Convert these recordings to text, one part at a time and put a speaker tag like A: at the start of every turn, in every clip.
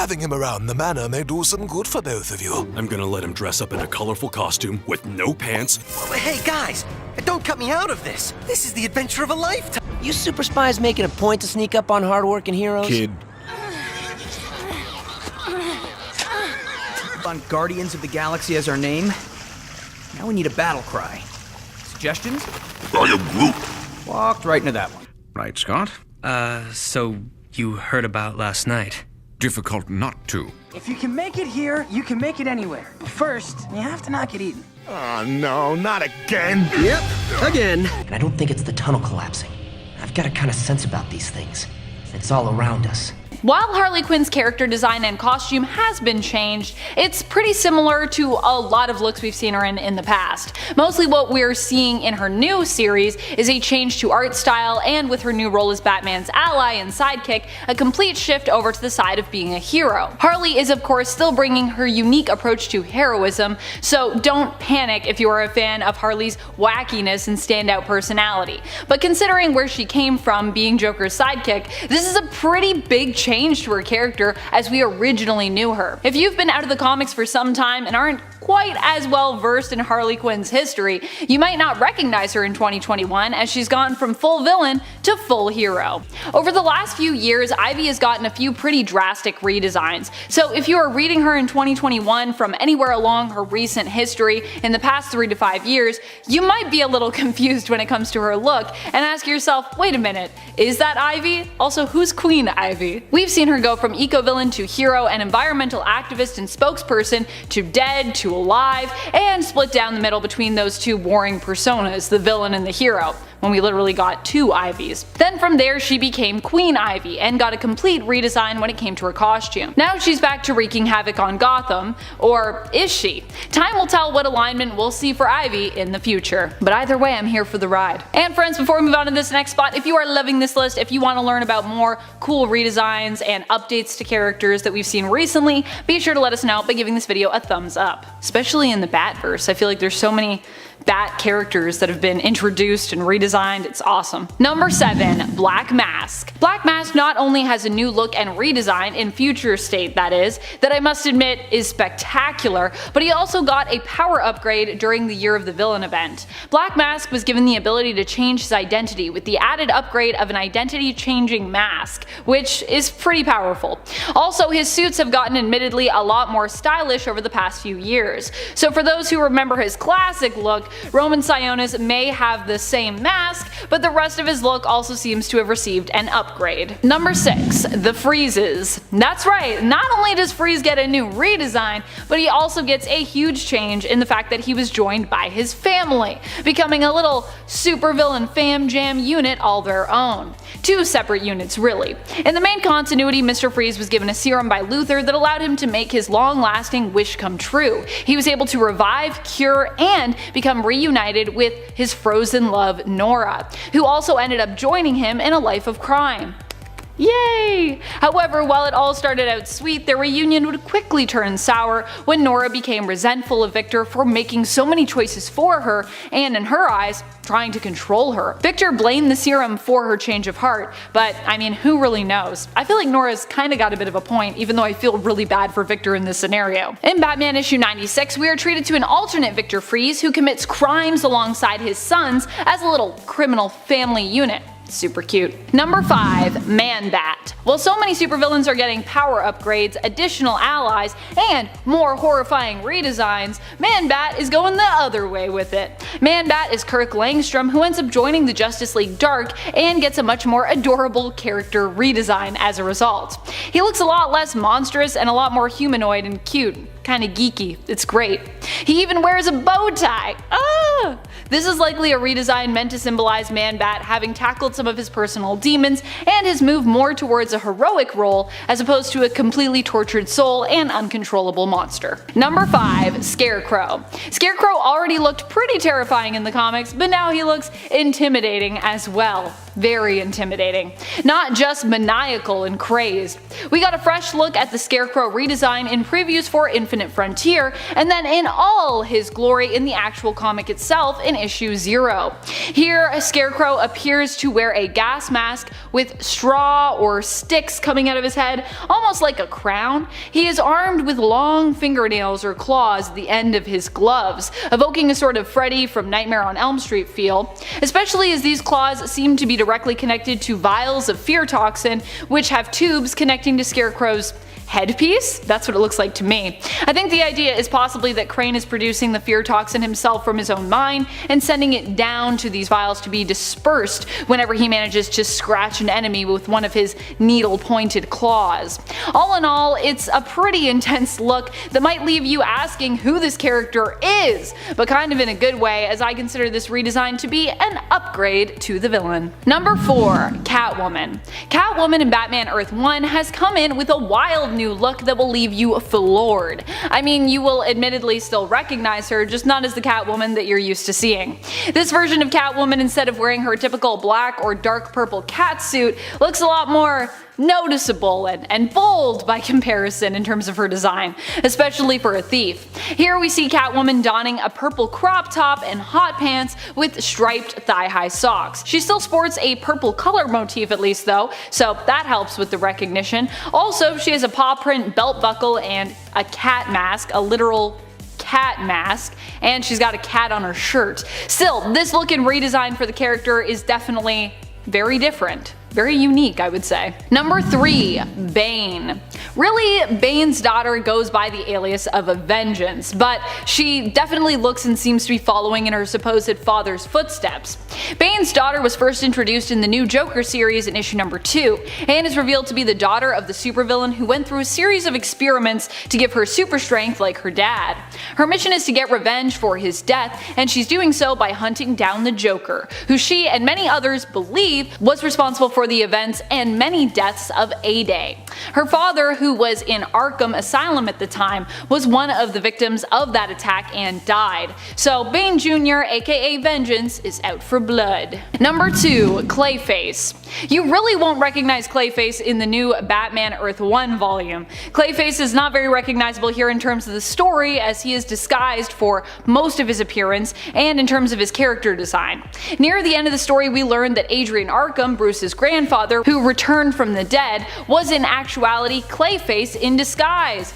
A: Having him around the manor may do some good for both of you.
B: I'm gonna let him dress up in a colorful costume with no pants.
C: Hey guys, don't cut me out of this. This is the adventure of a lifetime.
D: You super spies making a point to sneak up on hardworking heroes?
B: Kid.
E: On Guardians of the Galaxy as our name. Now we need a battle cry. Suggestions?
F: I am Groot.
E: Walked right into that one.
F: Right, Scott?
G: So you heard about last night?
F: Difficult not to.
H: If you can make it here, you can make it anywhere. But first, you have to not get eaten.
F: Oh, no, not again.
D: Yep, again. And I don't think it's the tunnel collapsing. I've got a kind of sense about these things. It's all around us.
I: While Harley Quinn's character design and costume has been changed, it's pretty similar to a lot of looks we've seen her in the past. Mostly what we're seeing in her new series is a change to art style, and with her new role as Batman's ally and sidekick, a complete shift over to the side of being a hero. Harley is of course still bringing her unique approach to heroism, so don't panic if you are a fan of Harley's wackiness and standout personality. But considering where she came from, being Joker's sidekick, this is a pretty big change to her character as we originally knew her. If you've been out of the comics for some time and aren't quite as well versed in Harley Quinn's history, you might not recognize her in 2021 as she's gone from full villain to full hero. Over the last few years, Ivy has gotten a few pretty drastic redesigns, so if you are reading her in 2021 from anywhere along her recent history in the past 3 to 5 years, you might be a little confused when it comes to her look and ask yourself, wait a minute, is that Ivy? Also, who's Queen Ivy? We've seen her go from eco-villain to hero and environmental activist and spokesperson to dead to alive, and split down the middle between those two warring personas, the villain and the hero, when we literally got 2 Ivies. Then from there she became Queen Ivy and got a complete redesign when it came to her costume. Now she's back to wreaking havoc on Gotham, or is she? Time will tell what alignment we'll see for Ivy in the future, but either way I'm here for the ride. And friends, before we move on to this next spot, if you are loving this list, if you want to learn about more cool redesigns and updates to characters that we've seen recently, be sure to let us know by giving this video a thumbs up. Especially in the Batverse, I feel like there's so many Bat characters that have been introduced and redesigned, it's awesome. Number 7. Black Mask. Black Mask not only has a new look and redesign, in future state that is, that I must admit is spectacular, but he also got a power upgrade during the Year of the Villain event. Black Mask was given the ability to change his identity with the added upgrade of an identity changing mask, which is pretty powerful. Also, his suits have gotten admittedly a lot more stylish over the past few years. So for those who remember his classic look, Roman Sionis may have the same mask, but the rest of his look also seems to have received an upgrade. Number 6. The Freezes. That's right, not only does Freeze get a new redesign, but he also gets a huge change in the fact that he was joined by his family, becoming a little supervillain fam jam unit all their own. 2 separate units really. In the main continuity, Mr. Freeze was given a serum by Luthor that allowed him to make his long-lasting wish come true. He was able to revive, cure, and become reunited with his frozen love Nora, who also ended up joining him in a life of crime. Yay! However, while it all started out sweet, their reunion would quickly turn sour when Nora became resentful of Victor for making so many choices for her, and in her eyes, trying to control her. Victor blamed the serum for her change of heart, but I mean, who really knows? I feel like Nora's kinda got a bit of a point, even though I feel really bad for Victor in this scenario. In Batman issue 96, we are treated to an alternate Victor Freeze who commits crimes alongside his sons as a little criminal family unit. Super cute. Number 5. Man-Bat. While so many supervillains are getting power upgrades, additional allies, and more horrifying redesigns, Man-Bat is going the other way with it. Man-Bat is Kirk Langstrom, who ends up joining the Justice League Dark and gets a much more adorable character redesign as a result. He looks a lot less monstrous and a lot more humanoid and cute. Kinda geeky. It's great. He even wears a bow tie. Ah! This is likely a redesign meant to symbolize Man-Bat having tackled some of his personal demons and his move more towards a heroic role as opposed to a completely tortured soul and uncontrollable monster. Number 5. Scarecrow. Scarecrow already looked pretty terrifying in the comics, but now he looks intimidating as well. very intimidating. Not just maniacal and crazed. We got a fresh look at the Scarecrow redesign in previews for Infinite Frontier, and then in all his glory in the actual comic itself in issue 0. Here, Scarecrow appears to wear a gas mask with straw or sticks coming out of his head, almost like a crown. He is armed with long fingernails or claws at the end of his gloves, evoking a sort of Freddy from Nightmare on Elm Street feel, especially as these claws seem to be directly connected to vials of fear toxin, which have tubes connecting to Scarecrow's headpiece? That's what it looks like to me. I think the idea is possibly that Crane is producing the fear toxin himself from his own mind and sending it down to these vials to be dispersed whenever he manages to scratch an enemy with one of his needle-pointed claws. All in all, it's a pretty intense look that might leave you asking who this character is, but kind of in a good way, as I consider this redesign to be an upgrade to the villain. Number 4. Catwoman. Catwoman in Batman Earth 1 has come in with a wild new look that will leave you floored. I mean, you will admittedly still recognize her, just not as the Catwoman that you're used to seeing. This version of Catwoman, instead of wearing her typical black or dark purple catsuit, looks a lot more noticeable and bold by comparison in terms of her design, especially for a thief. Here we see Catwoman donning a purple crop top and hot pants with striped thigh-high socks. She still sports a purple color motif at least though, so that helps with the recognition. Also, she has a paw print belt buckle and a cat mask, a literal cat mask, and she's got a cat on her shirt. Still, this look and redesign for the character is definitely very different. Very unique, I would say. Number 3. Bane. Really, Bane's daughter goes by the alias of Vengeance, but she definitely looks and seems to be following in her supposed father's footsteps. Bane's daughter was first introduced in the new Joker series in issue number 2, and is revealed to be the daughter of the supervillain who went through a series of experiments to give her super strength like her dad. Her mission is to get revenge for his death, and she's doing so by hunting down the Joker, who she and many others believe was responsible for the events and many deaths of A-Day. Her father, who was in Arkham Asylum at the time, was one of the victims of that attack and died. So Bane Jr., aka Vengeance, is out for blood. Number 2. Clayface. You really won't recognize Clayface in the new Batman Earth 1 volume. Clayface is not very recognizable here in terms of the story, as he is disguised for most of his appearance and in terms of his character design. Near the end of the story, we learn that Adrian Arkham, Bruce's grandfather, who returned from the dead, was in actuality Clayface in disguise.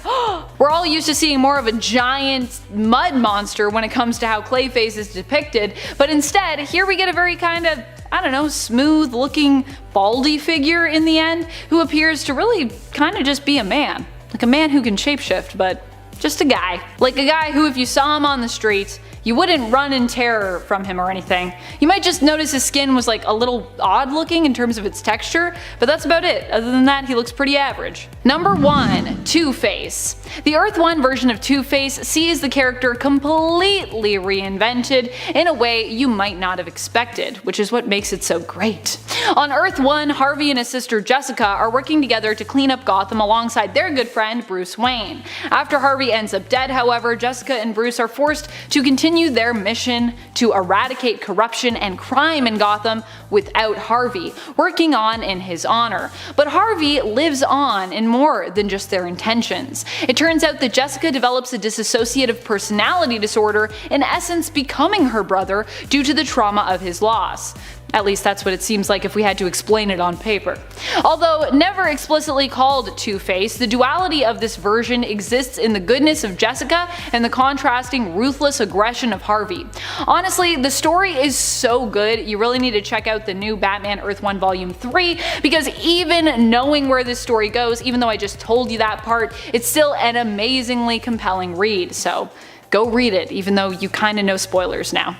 I: We're all used to seeing more of a giant mud monster when it comes to how Clayface is depicted, but instead, here we get a very kind of, I don't know, smooth looking baldy figure in the end, who appears to really kind of just be a man. Like a man who can shapeshift, but just a guy. Like a guy who, if you saw him on the streets, you wouldn't run in terror from him or anything. You might just notice his skin was like a little odd looking in terms of its texture, but that's about it. Other than that, he looks pretty average. Number 1. Two-Face. The Earth 1 version of Two-Face sees the character completely reinvented in a way you might not have expected, which is what makes it so great. On Earth 1, Harvey and his sister Jessica are working together to clean up Gotham alongside their good friend Bruce Wayne. After Harvey ends up dead, however, Jessica and Bruce are forced to continue their mission to eradicate corruption and crime in Gotham without Harvey, working on in his honor. But Harvey lives on in more than just their intentions. It turns out that Jessica develops a dissociative personality disorder, in essence becoming her brother due to the trauma of his loss. At least that's what it seems like if we had to explain it on paper. Although never explicitly called Two-Face, the duality of this version exists in the goodness of Jessica and the contrasting ruthless aggression of Harvey. Honestly, the story is so good, you really need to check out the new Batman Earth 1 Volume 3, because even knowing where this story goes, even though I just told you that part, it's still an amazingly compelling read, so go read it, even though you kinda know spoilers now.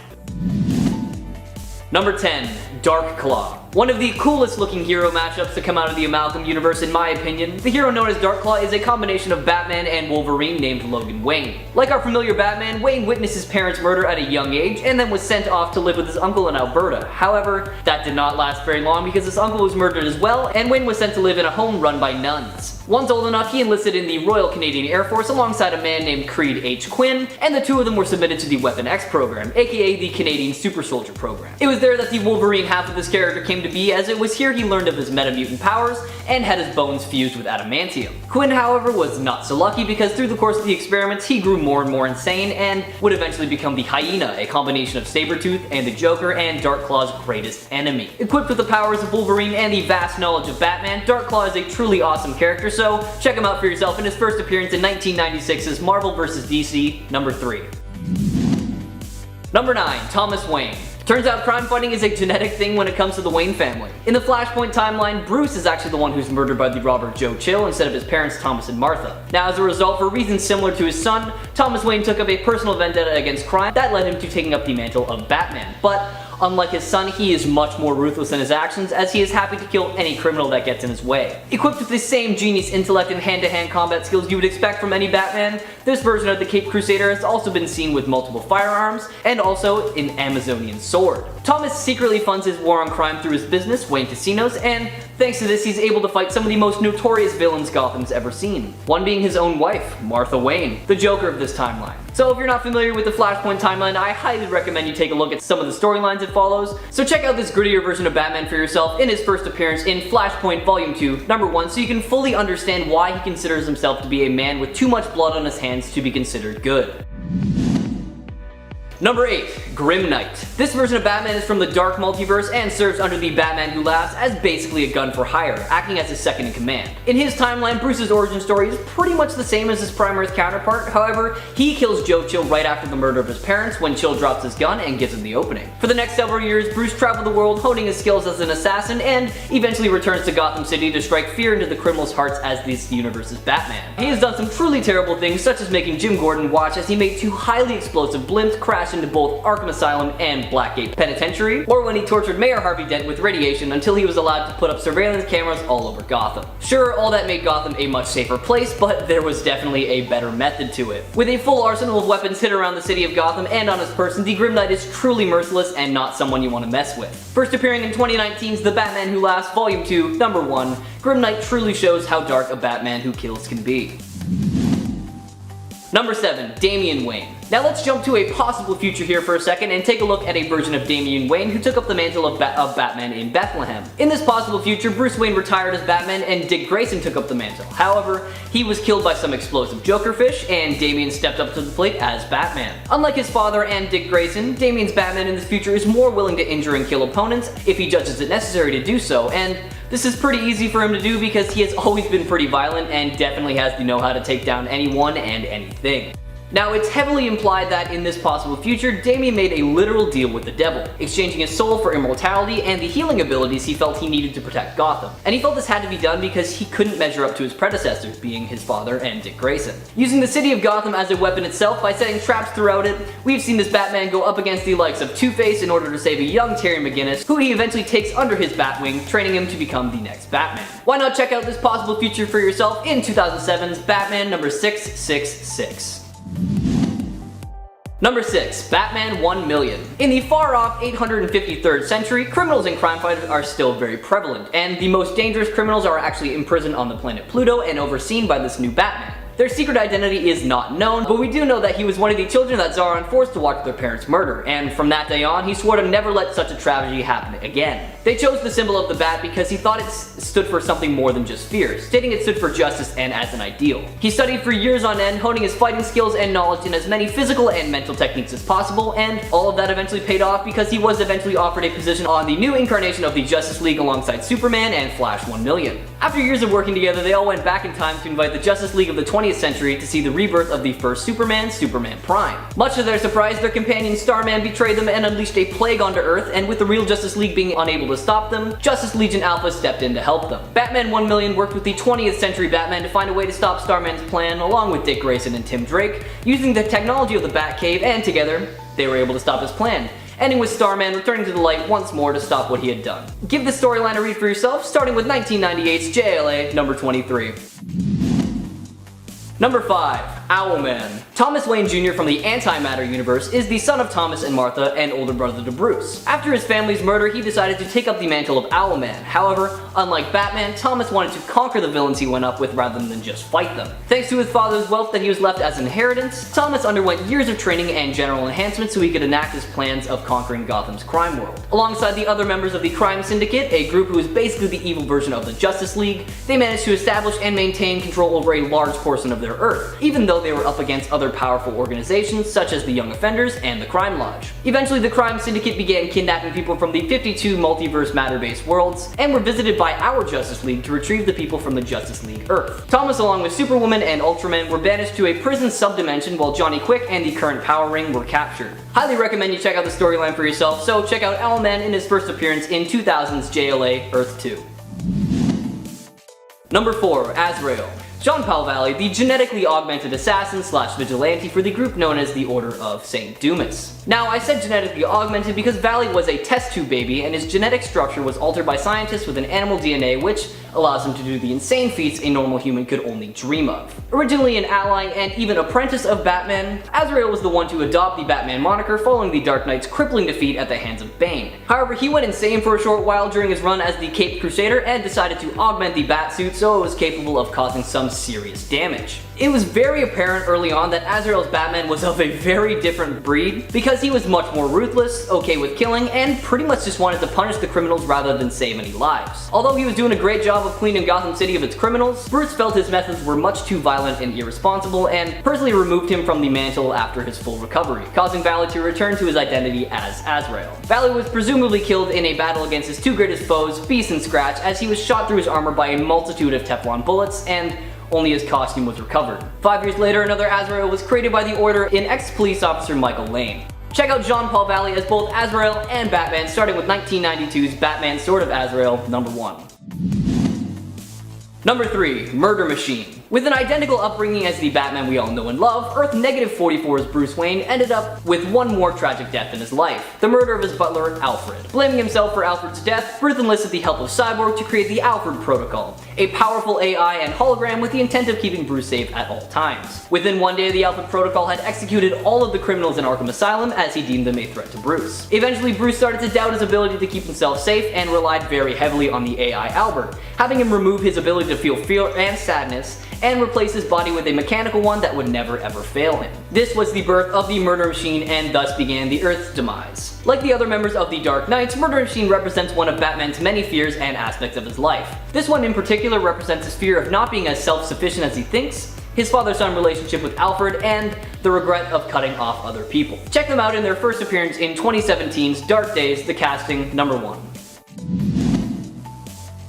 J: Number 10. Dark Claw. One of the coolest looking hero matchups to come out of the Amalgam universe in my opinion. The hero known as Dark Claw is a combination of Batman and Wolverine named Logan Wayne. Like our familiar Batman, Wayne witnessed his parents' murder at a young age and then was sent off to live with his uncle in Alberta. However, that did not last very long because his uncle was murdered as well, and Wayne was sent to live in a home run by nuns. Once old enough, he enlisted in the Royal Canadian Air Force alongside a man named Creed H. Quinn, and the two of them were submitted to the Weapon X program, aka the Canadian Super Soldier program. It was there that the Wolverine half of this character came to be, as it was here he learned of his metamutant powers and had his bones fused with adamantium. Quinn, however, was not so lucky because through the course of the experiments he grew more and more insane and would eventually become the Hyena, a combination of Sabretooth and the Joker and Darkclaw's greatest enemy. Equipped with the powers of Wolverine and the vast knowledge of Batman, Darkclaw is a truly awesome character, so check him out for yourself in his first appearance in 1996's Marvel vs. DC number 3. Number 9. Thomas Wayne. Turns out crime fighting is a genetic thing when it comes to the Wayne family. In the Flashpoint timeline, Bruce is actually the one who's murdered by the robber Joe Chill instead of his parents Thomas and Martha. Now as a result, for reasons similar to his son, Thomas Wayne took up a personal vendetta against crime that led him to taking up the mantle of Batman. But unlike his son, he is much more ruthless in his actions, as he is happy to kill any criminal that gets in his way. Equipped with the same genius intellect and hand-to-hand combat skills you would expect from any Batman, this version of the Caped Crusader has also been seen with multiple firearms, and also an Amazonian sword. Thomas secretly funds his war on crime through his business, Wayne Casinos, and thanks to this he's able to fight some of the most notorious villains Gotham's ever seen. One being his own wife, Martha Wayne, the Joker of this timeline. So if you're not familiar with the Flashpoint timeline, I highly recommend you take a look at some of the storylines it follows. So check out this grittier version of Batman for yourself in his first appearance in Flashpoint Volume 2, Number 1, so you can fully understand why he considers himself to be a man with too much blood on his hands to be considered good. Number 8. Grim Knight. This version of Batman is from the Dark Multiverse and serves under the Batman Who Laughs as basically a gun for hire, acting as his second in command. In his timeline, Bruce's origin story is pretty much the same as his Prime Earth counterpart, however, he kills Joe Chill right after the murder of his parents when Chill drops his gun and gives him the opening. For the next several years, Bruce traveled the world honing his skills as an assassin and eventually returns to Gotham City to strike fear into the criminals' hearts as this universe's Batman. He has done some truly terrible things, such as making Jim Gordon watch as he made 2 highly explosive blimps crash into both Arkham Asylum and Blackgate Penitentiary, or when he tortured Mayor Harvey Dent with radiation until he was allowed to put up surveillance cameras all over Gotham. Sure, all that made Gotham a much safer place, but there was definitely a better method to it. With a full arsenal of weapons hid around the city of Gotham and on his person, the Grim Knight is truly merciless and not someone you want to mess with. First appearing in 2019's The Batman Who Laughs Volume 2, Number 1, Grim Knight truly shows how dark a Batman who kills can be. Number 7. Damian Wayne. Now let's jump to a possible future here for a second and take a look at a version of Damian Wayne who took up the mantle of Batman in Bethlehem. In this possible future, Bruce Wayne retired as Batman and Dick Grayson took up the mantle. However, he was killed by some explosive Jokerfish and Damian stepped up to the plate as Batman. Unlike his father and Dick Grayson, Damian's Batman in this future is more willing to injure and kill opponents if he judges it necessary to do so, and this is pretty easy for him to do because he has always been pretty violent and definitely has the know-how to take down anyone and anything. Now, it's heavily implied that in this possible future, Damian made a literal deal with the devil, exchanging his soul for immortality and the healing abilities he felt he needed to protect Gotham. And he felt this had to be done because he couldn't measure up to his predecessors, being his father and Dick Grayson. Using the city of Gotham as a weapon itself by setting traps throughout it, we've seen this Batman go up against the likes of Two-Face in order to save a young Terry McGinnis, who he eventually takes under his Batwing, training him to become the next Batman. Why not check out this possible future for yourself in 2007's Batman number 666. Number 6. Batman 1 Million. In the far-off 853rd century, criminals and crime fighters are still very prevalent, and the most dangerous criminals are actually imprisoned on the planet Pluto and overseen by this new Batman. Their secret identity is not known, but we do know that he was one of the children that Zaran forced to watch their parents murder, and from that day on, he swore to never let such a tragedy happen again. They chose the symbol of the bat because he thought it stood for something more than just fear, stating it stood for justice and as an ideal. He studied for years on end, honing his fighting skills and knowledge in as many physical and mental techniques as possible, and all of that eventually paid off because he was eventually offered a position on the new incarnation of the Justice League alongside Superman and Flash 1 Million. After years of working together, they all went back in time to invite the Justice League of the 20th century to see the rebirth of the first Superman, Superman Prime. Much to their surprise, their companion Starman betrayed them and unleashed a plague onto Earth, and with the real Justice League being unable to stop them, Justice Legion Alpha stepped in to help them. Batman 1 Million worked with the 20th century Batman to find a way to stop Starman's plan, along with Dick Grayson and Tim Drake, using the technology of the Batcave, and together, they were able to stop his plan, ending with Starman returning to the light once more to stop what he had done. Give this storyline a read for yourself, starting with 1998's JLA number 23. Number 5. Owlman. Thomas Wayne Jr. from the Antimatter universe is the son of Thomas and Martha and older brother to Bruce. After his family's murder, he decided to take up the mantle of Owlman. However, unlike Batman, Thomas wanted to conquer the villains he went up with rather than just fight them. Thanks to his father's wealth that he was left as inheritance, Thomas underwent years of training and general enhancement so he could enact his plans of conquering Gotham's crime world. Alongside the other members of the Crime Syndicate, a group who is basically the evil version of the Justice League, they managed to establish and maintain control over a large portion of their Earth, even though they were up against other powerful organizations such as the Young Offenders and the Crime Lodge. Eventually, the Crime Syndicate began kidnapping people from the 52 multiverse matter-based worlds, and were visited by our Justice League to retrieve the people from the Justice League Earth. Thomas, along with Superwoman and Ultraman, were banished to a prison subdimension while Johnny Quick and the current Power Ring were captured. Highly recommend you check out the storyline for yourself, so check out Owlman in his first appearance in 2000's JLA Earth 2. Number 4. Azrael. John Palvalley, the genetically augmented assassin / vigilante for the group known as the Order of St. Dumas. Now, I said genetically augmented because Valley was a test tube baby and his genetic structure was altered by scientists with an animal DNA which allows him to do the insane feats a normal human could only dream of. Originally an ally and even apprentice of Batman, Azrael was the one to adopt the Batman moniker following the Dark Knight's crippling defeat at the hands of Bane. However, he went insane for a short while during his run as the Caped Crusader and decided to augment the Batsuit so it was capable of causing some serious damage. It was very apparent early on that Azrael's Batman was of a very different breed because he was much more ruthless, okay with killing, and pretty much just wanted to punish the criminals rather than save any lives. Although he was doing a great job of cleaning Gotham City of its criminals, Bruce felt his methods were much too violent and irresponsible and personally removed him from the mantle after his full recovery, causing Valley to return to his identity as Azrael. Valley was presumably killed in a battle against his two greatest foes, Beast and Scratch, as he was shot through his armor by a multitude of Teflon bullets, and only his costume was recovered. 5 years later, another Azrael was created by the Order in ex-police officer Michael Lane. Check out John Paul Valley as both Azrael and Batman, starting with 1992's Batman Sword of Azrael, number 1. Number 3. Murder Machine. With an identical upbringing as the Batman we all know and love, Earth-44's Bruce Wayne ended up with one more tragic death in his life, the murder of his butler, Alfred. Blaming himself for Alfred's death, Bruce enlisted the help of Cyborg to create the Alfred Protocol, a powerful AI and hologram with the intent of keeping Bruce safe at all times. Within one day, the Alfred Protocol had executed all of the criminals in Arkham Asylum as he deemed them a threat to Bruce. Eventually, Bruce started to doubt his ability to keep himself safe and relied very heavily on the AI Albert, having him remove his ability to feel fear and sadness and replace his body with a mechanical one that would never ever fail him. This was the birth of the Murder Machine and thus began the Earth's demise. Like the other members of the Dark Knights, Murder Machine represents one of Batman's many fears and aspects of his life. This one in particular represents his fear of not being as self-sufficient as he thinks, his father-son relationship with Alfred, and the regret of cutting off other people. Check them out in their first appearance in 2017's Dark Days, the casting, number 1.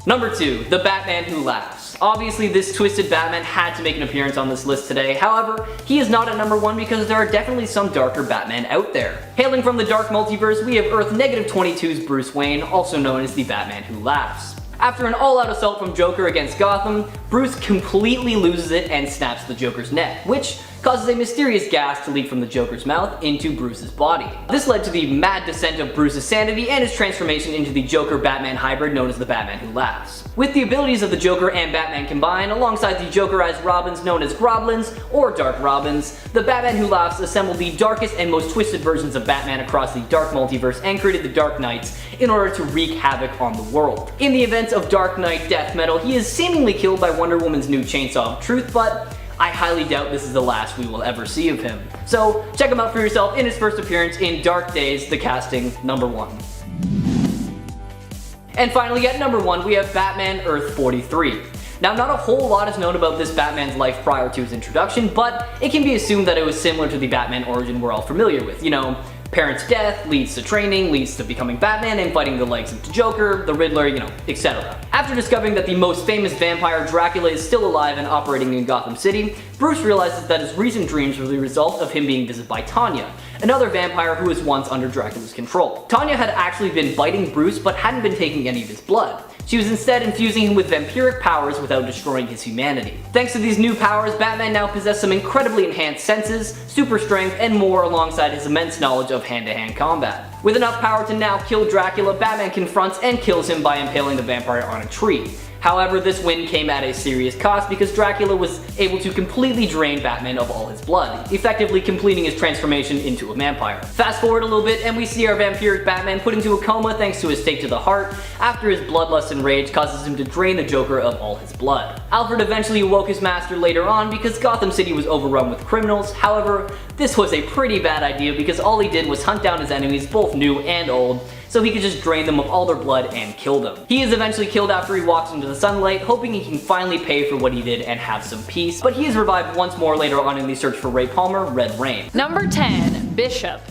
J: Number 2. The Batman Who Laughs. Obviously, this twisted Batman had to make an appearance on this list today. However, he is not at number 1 because there are definitely some darker Batman out there. Hailing from the dark multiverse, we have Earth-22's Bruce Wayne, also known as the Batman Who Laughs. After an all-out assault from Joker against Gotham, Bruce completely loses it and snaps the Joker's neck, which causes a mysterious gas to leak from the Joker's mouth into Bruce's body. This led to the mad descent of Bruce's sanity and his transformation into the Joker-Batman hybrid known as the Batman Who Laughs. With the abilities of the Joker and Batman combined, alongside the Jokerized Robins known as Groblins or Dark Robins, the Batman Who Laughs assembled the darkest and most twisted versions of Batman across the Dark Multiverse and created the Dark Knights in order to wreak havoc on the world. In the events of Dark Knight Death Metal, he is seemingly killed by Wonder Woman's new Chainsaw of Truth, but I highly doubt this is the last we will ever see of him. So check him out for yourself in his first appearance in Dark Days, the casting, number 1. And finally, at number 1, we have Batman Earth 43. Now, not a whole lot is known about this Batman's life prior to his introduction, but it can be assumed that it was similar to the Batman origin we're all familiar with. You know, parents' death leads to training, leads to becoming Batman and fighting the likes of the Joker, the Riddler, etc. After discovering that the most famous vampire, Dracula, is still alive and operating in Gotham City, Bruce realizes that his recent dreams were the result of him being visited by Tanya, another vampire who was once under Dracula's control. Tanya had actually been biting Bruce but hadn't been taking any of his blood. She was instead infusing him with vampiric powers without destroying his humanity. Thanks to these new powers, Batman now possessed some incredibly enhanced senses, super strength, and more alongside his immense knowledge of hand-to-hand combat. With enough power to now kill Dracula, Batman confronts and kills him by impaling the vampire on a tree. However, this win came at a serious cost because Dracula was able to completely drain Batman of all his blood, effectively completing his transformation into a vampire. Fast forward a little bit and we see our vampiric Batman put into a coma thanks to a stake to the heart after his bloodlust and rage causes him to drain the Joker of all his blood. Alfred eventually awoke his master later on because Gotham City was overrun with criminals. However, this was a pretty bad idea because all he did was hunt down his enemies, both new and old, so he could just drain them of all their blood and kill them. He is eventually killed after he walks into the sunlight, hoping he can finally pay for what he did and have some peace, but he is revived once more later on in the search for Ray Palmer, Red Rain.
I: Number 10. Bishop.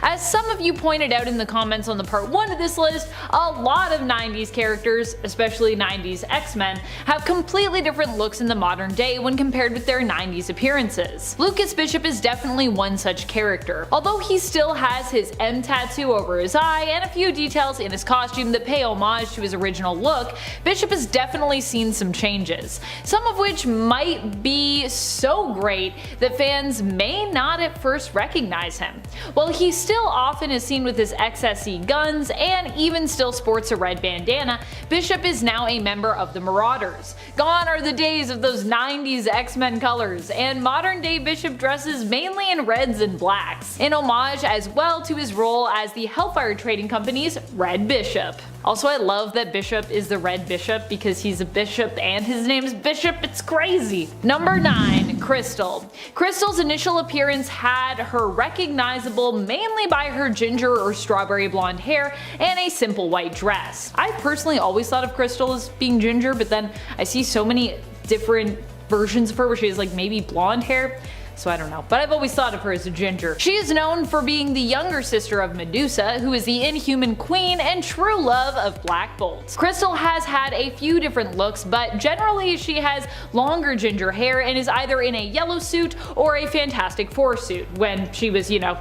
I: As some of you pointed out in the comments on the part 1 of this list, a lot of 90s characters, especially 90s X-Men, have completely different looks in the modern day when compared with their 90s appearances. Lucas Bishop is definitely one such character. Although he still has his M tattoo over his eye and a few details in his costume that pay homage to his original look, Bishop has definitely seen some changes, some of which might be so great that fans may not at first recognize him. While he still often is seen with his XSE guns and even still sports a red bandana, Bishop is now a member of the Marauders. Gone are the days of those 90s X-Men colors, and modern day Bishop dresses mainly in reds and blacks, in homage as well to his role as the Hellfire Trading Company's Red Bishop. Also, I love that Bishop is the Red Bishop because he's a bishop and his name's Bishop, it's crazy. Number 9. Crystal. Crystal's initial appearance had her recognizable mainly by her ginger or strawberry blonde hair and a simple white dress. I personally always thought of Crystal as being ginger, but then I see so many different versions of her where she has like maybe blonde hair. So I don't know, but I've always thought of her as a ginger. She is known for being the younger sister of Medusa, who is the Inhuman Queen and true love of Black Bolt. Crystal has had a few different looks, but generally she has longer ginger hair and is either in a yellow suit or a Fantastic Four suit when she was, you know,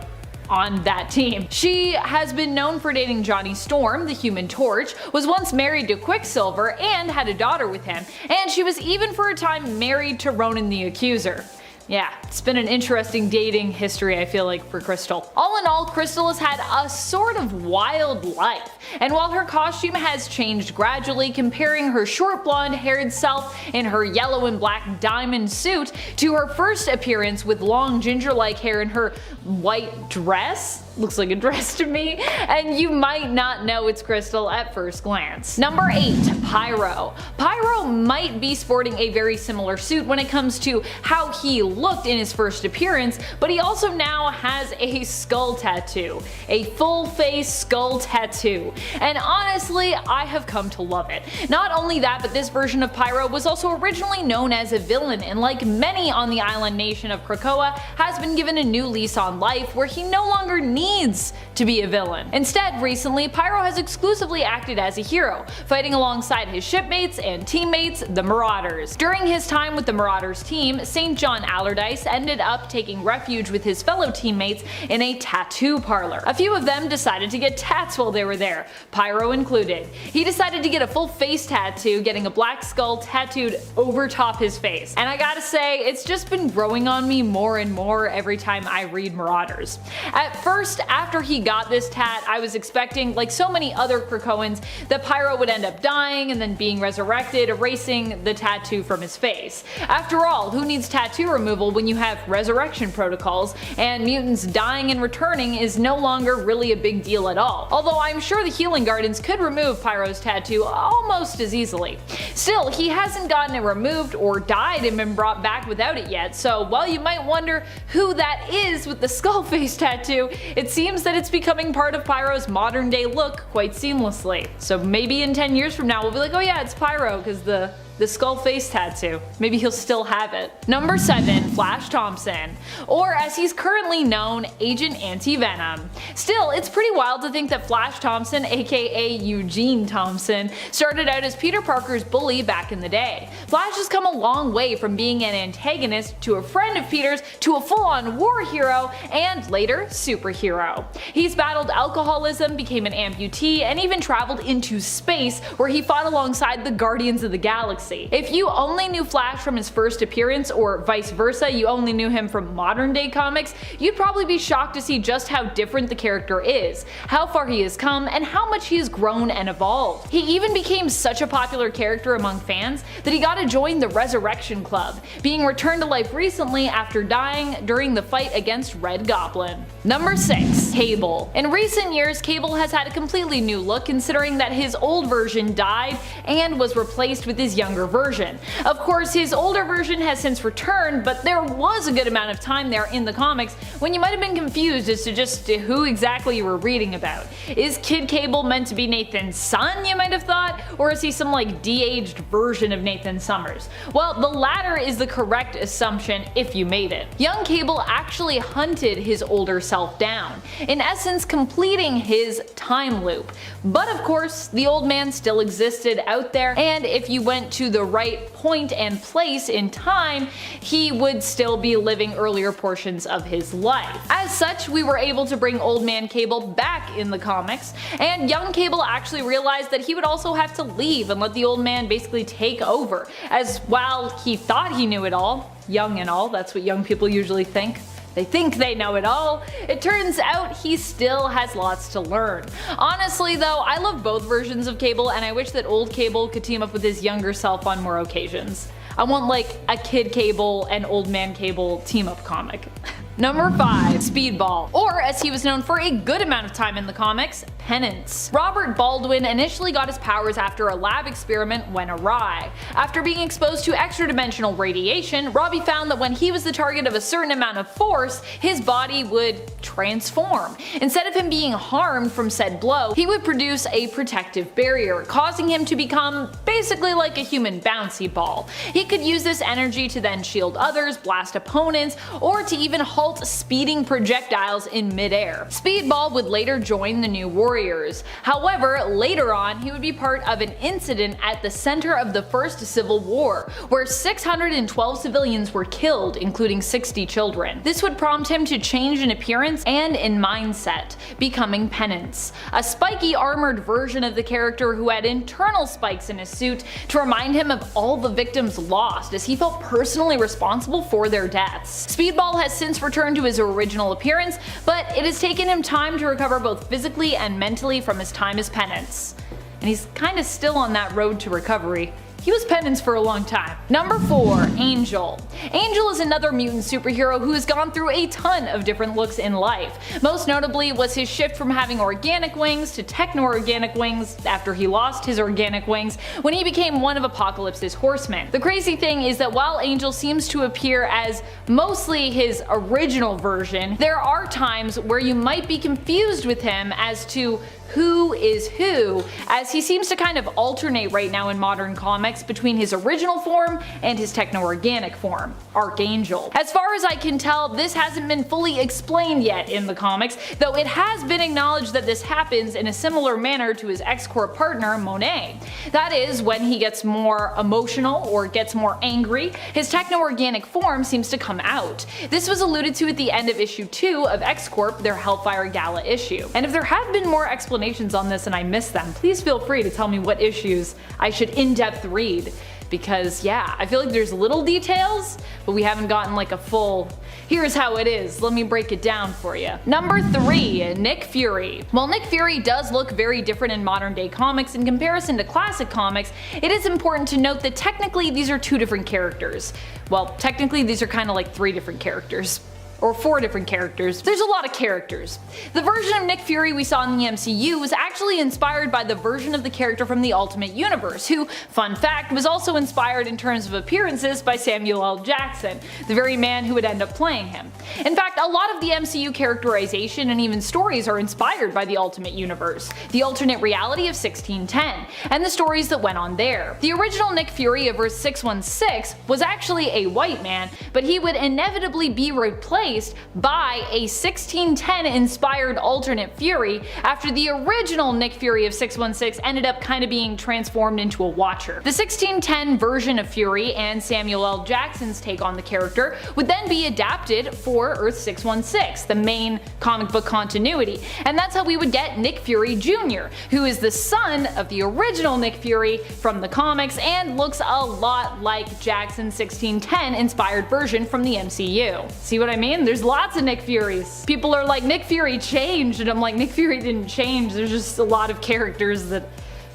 I: on that team. She has been known for dating Johnny Storm, the Human Torch, was once married to Quicksilver and had a daughter with him, and she was even for a time married to Ronan the Accuser. Yeah, it's been an interesting dating history, I feel like, for Crystal. All in all, Crystal has had a sort of wild life, and while her costume has changed gradually, comparing her short blonde haired self in her yellow and black diamond suit to her first appearance with long ginger-like hair in her white dress, looks like a dress to me, and you might not know it's Crystal at first glance. Number 8. Pyro. Pyro might be sporting a very similar suit when it comes to how he looked in his first appearance, but he also now has a skull tattoo. A full face skull tattoo. And honestly, I have come to love it. Not only that, but this version of Pyro was also originally known as a villain, and like many on the island nation of Krakoa, has been given a new lease on life where he no longer needs to be a villain. Instead, recently, Pyro has exclusively acted as a hero, fighting alongside his shipmates and teammates, the Marauders. During his time with the Marauders team, St. John Allardyce ended up taking refuge with his fellow teammates in a tattoo parlor. A few of them decided to get tats while they were there, Pyro included. He decided to get a full face tattoo, getting a black skull tattooed over top his face. And I gotta say, it's just been growing on me more and more every time I read Marauders. At first, after he got this tat, I was expecting, like so many other Krakoans, that Pyro would end up dying and then being resurrected, erasing the tattoo from his face. After all, who needs tattoo removal when you have resurrection protocols, and mutants dying and returning is no longer really a big deal at all. Although I'm sure the Healing Gardens could remove Pyro's tattoo almost as easily. Still, he hasn't gotten it removed or died and been brought back without it yet, so while you might wonder who that is with the skull face tattoo, it seems that it's becoming part of Pyro's modern day look quite seamlessly. So maybe in 10 years from now we'll be like, oh yeah, it's Pyro because the skull face tattoo. Maybe he'll still have it. Number 7. Flash Thompson, or as he's currently known, Agent Anti-Venom. Still, it's pretty wild to think that Flash Thompson, aka Eugene Thompson, started out as Peter Parker's bully back in the day. Flash has come a long way from being an antagonist to a friend of Peter's to a full-on war hero and later superhero. He's battled alcoholism, became an amputee, and even traveled into space where he fought alongside the Guardians of the Galaxy. galaxy. If you only knew Flash from his first appearance, or vice versa, you only knew him from modern day comics, you'd probably be shocked to see just how different the character is, how far he has come, and how much he has grown and evolved. He even became such a popular character among fans that he got to join the Resurrection Club, being returned to life recently after dying during the fight against Red Goblin. Number 6. Cable. In recent years, Cable has had a completely new look, considering that his old version died and was replaced with his younger version. Of course, his older version has since returned, but there was a good amount of time there in the comics when you might have been confused as to just who exactly you were reading about. Is Kid Cable meant to be Nathan's son, you might have thought, or is he some like de-aged version of Nathan Summers? Well, the latter is the correct assumption if you made it. Young Cable actually hunted his older self down, in essence completing his time loop. But of course, the old man still existed out there, and if you went to the right point and place in time, he would still be living earlier portions of his life. As such, we were able to bring Old Man Cable back in the comics, and young Cable actually realized that he would also have to leave and let the old man basically take over, as while he thought he knew it all, young and all, that's what young people usually think. They think they know it all. It turns out he still has lots to learn. Honestly though, I love both versions of Cable, and I wish that old Cable could team up with his younger self on more occasions. I want like a Kid Cable and Old Man Cable team up comic. Number 5. Speedball, or as he was known for a good amount of time in the comics, Penance. Robert Baldwin initially got his powers after a lab experiment went awry. After being exposed to extra-dimensional radiation, Robbie found that when he was the target of a certain amount of force, his body would transform. Instead of him being harmed from said blow, he would produce a protective barrier, causing him to become basically like a human bouncy ball. He could use this energy to then shield others, blast opponents, or to even halt speeding projectiles in midair. Speedball would later join the New Warriors. However, later on, he would be part of an incident at the center of the First Civil War, where 612 civilians were killed, including 60 children. This would prompt him to change in appearance and in mindset, becoming Penance, a spiky armored version of the character who had internal spikes in his suit to remind him of all the victims lost, as he felt personally responsible for their deaths. Speedball has since returned to his original appearance, but it has taken him time to recover both physically and mentally from his time as Penance. And he's kinda still on that road to recovery. He was Penance for a long time. Number 4. Angel. Angel is another mutant superhero who has gone through a ton of different looks in life. Most notably was his shift from having organic wings to techno-organic wings after he lost his organic wings when he became one of Apocalypse's horsemen. The crazy thing is that while Angel seems to appear as mostly his original version, there are times where you might be confused with him as to who is who, as he seems to kind of alternate right now in modern comics between his original form and his techno-organic form, Archangel. As far as I can tell, this hasn't been fully explained yet in the comics, though it has been acknowledged that this happens in a similar manner to his X-Corp partner, Monet. That is, when he gets more emotional or gets more angry, his techno-organic form seems to come out. This was alluded to at the end of issue 2 of X-Corp, their Hellfire Gala issue. And if there have been more explanations on this and I missed them, please feel free to tell me what issues I should in-depth read, because yeah, I feel like there's little details, but we haven't gotten like a full, here's how it is, let me break it down for you. Number 3. Nick Fury. While Nick Fury does look very different in modern day comics in comparison to classic comics, it is important to note that technically these are 2 different characters. Well, technically these are kind of like 3 different characters. Or 4 different characters. There's a lot of characters. The version of Nick Fury we saw in the MCU was actually inspired by the version of the character from the Ultimate Universe, who, fun fact, was also inspired in terms of appearances by Samuel L. Jackson, the very man who would end up playing him. In fact, a lot of the MCU characterization and even stories are inspired by the Ultimate Universe, the alternate reality of 1610, and the stories that went on there. The original Nick Fury of Earth 616 was actually a white man, but he would inevitably be replaced replaced by a 1610 inspired alternate Fury after the original Nick Fury of 616 ended up kind of being transformed into a Watcher. The 1610 version of Fury and Samuel L. Jackson's take on the character would then be adapted for Earth 616, the main comic book continuity, and that's how we would get Nick Fury Jr., who is the son of the original Nick Fury from the comics and looks a lot like Jackson's 1610 inspired version from the MCU. See what I mean? There's lots of Nick Furies. People are like, Nick Fury changed, and I'm like, Nick Fury didn't change. There's just a lot of characters that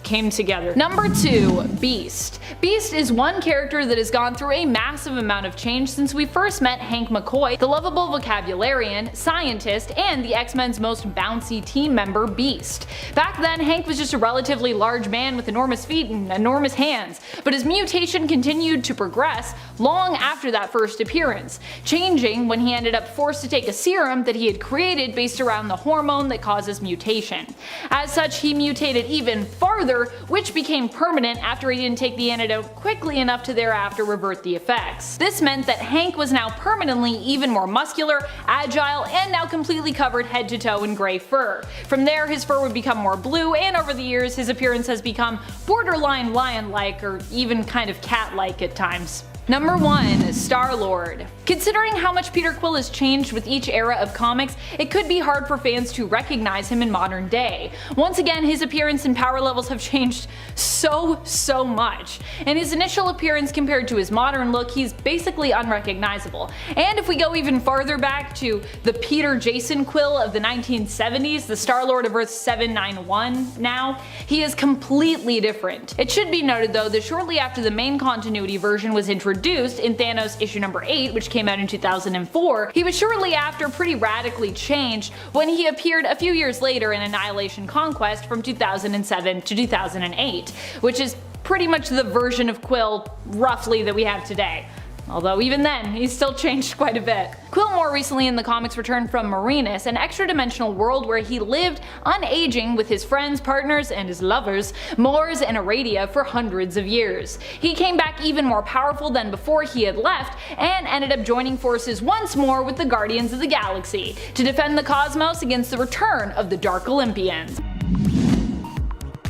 I: came together. Number 2, Beast. Beast is one character that has gone through a massive amount of change since we first met Hank McCoy, the lovable vocabularian, scientist, and the X-Men's most bouncy team member, Beast. Back then, Hank was just a relatively large man with enormous feet and enormous hands, but his mutation continued to progress long after that first appearance, changing when he ended up forced to take a serum that he had created based around the hormone that causes mutation. As such, he mutated even farther, which became permanent after he didn't take the antidote quickly enough to thereafter revert the effects. This meant that Hank was now permanently even more muscular, agile, and now completely covered head to toe in gray fur. From there, his fur would become more blue, and over the years his appearance has become borderline lion-like or even kind of cat-like at times. Number 1, Star-Lord. Considering how much Peter Quill has changed with each era of comics, it could be hard for fans to recognize him in modern day. Once again, his appearance and power levels have changed so much. In his initial appearance compared to his modern look, he's basically unrecognizable. And if we go even farther back to the Peter Jason Quill of the 1970s, the Star-Lord of Earth 791 now, he is completely different. It should be noted though that shortly after the main continuity version was introduced in Thanos issue number 8, which came out in 2004, he was shortly after pretty radically changed when he appeared a few years later in Annihilation Conquest from 2007 to 2008, which is pretty much the version of Quill roughly that we have today. Although even then, he's still changed quite a bit. Quill more recently in the comics returned from Villainous, an extra-dimensional world where he lived unaging with his friends, partners, and his lovers, Mors and Aradia, for hundreds of years. He came back even more powerful than before he had left, and ended up joining forces once more with the Guardians of the Galaxy to defend the cosmos against the return of the Dark Olympians.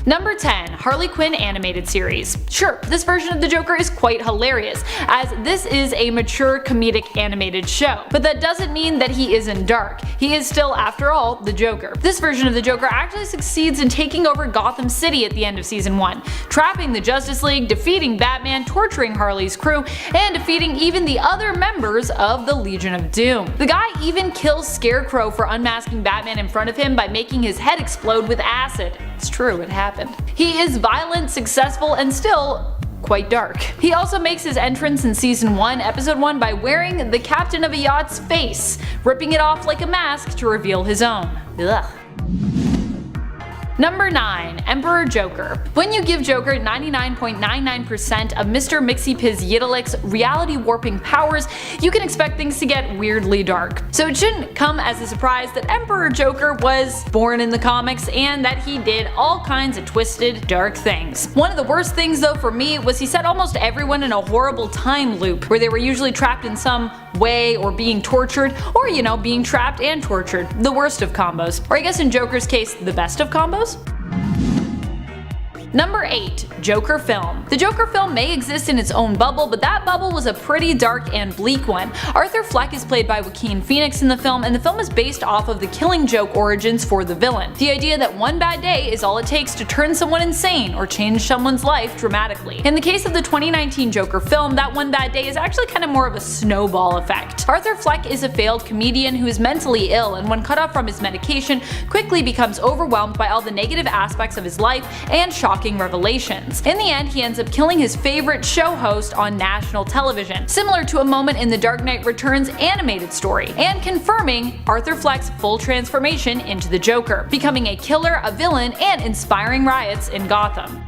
I: Number 10, Harley Quinn animated series. Sure, this version of the Joker is quite hilarious, as this is a mature comedic animated show, but that doesn't mean that he isn't dark. He is still, after all, the Joker. This version of the Joker actually succeeds in taking over Gotham City at the end of season 1, trapping the Justice League, defeating Batman, torturing Harley's crew, and defeating even the other members of the Legion of Doom. The guy even kills Scarecrow for unmasking Batman in front of him by making his head explode with acid. It's true, it happened. He is violent, successful, and still quite dark. He also makes his entrance in season 1, episode 1 by wearing the captain of a yacht's face, ripping it off like a mask to reveal his own. Ugh. Number 9, Emperor Joker. When you give Joker 99.99% of Mr. Mixie-Piz-Yiddlik's reality warping powers, you can expect things to get weirdly dark. So it shouldn't come as a surprise that Emperor Joker was born in the comics and that he did all kinds of twisted, dark things. One of the worst things though for me was he set almost everyone in a horrible time loop where they were usually trapped in some way or being tortured, or you know, being trapped and tortured. The worst of combos. Or I guess in Joker's case, the best of combos? Number 8, Joker film. The Joker film may exist in its own bubble, but that bubble was a pretty dark and bleak one. Arthur Fleck is played by Joaquin Phoenix in the film, and the film is based off of the Killing Joke origins for the villain. The idea that one bad day is all it takes to turn someone insane or change someone's life dramatically. In the case of the 2019 Joker film, that one bad day is actually kind of more of a snowball effect. Arthur Fleck is a failed comedian who is mentally ill, and when cut off from his medication, quickly becomes overwhelmed by all the negative aspects of his life and shocking revelations. In the end, he ends up killing his favorite show host on national television, similar to a moment in the Dark Knight Returns animated story, and confirming Arthur Fleck's full transformation into the Joker, becoming a killer, a villain, and inspiring riots in Gotham.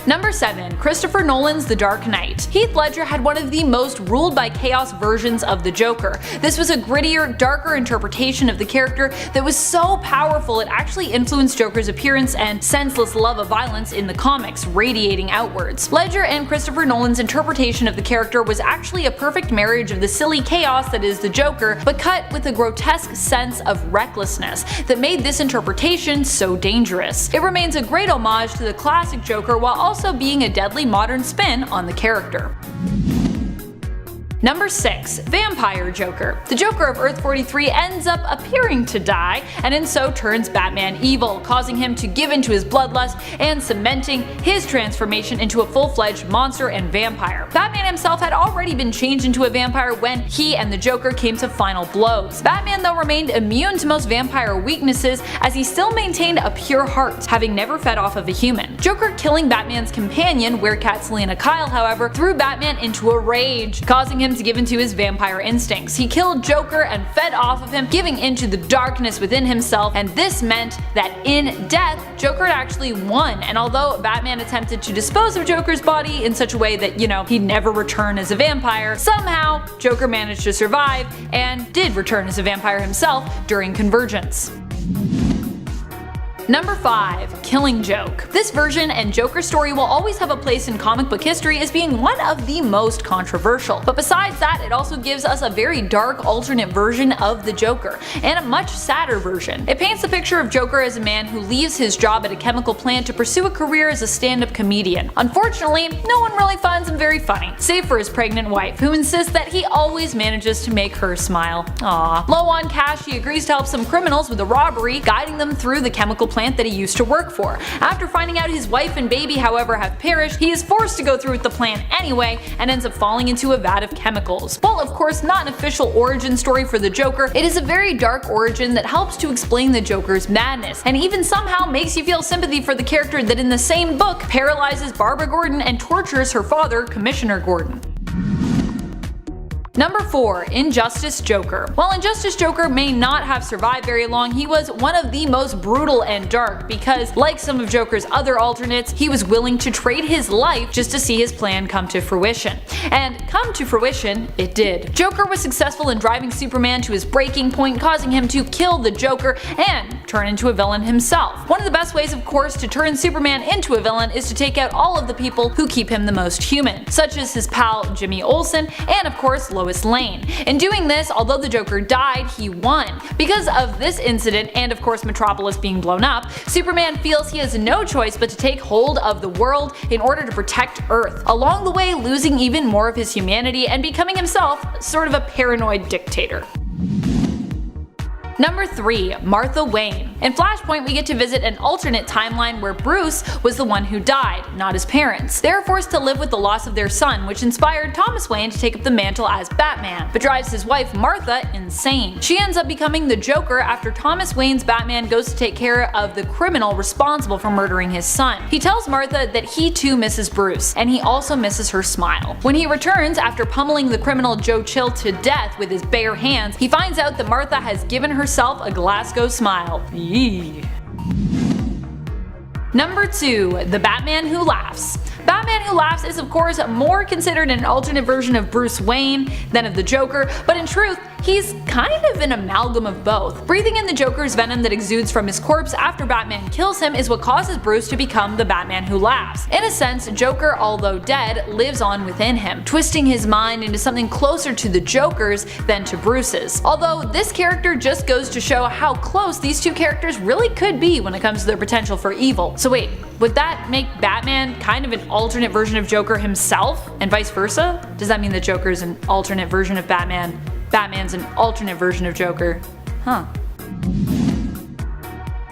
I: Number 7. Christopher Nolan's The Dark Knight. Heath Ledger had one of the most ruled by chaos versions of the Joker. This was a grittier, darker interpretation of the character that was so powerful it actually influenced Joker's appearance and senseless love of violence in the comics, radiating outwards. Ledger and Christopher Nolan's interpretation of the character was actually a perfect marriage of the silly chaos that is the Joker, but cut with a grotesque sense of recklessness that made this interpretation so dangerous. It remains a great homage to the classic Joker while also being a deadly modern spin on the character. Number 6. Vampire Joker. The Joker of Earth 43 ends up appearing to die, and in so turns Batman evil, causing him to give into his bloodlust and cementing his transformation into a full-fledged monster and vampire. Batman himself had already been changed into a vampire when he and the Joker came to final blows. Batman though remained immune to most vampire weaknesses as he still maintained a pure heart, having never fed off of a human. Joker killing Batman's companion, Werecat Selina Kyle, however, threw Batman into a rage, causing him to give into his vampire instincts. He killed Joker and fed off of him, giving into the darkness within himself, and this meant that in death, Joker had actually won. And although Batman attempted to dispose of Joker's body in such a way that, he'd never return as a vampire, somehow Joker managed to survive and did return as a vampire himself during Convergence. Number 5. Killing Joke. This version and Joker story will always have a place in comic book history as being one of the most controversial. But besides that, it also gives us a very dark alternate version of the Joker, and a much sadder version. It paints the picture of Joker as a man who leaves his job at a chemical plant to pursue a career as a stand-up comedian. Unfortunately, no one really finds him very funny, save for his pregnant wife, who insists that he always manages to make her smile. Aww. Low on cash, he agrees to help some criminals with a robbery, guiding them through the chemical plant that he used to work for. After finding out his wife and baby, however, have perished, he is forced to go through with the plan anyway and ends up falling into a vat of chemicals. While of course not an official origin story for the Joker, it is a very dark origin that helps to explain the Joker's madness, and even somehow makes you feel sympathy for the character that in the same book paralyzes Barbara Gordon and tortures her father, Commissioner Gordon. Number 4. Injustice Joker. While Injustice Joker may not have survived very long, he was one of the most brutal and dark because, like some of Joker's other alternates, he was willing to trade his life just to see his plan come to fruition. And come to fruition, it did. Joker was successful in driving Superman to his breaking point, causing him to kill the Joker and turn into a villain himself. One of the best ways, of course, to turn Superman into a villain is to take out all of the people who keep him the most human, such as his pal Jimmy Olsen and of course Lois Lane. In doing this, although the Joker died, he won. Because of this incident and of course Metropolis being blown up, Superman feels he has no choice but to take hold of the world in order to protect Earth, along the way losing even more of his humanity and becoming himself sort of a paranoid dictator. Number 3. Martha Wayne. In Flashpoint, we get to visit an alternate timeline where Bruce was the one who died, not his parents. They are forced to live with the loss of their son, which inspired Thomas Wayne to take up the mantle as Batman, but drives his wife Martha insane. She ends up becoming the Joker after Thomas Wayne's Batman goes to take care of the criminal responsible for murdering his son. He tells Martha that he too misses Bruce, and he also misses her smile. When he returns after pummeling the criminal Joe Chill to death with his bare hands, he finds out that Martha has given herself a Glasgow smile. Yee. Number 2. The Batman Who Laughs. Batman Who Laughs is of course more considered an alternate version of Bruce Wayne than of the Joker, but in truth, he's kind of an amalgam of both. Breathing in the Joker's venom that exudes from his corpse after Batman kills him is what causes Bruce to become the Batman Who Laughs. In a sense, Joker, although dead, lives on within him, twisting his mind into something closer to the Joker's than to Bruce's. Although this character just goes to show how close these two characters really could be when it comes to their potential for evil. So wait, would that make Batman kind of an alternate version of Joker himself, and vice versa? Does that mean that Joker's an alternate version of Batman? Batman's an alternate version of Joker. Huh.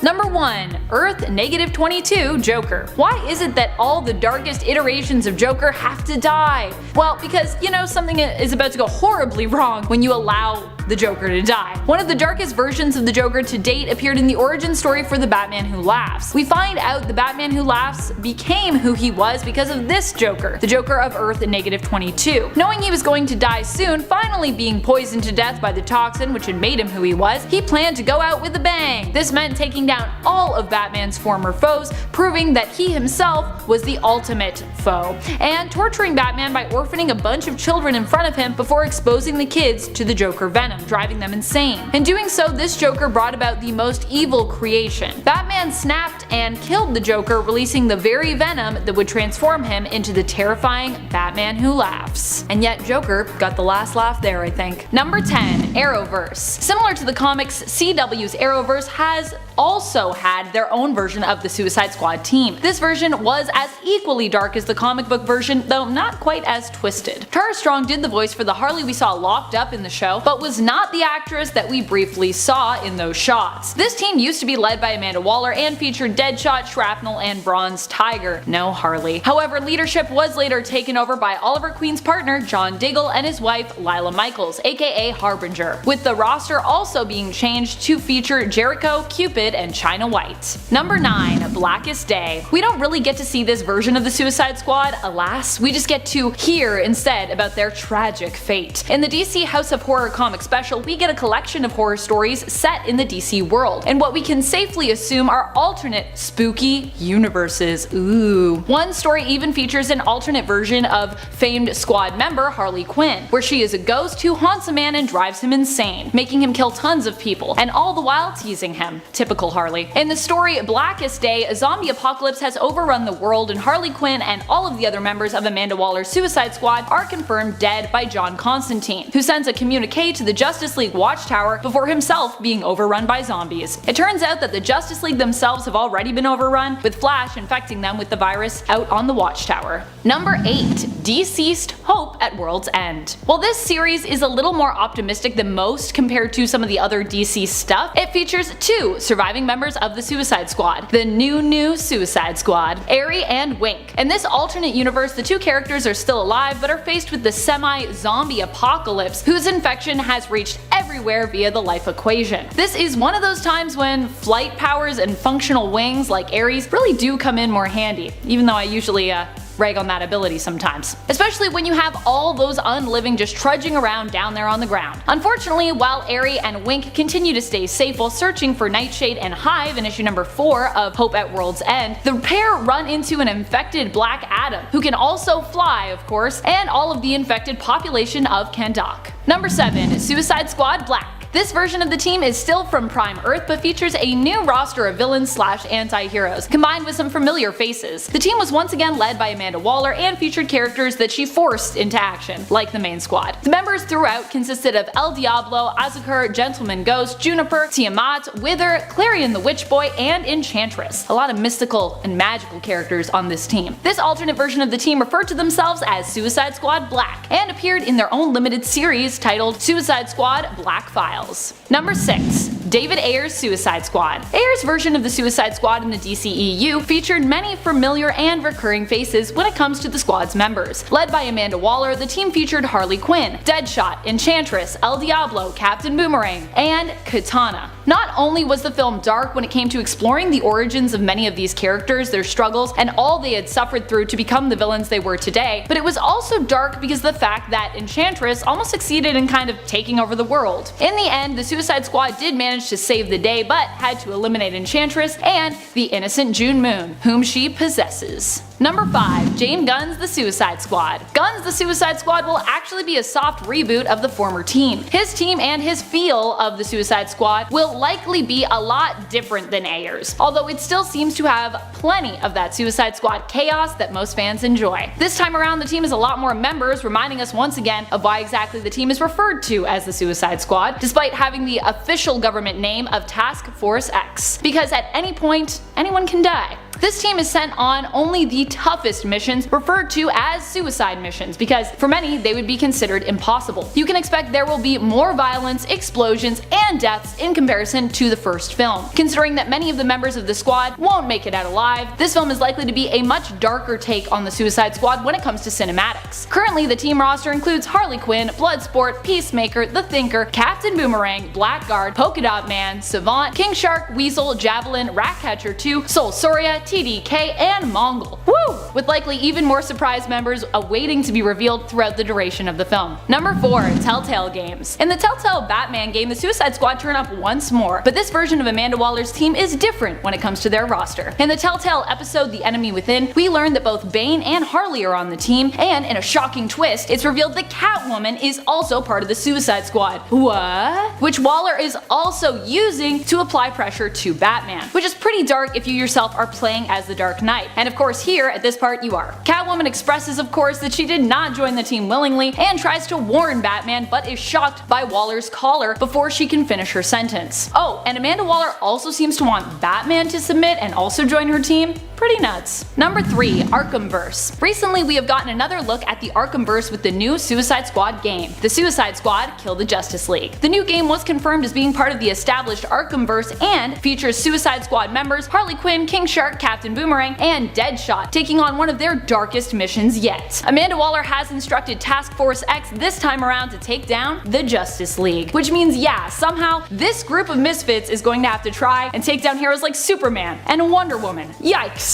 I: Number 1. Earth -22 Joker. Why is it that all the darkest iterations of Joker have to die? Well, because, something is about to go horribly wrong when you allow the Joker to die. One of the darkest versions of the Joker to date appeared in the origin story for the Batman Who Laughs. We find out the Batman Who Laughs became who he was because of this Joker, the Joker of Earth -22. Knowing he was going to die soon, finally being poisoned to death by the toxin which had made him who he was, he planned to go out with a bang. This meant taking down all of Batman's former foes, proving that he himself was the ultimate foe, and torturing Batman by orphaning a bunch of children in front of him before exposing the kids to the Joker venom, driving them insane. In doing so, this Joker brought about the most evil creation. Batman snapped and killed the Joker, releasing the very venom that would transform him into the terrifying Batman who laughs. And yet Joker got the last laugh there, I think. Number 10. Arrowverse. Similar to the comics, CW's Arrowverse has also had their own version of the Suicide Squad team. This version was as equally dark as the comic book version, though not quite as twisted. Tara Strong did the voice for the Harley we saw locked up in the show, but was not the actress that we briefly saw in those shots. This team used to be led by Amanda Waller and featured Deadshot, Shrapnel, and Bronze Tiger. No Harley. However, leadership was later taken over by Oliver Queen's partner John Diggle and his wife Lila Michaels, aka Harbinger, with the roster also being changed to feature Jericho, Cupid, and China White. Number 9. Blackest Day. We don't really get to see this version of the Suicide Squad, alas. We just get to hear instead about their tragic fate. In the DC House of Horror comic special, we get a collection of horror stories set in the DC world, and what we can safely assume are alternate spooky universes. Ooh. One story even features an alternate version of famed Squad member Harley Quinn, where she is a ghost who haunts a man and drives him insane, making him kill tons of people, and all the while teasing him. Typical Harley. In the story Blackest Day, a zombie apocalypse has overrun the world, and Harley Quinn and all of the other members of Amanda Waller's Suicide Squad are confirmed dead by John Constantine, who sends a communique to the Justice League Watchtower before himself being overrun by zombies. It turns out that the Justice League themselves have already been overrun, with Flash infecting them with the virus out on the Watchtower. Number 8. Deceased Hope at World's End. While this series is a little more optimistic than most compared to some of the other DC stuff, it features two surviving members of the Suicide Squad, the new Suicide Squad, Aerie and Wink. In this alternate universe, the two characters are still alive but are faced with the semi-zombie apocalypse, whose infection has reached everywhere via the life equation. This is one of those times when flight powers and functional wings like Aerie's really do come in more handy, even though I usually rag on that ability sometimes. Especially when you have all those unliving just trudging around down there on the ground. Unfortunately, while Aerie and Wink continue to stay safe while searching for Nightshade and Hive in issue number 4 of Hope at World's End, the pair run into an infected Black Adam, who can also fly, of course, and all of the infected population of Kahndaq. Number 7. Suicide Squad Black. This version of the team is still from Prime Earth, but features a new roster of villains slash anti-heroes, combined with some familiar faces. The team was once again led by Amanda Waller and featured characters that she forced into action, like the main squad. The members throughout consisted of El Diablo, Azucar, Gentleman Ghost, Juniper, Tiamat, Wither, Clarion the Witch Boy, and Enchantress. A lot of mystical and magical characters on this team. This alternate version of the team referred to themselves as Suicide Squad Black, and appeared in their own limited series titled Suicide Squad Black Files. Number 6. David Ayer's Suicide Squad. Ayer's version of the Suicide Squad in the DCEU featured many familiar and recurring faces when it comes to the squad's members. Led by Amanda Waller, the team featured Harley Quinn, Deadshot, Enchantress, El Diablo, Captain Boomerang, and Katana. Not only was the film dark when it came to exploring the origins of many of these characters, their struggles, and all they had suffered through to become the villains they were today, but it was also dark because of the fact that Enchantress almost succeeded in kind of taking over the world. In the end, the Suicide Squad did manage to save the day, but had to eliminate Enchantress and the innocent June Moon, whom she possesses. Number 5. James Gunn's The Suicide Squad. Gunn's The Suicide Squad will actually be a soft reboot of the former team. His team and his feel of the Suicide Squad will likely be a lot different than Ayer's, although it still seems to have plenty of that Suicide Squad chaos that most fans enjoy. This time around, the team has a lot more members, reminding us once again of why exactly the team is referred to as the Suicide Squad, despite having the official government name of Task Force X. Because at any point, anyone can die. This team is sent on only the toughest missions, referred to as suicide missions, because for many they would be considered impossible. You can expect there will be more violence, explosions, and deaths in comparison to the first film. Considering that many of the members of the squad won't make it out alive, this film is likely to be a much darker take on the Suicide Squad when it comes to cinematics. Currently, the team roster includes Harley Quinn, Bloodsport, Peacemaker, The Thinker, Captain Boomerang, Blackguard, Polka Dot Man, Savant, King Shark, Weasel, Javelin, Ratcatcher 2, Soul Soria, TDK, and Mongol. Woo! Woo! With likely even more surprise members awaiting to be revealed throughout the duration of the film. Number 4. Telltale Games. In the Telltale Batman game, the Suicide Squad turn up once more, but this version of Amanda Waller's team is different when it comes to their roster. In the Telltale episode The Enemy Within, we learn that both Bane and Harley are on the team, and in a shocking twist, it's revealed that Catwoman is also part of the Suicide Squad. What? Which Waller is also using to apply pressure to Batman, which is pretty dark if you yourself are playing as the Dark Knight. And of course here, at this part, you are. Catwoman expresses, of course, that she did not join the team willingly and tries to warn Batman, but is shocked by Waller's collar before she can finish her sentence. Oh, and Amanda Waller also seems to want Batman to submit and also join her team. Pretty nuts. Number 3. Arkhamverse. Recently we have gotten another look at the Arkhamverse with the new Suicide Squad game. The Suicide Squad Kill the Justice League. The new game was confirmed as being part of the established Arkhamverse and features Suicide Squad members Harley Quinn, King Shark, Captain Boomerang, and Deadshot taking on one of their darkest missions yet. Amanda Waller has instructed Task Force X this time around to take down the Justice League, which means yeah, somehow this group of misfits is going to have to try and take down heroes like Superman and Wonder Woman. Yikes.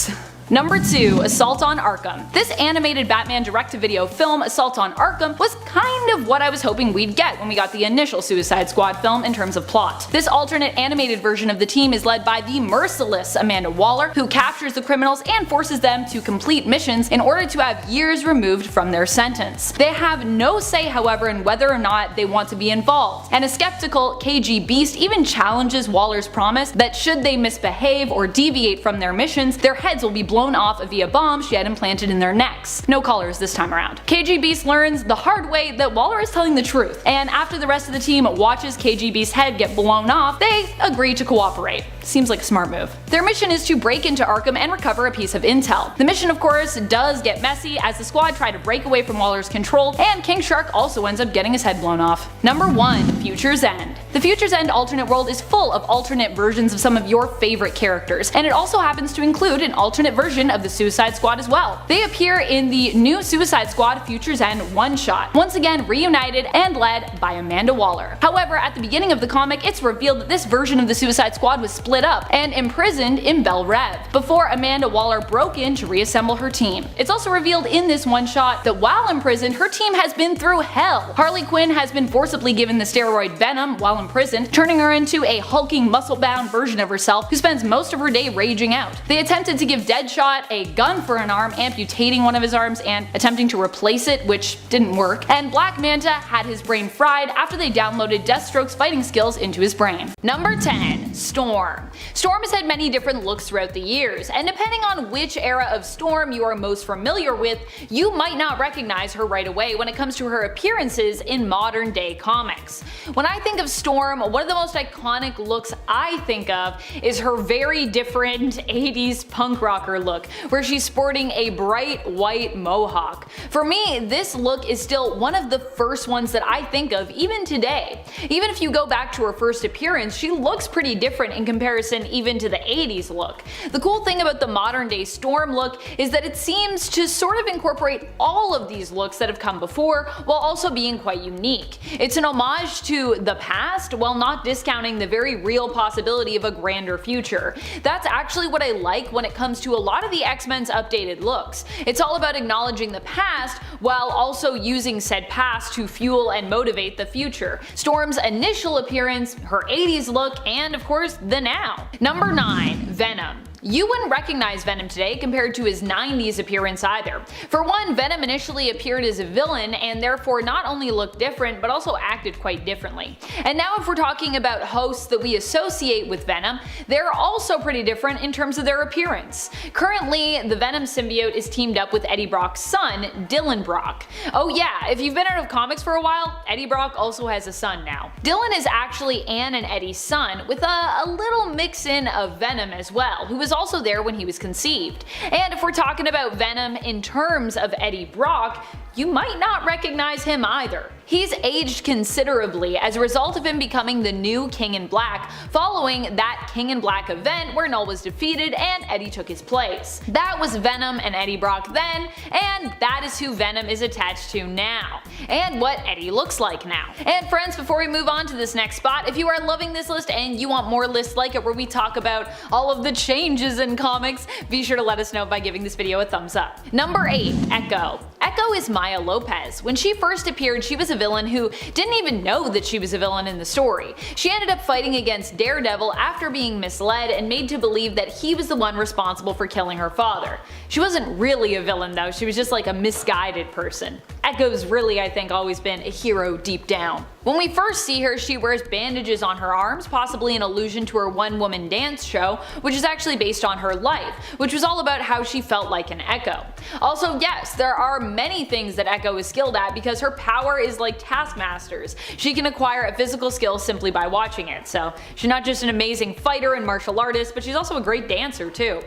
I: Number 2. Assault on Arkham. This animated Batman direct-to-video film, Assault on Arkham, was kind of what I was hoping we'd get when we got the initial Suicide Squad film in terms of plot. This alternate animated version of the team is led by the merciless Amanda Waller, who captures the criminals and forces them to complete missions in order to have years removed from their sentence. They have no say, however, in whether or not they want to be involved, and a skeptical KG Beast even challenges Waller's promise that should they misbehave or deviate from their missions, their heads will be blown off via bombs she had implanted in their necks. No collars this time around. KG Beast learns the hard way that Waller is telling the truth, and after the rest of the team watches KG Beast's head get blown off, they agree to cooperate. Seems like a smart move. Their mission is to break into Arkham and recover a piece of intel. The mission, of course, does get messy as the squad try to break away from Waller's control, and King Shark also ends up getting his head blown off. Number 1. Future's End. The Future's End alternate world is full of alternate versions of some of your favorite characters, and it also happens to include an alternate version of the Suicide Squad as well. They appear in the new Suicide Squad Future's End one-shot, once again reunited and led by Amanda Waller. However, at the beginning of the comic, it's revealed that this version of the Suicide Squad was split up and imprisoned in Bel Rev, before Amanda Waller broke in to reassemble her team. It's also revealed in this one-shot that while imprisoned, her team has been through hell. Harley Quinn has been forcibly given the steroid Venom while imprisoned, turning her into a hulking, muscle-bound version of herself who spends most of her day raging out. They attempted to give Deadshot a gun for an arm, amputating one of his arms and attempting to replace it, which didn't work, and Black Manta had his brain fried after they downloaded Deathstroke's fighting skills into his brain. Number 10. Storm. Storm has had many different looks throughout the years, and depending on which era of Storm you are most familiar with, you might not recognize her right away when it comes to her appearances in modern day comics. When I think of Storm, one of the most iconic looks I think of is her very different 80s punk rocker look, where she's sporting a bright white mohawk. For me, this look is still one of the first ones that I think of even today. Even if you go back to her first appearance, she looks pretty different in comparison even to the 80s look. The cool thing about the modern day Storm look is that it seems to sort of incorporate all of these looks that have come before while also being quite unique. It's an homage to the past while not discounting the very real possibility of a grander future. That's actually what I like when it comes to a lot of the X-Men's updated looks. It's all about acknowledging the past while also using said past to fuel and motivate the future. Storm's initial appearance, her 80s look, and of course the now. Number 9. Venom. You wouldn't recognize Venom today compared to his 90s appearance either. For one, Venom initially appeared as a villain and therefore not only looked different but also acted quite differently. And now if we're talking about hosts that we associate with Venom, they're also pretty different in terms of their appearance. Currently, the Venom symbiote is teamed up with Eddie Brock's son, Dylan Brock. Oh yeah, if you've been out of comics for a while, Eddie Brock also has a son now. Dylan is actually Anne and Eddie's son, with a little mix-in of Venom as well, who was also there when he was conceived. And if we're talking about Venom in terms of Eddie Brock, you might not recognize him either. He's aged considerably as a result of him becoming the new King in Black following that King in Black event where Null was defeated and Eddie took his place. That was Venom and Eddie Brock then, and that is who Venom is attached to now, and what Eddie looks like now. And friends, before we move on to this next spot, if you are loving this list and you want more lists like it where we talk about all of the changes in comics, be sure to let us know by giving this video a thumbs up. Number 8. Echo. Echo is Maya Lopez. When she first appeared, she was a villain who didn't even know that she was a villain in the story. She ended up fighting against Daredevil after being misled and made to believe that he was the one responsible for killing her father. She wasn't really a villain though, she was just like a misguided person. Echo's really, I think, always been a hero deep down. When we first see her, she wears bandages on her arms, possibly an allusion to her one-woman dance show, which is actually based on her life, which was all about how she felt like an Echo. Also, yes, there are many things that Echo is skilled at because her power is like Taskmaster's. She can acquire a physical skill simply by watching it, so she's not just an amazing fighter and martial artist, but she's also a great dancer too.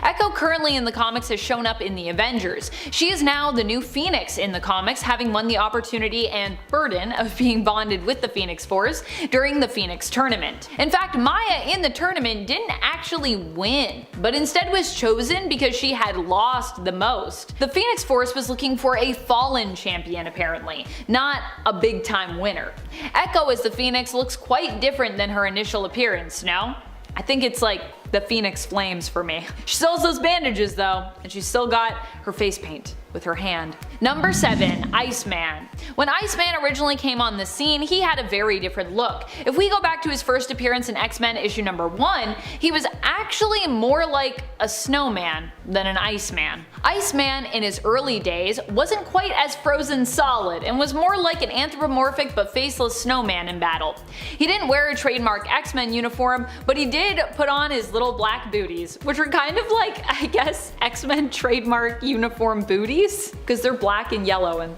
I: Echo currently in the comics has shown up in the Avengers. She is now the new Phoenix in the comics, having won the opportunity and burden of being bonded with the Phoenix Force during the Phoenix tournament. In fact, Maya in the tournament didn't actually win, but instead was chosen because she had lost the most. The Phoenix Force was looking for a fallen champion apparently, not a big time winner. Echo as the Phoenix looks quite different than her initial appearance, no? I think it's like the Phoenix Flames for me. She still has those bandages though, and she's still got her face paint with her hand. Number 7. Iceman. When Iceman originally came on the scene, he had a very different look. If we go back to his first appearance in X-Men issue number 1, he was actually more like a snowman than an Iceman. Iceman in his early days wasn't quite as frozen solid and was more like an anthropomorphic but faceless snowman in battle. He didn't wear a trademark X-Men uniform, but he did put on his little black booties, which were kind of like, I guess, X-Men trademark uniform booties, because they're black and yellow, and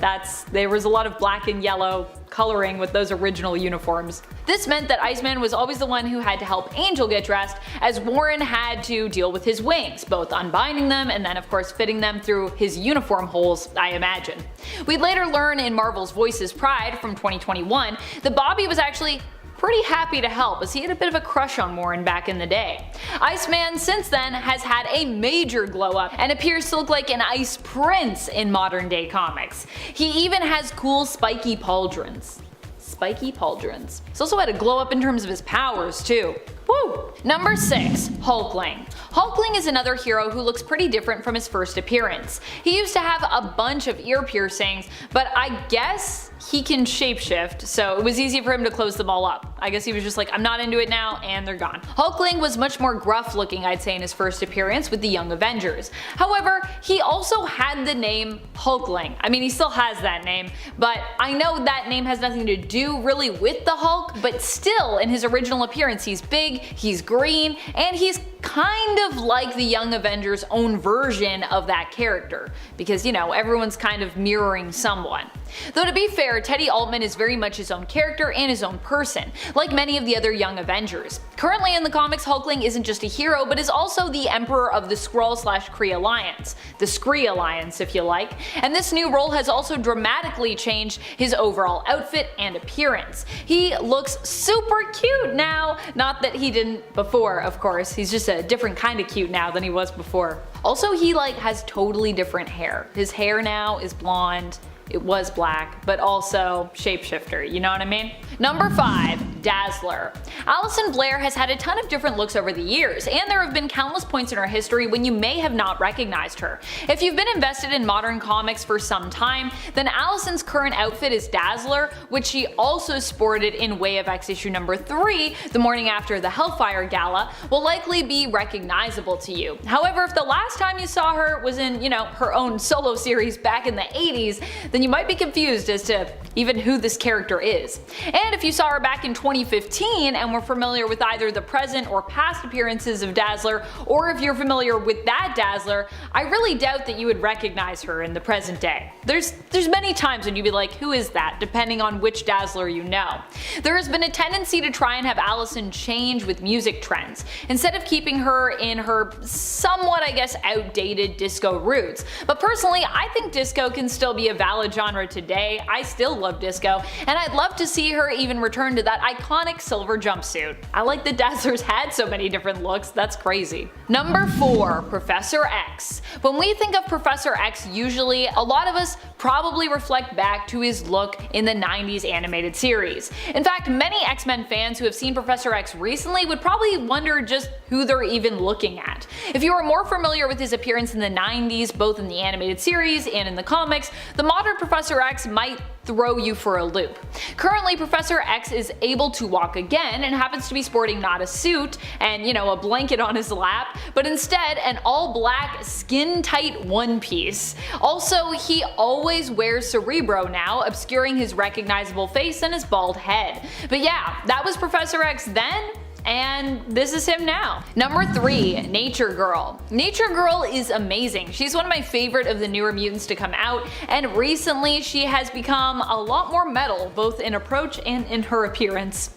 I: there was a lot of black and yellow coloring with those original uniforms. This meant that Iceman was always the one who had to help Angel get dressed, as Warren had to deal with his wings, both unbinding them and then of course fitting them through his uniform holes, I imagine. We'd later learn in Marvel's Voices Pride from 2021 that Bobby was actually pretty happy to help, as he had a bit of a crush on Warren back in the day. Iceman since then has had a major glow up and appears to look like an ice prince in modern day comics. He even has cool spiky pauldrons. Spiky pauldrons. He's also had a glow up in terms of his powers too. Woo! Number 6. Hulkling. Hulkling is another hero who looks pretty different from his first appearance. He used to have a bunch of ear piercings, but I guess he can shapeshift, so it was easy for him to close them all up. I guess he was just like, I'm not into it now, and they're gone. Hulkling was much more gruff looking, I'd say, in his first appearance with the Young Avengers. However, he also had the name Hulkling. I mean, he still has that name, but I know that name has nothing to do really with the Hulk, but still, in his original appearance, he's big, he's green, and he's kind of like the Young Avengers' own version of that character, because, you know, everyone's kind of mirroring someone. Though to be fair, Teddy Altman is very much his own character and his own person, like many of the other Young Avengers. Currently in the comics, Hulkling isn't just a hero, but is also the Emperor of the Skrull/Kree Alliance. The Skree Alliance, if you like. And this new role has also dramatically changed his overall outfit and appearance. He looks super cute now, not that he didn't before, of course. He's just a different kind of cute now than he was before. Also, he has totally different hair. His hair now is blonde. It was black, but also shapeshifter, you know what I mean? Number 5. Dazzler. Alison Blair has had a ton of different looks over the years, and there have been countless points in her history when you may have not recognized her. If you've been invested in modern comics for some time, then Alison's current outfit is Dazzler, which she also sported in Way of X issue number 3, the morning after the Hellfire Gala, will likely be recognizable to you. However, if the last time you saw her was in, you know, her own solo series back in the 80s, then you might be confused as to even who this character is. And if you saw her back in 20 2015 and were familiar with either the present or past appearances of Dazzler, or if you're familiar with that Dazzler, I really doubt that you would recognize her in the present day. There's many times when you'd be like, who is that, depending on which Dazzler you know. There has been a tendency to try and have Allison change with music trends, instead of keeping her in her somewhat, I guess, outdated disco roots. But personally, I think disco can still be a valid genre today. I still love disco, and I'd love to see her even return to that iconic silver jumpsuit. I like that Dazzler's had so many different looks, that's crazy. Number 4. Professor X. When we think of Professor X, usually a lot of us probably reflect back to his look in the 90s animated series. In fact, many X-Men fans who have seen Professor X recently would probably wonder just who they're even looking at. If you are more familiar with his appearance in the 90s, both in the animated series and in the comics, the modern Professor X might throw you for a loop. Currently, Professor X is able to walk again and happens to be sporting not a suit and, a blanket on his lap, but instead an all-black, skin-tight one-piece. Also, he always wears Cerebro now, obscuring his recognizable face and his bald head. But yeah, that was Professor X then, and this is him now. Number 3. Nature Girl. Nature Girl is amazing. She's one of my favorite of the newer mutants to come out, and recently she has become a lot more metal, both in approach and in her appearance.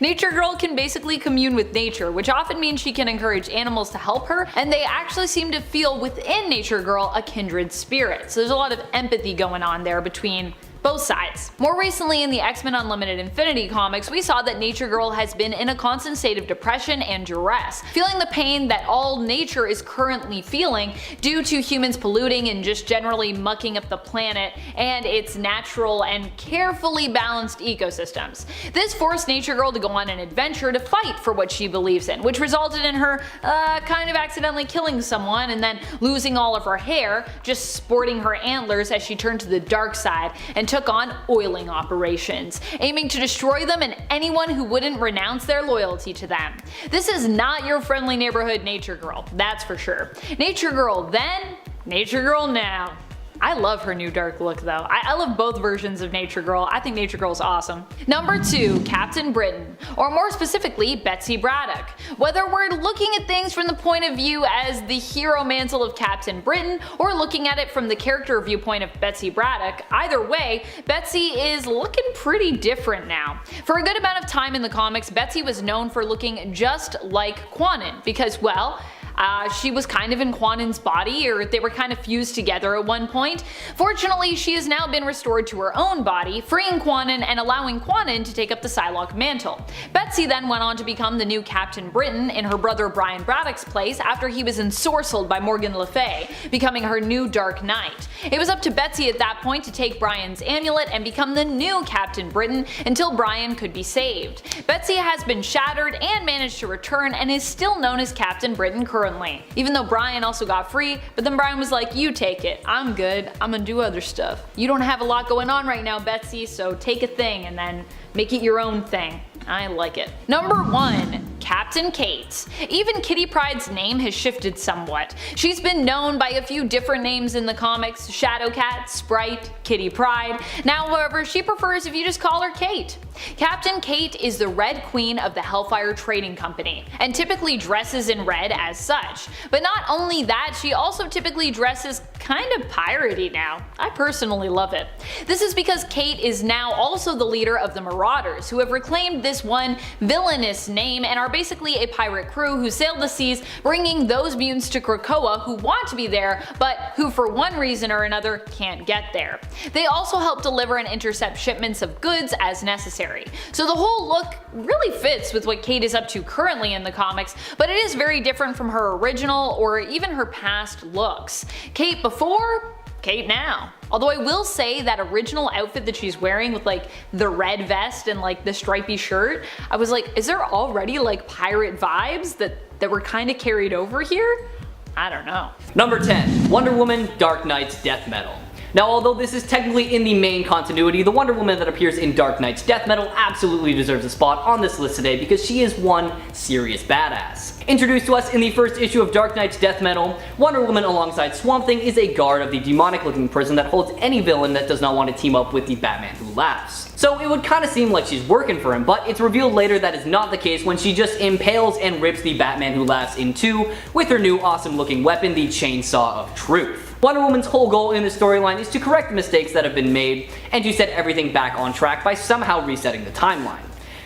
I: Nature Girl can basically commune with nature, which often means she can encourage animals to help her, and they actually seem to feel within Nature Girl a kindred spirit. So there's a lot of empathy going on there between both sides. More recently in the X-Men Unlimited Infinity comics, we saw that Nature Girl has been in a constant state of depression and duress, feeling the pain that all nature is currently feeling due to humans polluting and just generally mucking up the planet and its natural and carefully balanced ecosystems. This forced Nature Girl to go on an adventure to fight for what she believes in, which resulted in her kind of accidentally killing someone and then losing all of her hair, just sporting her antlers as she turned to the dark side and took on oiling operations, aiming to destroy them and anyone who wouldn't renounce their loyalty to them. This is not your friendly neighborhood Nature Girl, that's for sure. Nature Girl then, Nature Girl now. I love her new dark look though. I love both versions of Nature Girl. I think Nature Girl's awesome. Number 2. Captain Britain, or more specifically Betsy Braddock. Whether we're looking at things from the point of view as the hero mantle of Captain Britain, or looking at it from the character viewpoint of Betsy Braddock, either way, Betsy is looking pretty different now. For a good amount of time in the comics, Betsy was known for looking just like Quanon, because, well, she was kind of in Quanon's body, or they were kind of fused together at one point. Fortunately, she has now been restored to her own body, freeing Quanon and allowing Quanon to take up the Psylocke mantle. Betsy then went on to become the new Captain Britain in her brother Brian Braddock's place after he was ensorcelled by Morgan Le Fay, becoming her new Dark Knight. It was up to Betsy at that point to take Brian's amulet and become the new Captain Britain until Brian could be saved. Betsy has been shattered and managed to return and is still known as Captain Britain currently, even though Brian also got free, but then Brian was like, you take it, I'm good, I'm gonna do other stuff. You don't have a lot going on right now, Betsy, so take a thing and then make it your own thing. I like it. Number 1. Captain Kate. Even Kitty Pryde's name has shifted somewhat. She's been known by a few different names in the comics: Shadowcat, Sprite, Kitty Pryde. Now, however, she prefers if you just call her Kate. Captain Kate is the Red Queen of the Hellfire Trading Company, and typically dresses in red as such. But not only that, she also typically dresses kind of piratey now. I personally love it. This is because Kate is now also the leader of the Marauders, who have reclaimed this one Villainous name and are basically a pirate crew who sail the seas, bringing those mutants to Krakoa who want to be there, but who for one reason or another can't get there. They also help deliver and intercept shipments of goods as necessary. So the whole look really fits with what Kate is up to currently in the comics, but it is very different from her original or even her past looks. Kate before, Kate now. Although I will say that original outfit that she's wearing with like the red vest and like the stripy shirt, I was like, is there already like pirate vibes that were kind of carried over here? I don't know.
J: Number 10. Wonder Woman Dark Knight's Death Metal. Now, although this is technically in the main continuity, the Wonder Woman that appears in Dark Knight's Death Metal absolutely deserves a spot on this list today because she is one serious badass. Introduced to us in the first issue of Dark Knight's Death Metal, Wonder Woman alongside Swamp Thing is a guard of the demonic-looking prison that holds any villain that does not want to team up with the Batman Who Laughs. So it would kind of seem like she's working for him, but it's revealed later that is not the case when she just impales and rips the Batman Who Laughs in two with her new awesome-looking weapon, the Chainsaw of Truth. Wonder Woman's whole goal in this storyline is to correct the mistakes that have been made and to set everything back on track by somehow resetting the timeline.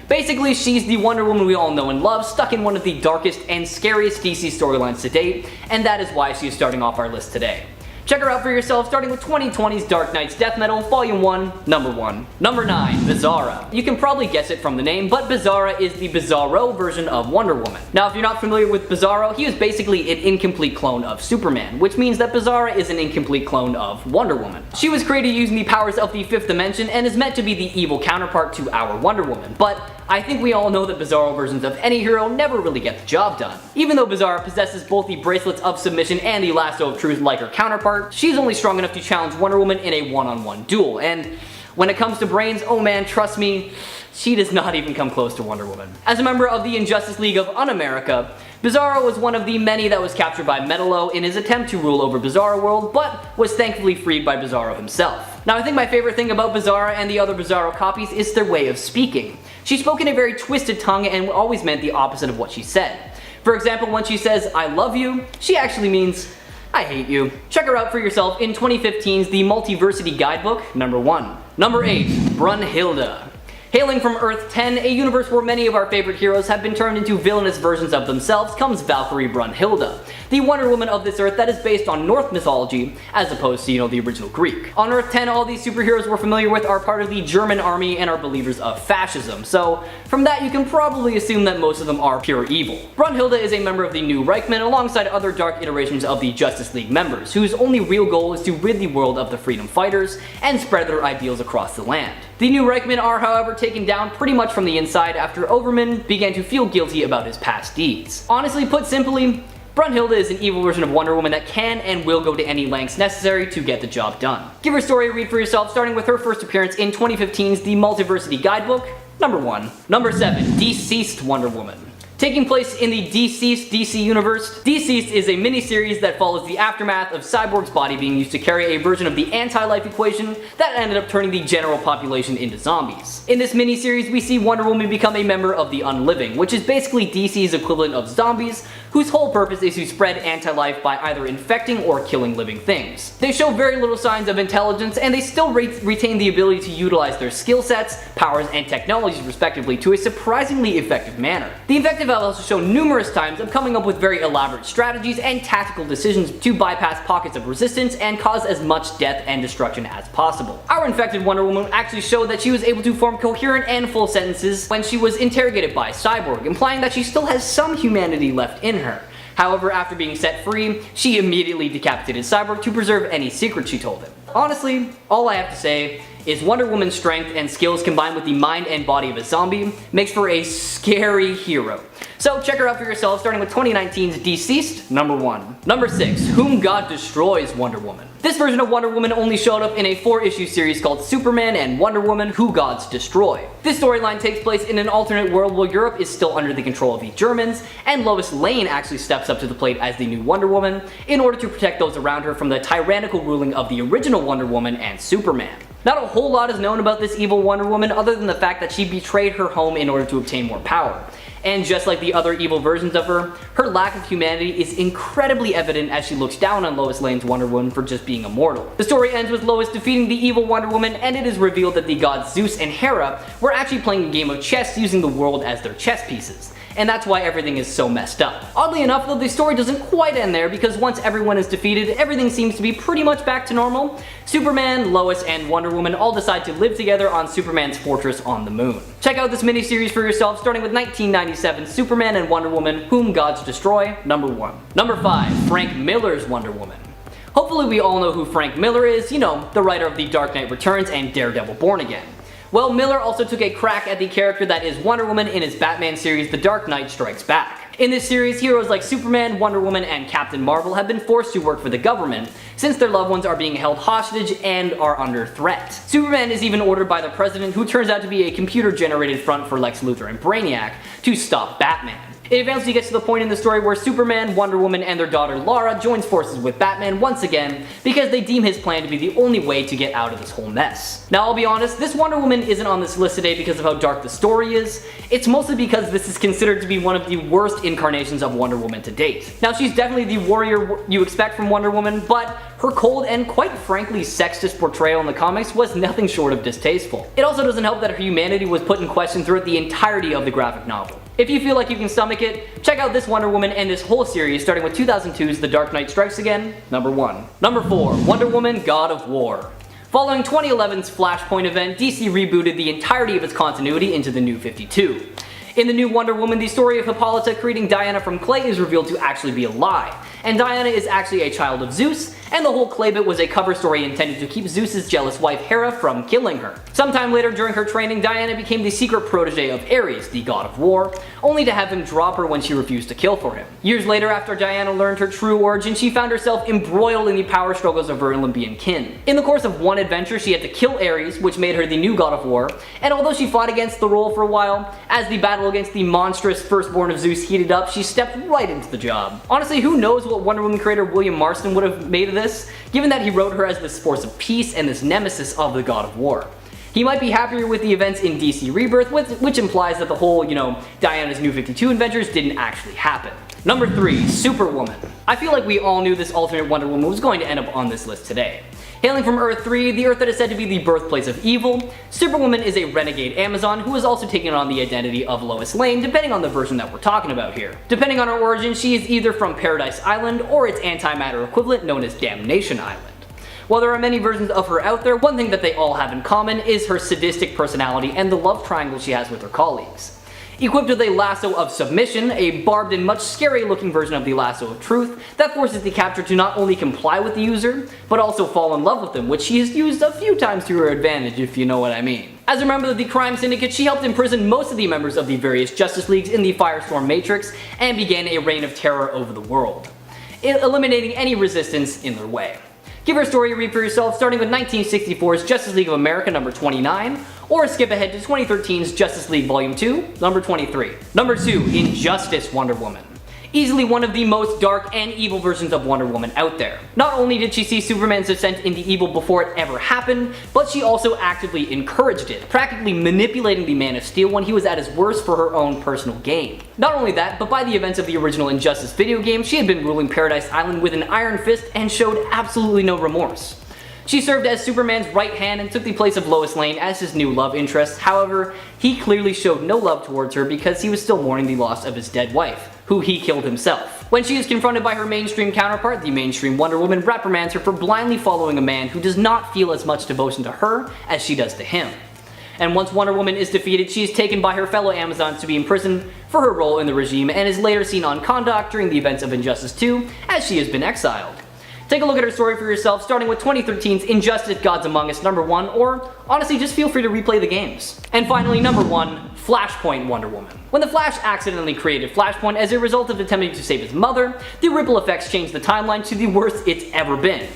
J: Basically, she's the Wonder Woman we all know and love, stuck in one of the darkest and scariest DC storylines to date, and that is why she is starting off our list today. Check her out for yourself, starting with 2020's Dark Knight's Death Metal, Volume 1, Number 1. Number 9, Bizarra. You can probably guess it from the name, but Bizarra is the Bizarro version of Wonder Woman. Now, if you're not familiar with Bizarro, he is basically an incomplete clone of Superman, which means that Bizarra is an incomplete clone of Wonder Woman. She was created using the powers of the Fifth Dimension and is meant to be the evil counterpart to our Wonder Woman, but I think we all know that Bizarro versions of any hero never really get the job done. Even though Bizarra possesses both the bracelets of submission and the lasso of truth like her counterpart, she's only strong enough to challenge Wonder Woman in a one-on-one duel, and when it comes to brains, oh man, trust me, she does not even come close to Wonder Woman. As a member of the Injustice League of Un-America, Bizarro was one of the many that was captured by Metallo in his attempt to rule over Bizarro World, but was thankfully freed by Bizarro himself. Now, I think my favorite thing about Bizarra and the other Bizarro copies is their way of speaking. She spoke in a very twisted tongue and always meant the opposite of what she said. For example, when she says, "I love you," she actually means, "I hate you." Check her out for yourself in 2015's The Multiversity Guidebook, Number 1. Number 8, Brunhilde. Hailing from Earth 10, a universe where many of our favorite heroes have been turned into villainous versions of themselves, comes Valkyrie Brunhilde, the Wonder Woman of this Earth that is based on Norse mythology, as opposed to, the original Greek. On Earth 10, all these superheroes we're familiar with are part of the German army and are believers of fascism, so from that you can probably assume that most of them are pure evil. Brunhilde is a member of the New Reichman alongside other dark iterations of the Justice League members, whose only real goal is to rid the world of the freedom fighters and spread their ideals across the land. The New Reichman are, however, taken down pretty much from the inside after Overman began to feel guilty about his past deeds. Honestly, put simply, Brunhilde is an evil version of Wonder Woman that can and will go to any lengths necessary to get the job done. Give her story a read for yourself, starting with her first appearance in 2015's The Multiversity Guidebook, Number 1. Number 7, Deceased Wonder Woman. Taking place in the Deceased DC universe, Deceased is a miniseries that follows the aftermath of Cyborg's body being used to carry a version of the anti-life equation that ended up turning the general population into zombies. In this miniseries, we see Wonder Woman become a member of the Unliving, which is basically DC's equivalent of zombies, whose whole purpose is to spread anti-life by either infecting or killing living things. They show very little signs of intelligence, and they still retain the ability to utilize their skill sets, powers, and technologies respectively to a surprisingly effective manner. The Infected have also shown numerous times of coming up with very elaborate strategies and tactical decisions to bypass pockets of resistance and cause as much death and destruction as possible. Our Infected Wonder Woman actually showed that she was able to form coherent and full sentences when she was interrogated by Cyborg, implying that she still has some humanity left in her. However, after being set free, she immediately decapitated Cyborg to preserve any secrets she told him. Honestly, all I have to say is Wonder Woman's strength and skills combined with the mind and body of a zombie makes for a scary hero. So check her out for yourself, starting with 2019's Deceased, Number 1. Number 6, Whom God Destroys Wonder Woman. This version of Wonder Woman only showed up in a 4-issue series called Superman and Wonder Woman Who Gods Destroy. This storyline takes place in an alternate world where Europe is still under the control of the Germans, and Lois Lane actually steps up to the plate as the new Wonder Woman in order to protect those around her from the tyrannical ruling of the original Wonder Woman and Superman. Not a whole lot is known about this evil Wonder Woman other than the fact that she betrayed her home in order to obtain more power. And just like the other evil versions of her, her lack of humanity is incredibly evident as she looks down on Lois Lane's Wonder Woman for just being immortal. The story ends with Lois defeating the evil Wonder Woman, and it is revealed that the gods Zeus and Hera were actually playing a game of chess using the world as their chess pieces. And that's why everything is so messed up. Oddly enough though, the story doesn't quite end there because once everyone is defeated, everything seems to be pretty much back to normal. Superman, Lois, and Wonder Woman all decide to live together on Superman's fortress on the moon. Check out this miniseries for yourself, starting with 1997's Superman and Wonder Woman Whom Gods Destroy, Number 1. Number 5, Frank Miller's Wonder Woman. Hopefully we all know who Frank Miller is, the writer of The Dark Knight Returns and Daredevil Born Again. Well, Miller also took a crack at the character that is Wonder Woman in his Batman series The Dark Knight Strikes Back. In this series, heroes like Superman, Wonder Woman, and Captain Marvel have been forced to work for the government, since their loved ones are being held hostage and are under threat. Superman is even ordered by the president, who turns out to be a computer-generated front for Lex Luthor and Brainiac, to stop Batman. It eventually gets to the point in the story where Superman, Wonder Woman, and their daughter Lara joins forces with Batman once again because they deem his plan to be the only way to get out of this whole mess. Now I'll be honest, this Wonder Woman isn't on this list today because of how dark the story is. It's mostly because this is considered to be one of the worst incarnations of Wonder Woman to date. Now she's definitely the warrior you expect from Wonder Woman, but her cold and quite frankly sexist portrayal in the comics was nothing short of distasteful. It also doesn't help that her humanity was put in question throughout the entirety of the graphic novel. If you feel like you can stomach it, check out this Wonder Woman and this whole series starting with 2002's The Dark Knight Strikes Again, number 1. Number 4, Wonder Woman God of War. Following 2011's Flashpoint event, DC rebooted the entirety of its continuity into the New 52. In the new Wonder Woman, the story of Hippolyta creating Diana from clay is revealed to actually be a lie, and Diana is actually a child of Zeus, and the whole clay bit was a cover story intended to keep Zeus's jealous wife Hera from killing her. Sometime later during her training, Diana became the secret protege of Ares, the god of war, only to have him drop her when she refused to kill for him. Years later, after Diana learned her true origin, she found herself embroiled in the power struggles of her Olympian kin. In the course of one adventure, she had to kill Ares, which made her the new god of war, and although she fought against the role for a while, as the battle against the monstrous firstborn of Zeus heated up, she stepped right into the job. Honestly, who knows what Wonder Woman creator William Marston would have made of this, given that he wrote her as this force of peace and this nemesis of the god of war. He might be happier with the events in DC Rebirth, which implies that the whole, Diana's New 52 adventures didn't actually happen. Number 3, Superwoman. I feel like we all knew this alternate Wonder Woman was going to end up on this list today. Hailing from Earth 3, the Earth that is said to be the birthplace of evil, Superwoman is a renegade Amazon who is also taking on the identity of Lois Lane, depending on the version that we're talking about here. Depending on her origin, she is either from Paradise Island or its antimatter equivalent known as Damnation Island. While there are many versions of her out there, one thing that they all have in common is her sadistic personality and the love triangle she has with her colleagues. Equipped with a lasso of submission, a barbed and much scarier looking version of the lasso of truth that forces the captor to not only comply with the user, but also fall in love with them, which she has used a few times to her advantage, if you know what I mean. As a member of the crime syndicate, she helped imprison most of the members of the various Justice Leagues in the Firestorm Matrix and began a reign of terror over the world, eliminating any resistance in their way. Give her story a read for yourself, starting with 1964's Justice League of America number 29, or skip ahead to 2013's Justice League Volume 2, number 23. Number 2, Injustice Wonder Woman. Easily one of the most dark and evil versions of Wonder Woman out there. Not only did she see Superman's descent into evil before it ever happened, but she also actively encouraged it, practically manipulating the Man of Steel when he was at his worst for her own personal gain. Not only that, but by the events of the original Injustice video game, she had been ruling Paradise Island with an iron fist and showed absolutely no remorse. She served as Superman's right hand and took the place of Lois Lane as his new love interest. However, he clearly showed no love towards her because he was still mourning the loss of his dead wife, who he killed himself. When she is confronted by her mainstream counterpart, the mainstream Wonder Woman reprimands her for blindly following a man who does not feel as much devotion to her as she does to him. And once Wonder Woman is defeated, she is taken by her fellow Amazons to be imprisoned for her role in the regime and is later seen on Kahndaq during the events of Injustice 2 as she has been exiled. Take a look at her story for yourself, starting with 2013's Injustice Gods Among Us number 1, or honestly just feel free to replay the games. And finally, number 1, Flashpoint Wonder Woman. When the Flash accidentally created Flashpoint as a result of attempting to save his mother, the ripple effects changed the timeline to the worst it's ever been.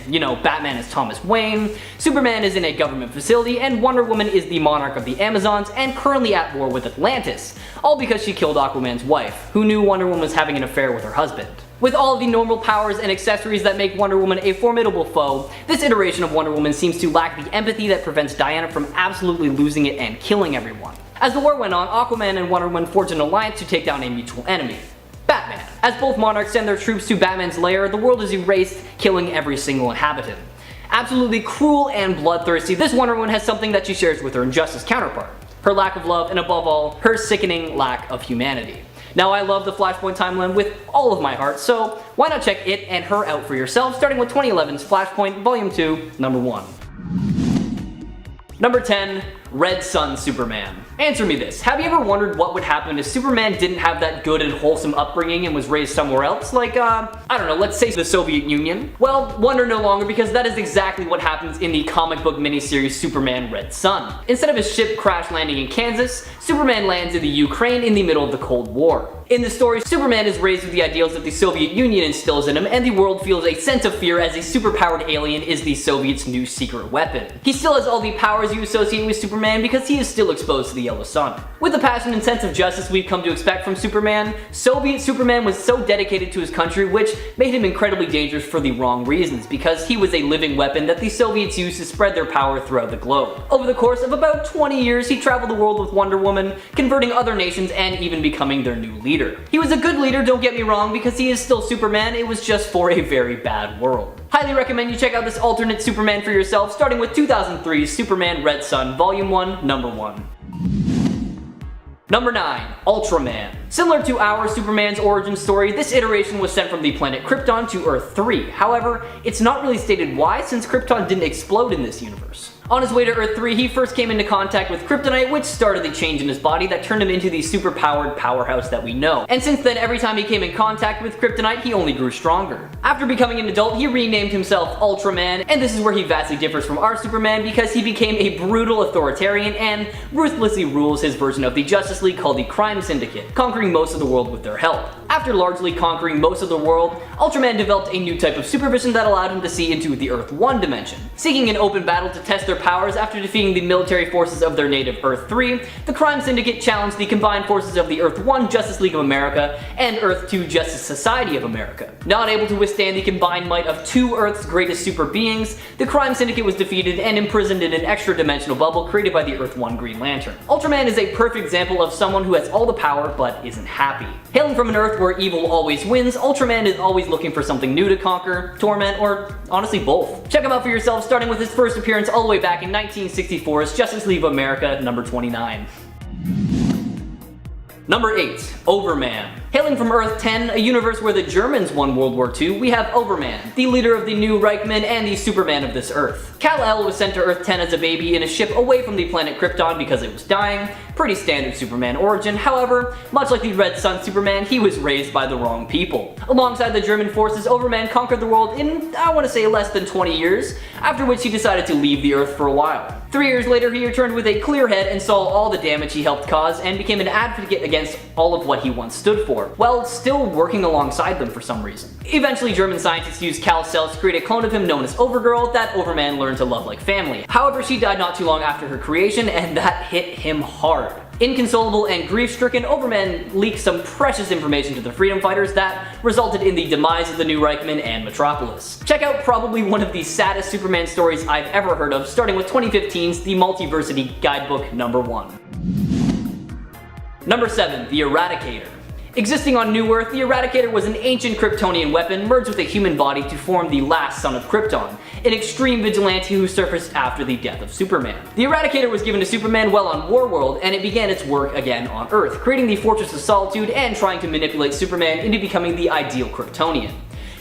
J: Batman is Thomas Wayne, Superman is in a government facility, and Wonder Woman is the monarch of the Amazons and currently at war with Atlantis, all because she killed Aquaman's wife, who knew Wonder Woman was having an affair with her husband. With all of the normal powers and accessories that make Wonder Woman a formidable foe, this iteration of Wonder Woman seems to lack the empathy that prevents Diana from absolutely losing it and killing everyone. As the war went on, Aquaman and Wonder Woman forged an alliance to take down a mutual enemy, Batman. As both monarchs send their troops to Batman's lair, the world is erased, killing every single inhabitant. Absolutely cruel and bloodthirsty, this Wonder Woman has something that she shares with her Injustice counterpart: her lack of love and above all, her sickening lack of humanity. Now I love the Flashpoint timeline with all of my heart, so why not check it and her out for yourself, starting with 2011's Flashpoint Volume 2, number 1. Number 10, Red Sun Superman. Answer me this, have you ever wondered what would happen if Superman didn't have that good and wholesome upbringing and was raised somewhere else? Like, I don't know, let's say the Soviet Union? Well, wonder no longer, because that is exactly what happens in the comic book miniseries Superman Red Sun. Instead of his ship crash landing in Kansas, Superman lands in the Ukraine in the middle of the Cold War. In the story, Superman is raised with the ideals that the Soviet Union instills in him, and the world feels a sense of fear as a superpowered alien is the Soviets' new secret weapon. He still has all the powers you associate with Superman because he is still exposed to the yellow sun. With the passion and sense of justice we've come to expect from Superman, Soviet Superman was so dedicated to his country, which made him incredibly dangerous for the wrong reasons, because he was a living weapon that the Soviets used to spread their power throughout the globe. Over the course of about 20 years, he traveled the world with Wonder Woman, converting other nations and even becoming their new leader. He was a good leader, don't get me wrong, because he is still Superman, it was just for a very bad world. Highly recommend you check out this alternate Superman for yourself, starting with 2003's Superman Red Sun Volume 1, Number 1. Number 9. Ultraman. Similar to our Superman's origin story, this iteration was sent from the planet Krypton to Earth 3. However, it's not really stated why, since Krypton didn't explode in this universe. On his way to Earth 3, he first came into contact with kryptonite, which started the change in his body that turned him into the superpowered powerhouse that we know. And since then, every time he came in contact with kryptonite, he only grew stronger. After becoming an adult, he renamed himself Ultraman, and this is where he vastly differs from our Superman because he became a brutal authoritarian and ruthlessly rules his version of the Justice League called the Crime Syndicate, conquering most of the world with their help. After largely conquering most of the world, Ultraman developed a new type of supervision that allowed him to see into the Earth 1 dimension. Seeking an open battle to test their powers after defeating the military forces of their native Earth 3, the Crime Syndicate challenged the combined forces of the Earth 1 Justice League of America and Earth 2 Justice Society of America. Not able to withstand the combined might of two Earth's greatest super beings, the Crime Syndicate was defeated and imprisoned in an extra-dimensional bubble created by the Earth 1 Green Lantern. Ultraman is a perfect example of someone who has all the power but isn't happy. Hailing from an Earth where evil always wins, Ultraman is always looking for something new to conquer, torment, or honestly both. Check him out for yourself, starting with his first appearance all the way back in 1964's Justice League of America number 29. Number 8. Overman. Hailing from Earth 10, a universe where the Germans won World War II, we have Overman, the leader of the new Reichman and the Superman of this Earth. Kal-El was sent to Earth 10 as a baby in a ship away from the planet Krypton because it was dying. Pretty standard Superman origin, however, much like the Red Sun Superman, he was raised by the wrong people. Alongside the German forces, Overman conquered the world in, I want to say, less than 20 years, after which he decided to leave the Earth for a while. 3 years later, he returned with a clear head and saw all the damage he helped cause and became an advocate against all of what he once stood for, while still working alongside them for some reason. Eventually, German scientists used Kal cells to create a clone of him known as Overgirl that Overman learned to love like family. However, she died not too long after her creation, and that hit him hard. Inconsolable and grief-stricken, Overman leaked some precious information to the freedom fighters that resulted in the demise of the new Reichman and Metropolis. Check out probably one of the saddest Superman stories I've ever heard of, starting with 2015's The Multiversity Guidebook number 1. Number 7. The Eradicator. Existing on New Earth, the Eradicator was an ancient Kryptonian weapon merged with a human body to form the last son of Krypton, an extreme vigilante who surfaced after the death of Superman. The Eradicator was given to Superman while on Warworld, and it began its work again on Earth, creating the Fortress of Solitude and trying to manipulate Superman into becoming the ideal Kryptonian.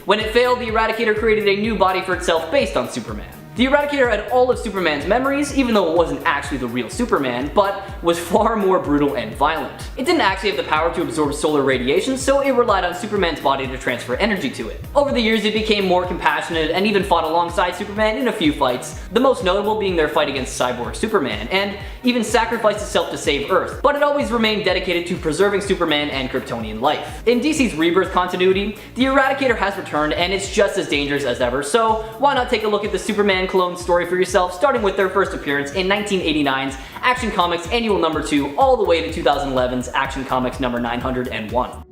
J: When it failed, the Eradicator created a new body for itself based on Superman. The Eradicator had all of Superman's memories, even though it wasn't actually the real Superman, but was far more brutal and violent. It didn't actually have the power to absorb solar radiation, so it relied on Superman's body to transfer energy to it. Over the years, it became more compassionate and even fought alongside Superman in a few fights, the most notable being their fight against Cyborg Superman, and even sacrificed itself to save Earth, but it always remained dedicated to preserving Superman and Kryptonian life. In DC's Rebirth continuity, the Eradicator has returned and it's just as dangerous as ever, so why not take a look at the Superman clone story for yourself, starting with their first appearance in 1989's Action Comics Annual number 2 all the way to 2011's Action Comics number 901.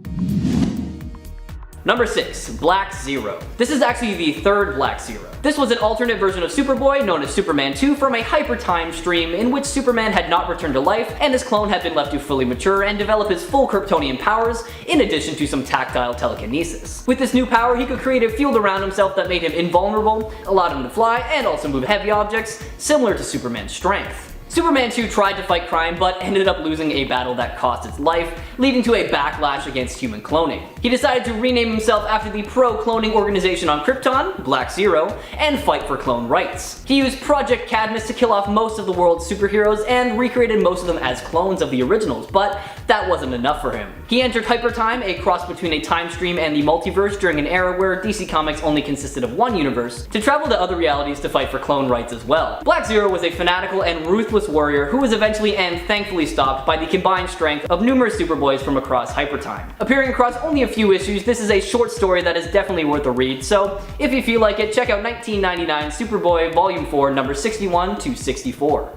J: Number 6. Black Zero. This is actually the third Black Zero. This was an alternate version of Superboy known as Superman 2 from a hyper-time stream in which Superman had not returned to life and his clone had been left to fully mature and develop his full Kryptonian powers in addition to some tactile telekinesis. With this new power, he could create a field around himself that made him invulnerable, allowed him to fly, and also move heavy objects, similar to Superman's strength. Superman 2 tried to fight crime, but ended up losing a battle that cost its life, leading to a backlash against human cloning. He decided to rename himself after the pro-cloning organization on Krypton, Black Zero, and fight for clone rights. He used Project Cadmus to kill off most of the world's superheroes and recreated most of them as clones of the originals, but that wasn't enough for him. He entered Hypertime, a cross between a time stream and the multiverse during an era where DC Comics only consisted of one universe, to travel to other realities to fight for clone rights as well. Black Zero was a fanatical and ruthless warrior who was eventually and thankfully stopped by the combined strength of numerous Superboys from across Hypertime. Appearing across only a few issues, this is a short story that is definitely worth a read, so if you feel like it, check out 1999 Superboy Volume 4, number 61 to 64.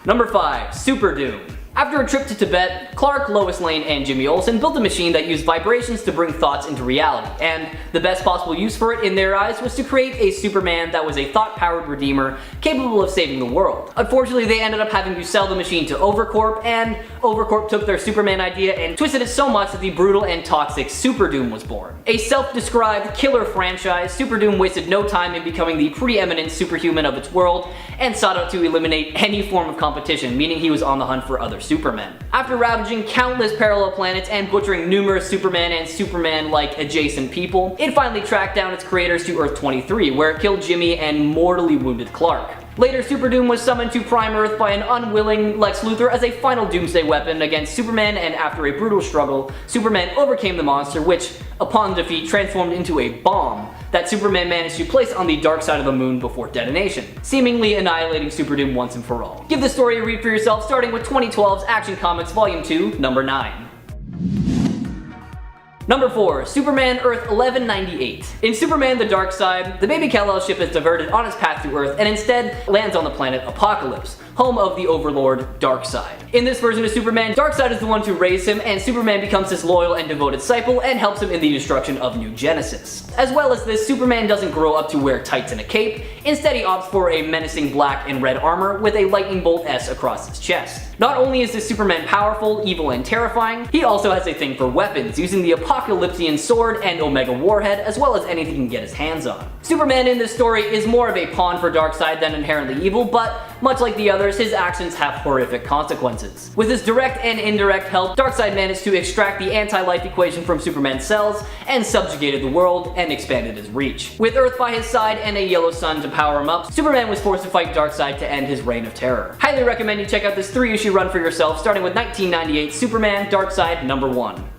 J: Number 5. Super Doom. After a trip to Tibet, Clark, Lois Lane, and Jimmy Olsen built a machine that used vibrations to bring thoughts into reality, and the best possible use for it in their eyes was to create a Superman that was a thought-powered redeemer capable of saving the world. Unfortunately, they ended up having to sell the machine to Overcorp, and Overcorp took their Superman idea and twisted it so much that the brutal and toxic Super Doom was born. A self-described killer franchise, Super Doom wasted no time in becoming the preeminent superhuman of its world, and sought out to eliminate any form of competition, meaning he was on the hunt for other Supermen. After ravaging countless parallel planets and butchering numerous Superman and Superman-like adjacent people, it finally tracked down its creators to Earth 23, where it killed Jimmy and mortally wounded Clark. Later, Super Doom was summoned to Prime Earth by an unwilling Lex Luthor as a final doomsday weapon against Superman, and after a brutal struggle, Superman overcame the monster, which, upon defeat, transformed into a bomb that Superman managed to place on the dark side of the moon before detonation, seemingly annihilating Super Doom once and for all. Give the story a read for yourself, starting with 2012's Action Comics Volume 2, number 9. Number 4. Superman Earth 1198. In Superman The Dark Side, the baby Kal-El ship is diverted on its path to Earth and instead lands on the planet Apocalypse, home of the Overlord Darkseid. In this version of Superman, Darkseid is the one to raise him, and Superman becomes his loyal and devoted disciple and helps him in the destruction of New Genesis. As well as this, Superman doesn't grow up to wear tights and a cape. Instead, he opts for a menacing black and red armor with a lightning bolt S across his chest. Not only is this Superman powerful, evil, and terrifying, he also has a thing for weapons, using the Apocalypsean sword and Omega Warhead, as well as anything he can get his hands on. Superman in this story is more of a pawn for Darkseid than inherently evil, but much like the others, his actions have horrific consequences. With his direct and indirect help, Darkseid managed to extract the anti-life equation from Superman's cells and subjugated the world and expanded his reach. With Earth by his side and a yellow sun to power him up, Superman was forced to fight Darkseid to end his reign of terror. Highly recommend you check out this 3-issue run for yourself, starting with 1998 Superman Darkseid number 1.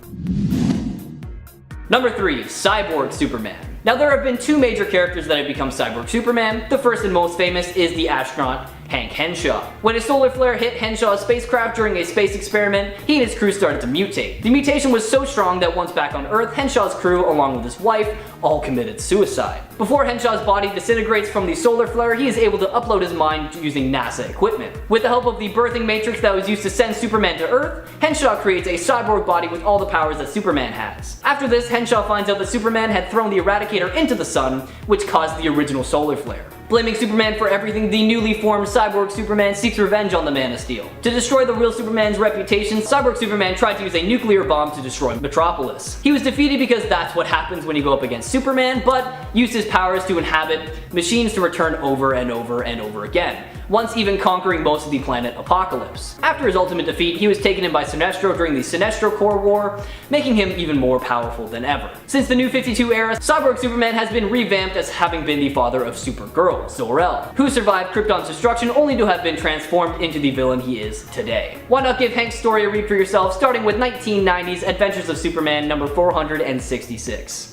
J: Number 3. Cyborg Superman. Now, there have been two major characters that have become Cyborg Superman. The first and most famous is the astronaut Hank Henshaw. When a solar flare hit Henshaw's spacecraft during a space experiment, he and his crew started to mutate. The mutation was so strong that once back on Earth, Henshaw's crew, along with his wife, all committed suicide. Before Henshaw's body disintegrates from the solar flare, he is able to upload his mind using NASA equipment. With the help of the birthing matrix that was used to send Superman to Earth, Henshaw creates a cyborg body with all the powers that Superman has. After this, Henshaw finds out that Superman had thrown the Eradicator into the sun, which caused the original solar flare. Blaming Superman for everything, the newly formed Cyborg Superman seeks revenge on the Man of Steel. To destroy the real Superman's reputation, Cyborg Superman tried to use a nuclear bomb to destroy Metropolis. He was defeated because that's what happens when you go up against Superman, but used his powers to inhabit machines to return over and over and over again, once even conquering most of the planet Apocalypse. After his ultimate defeat, he was taken in by Sinestro during the Sinestro Corps War, making him even more powerful than ever. Since the New 52 era, Cyborg Superman has been revamped as having been the father of Supergirl, Zor-El, who survived Krypton's destruction only to have been transformed into the villain he is today. Why not give Hank's story a read for yourself, starting with 1990's Adventures of Superman number 466.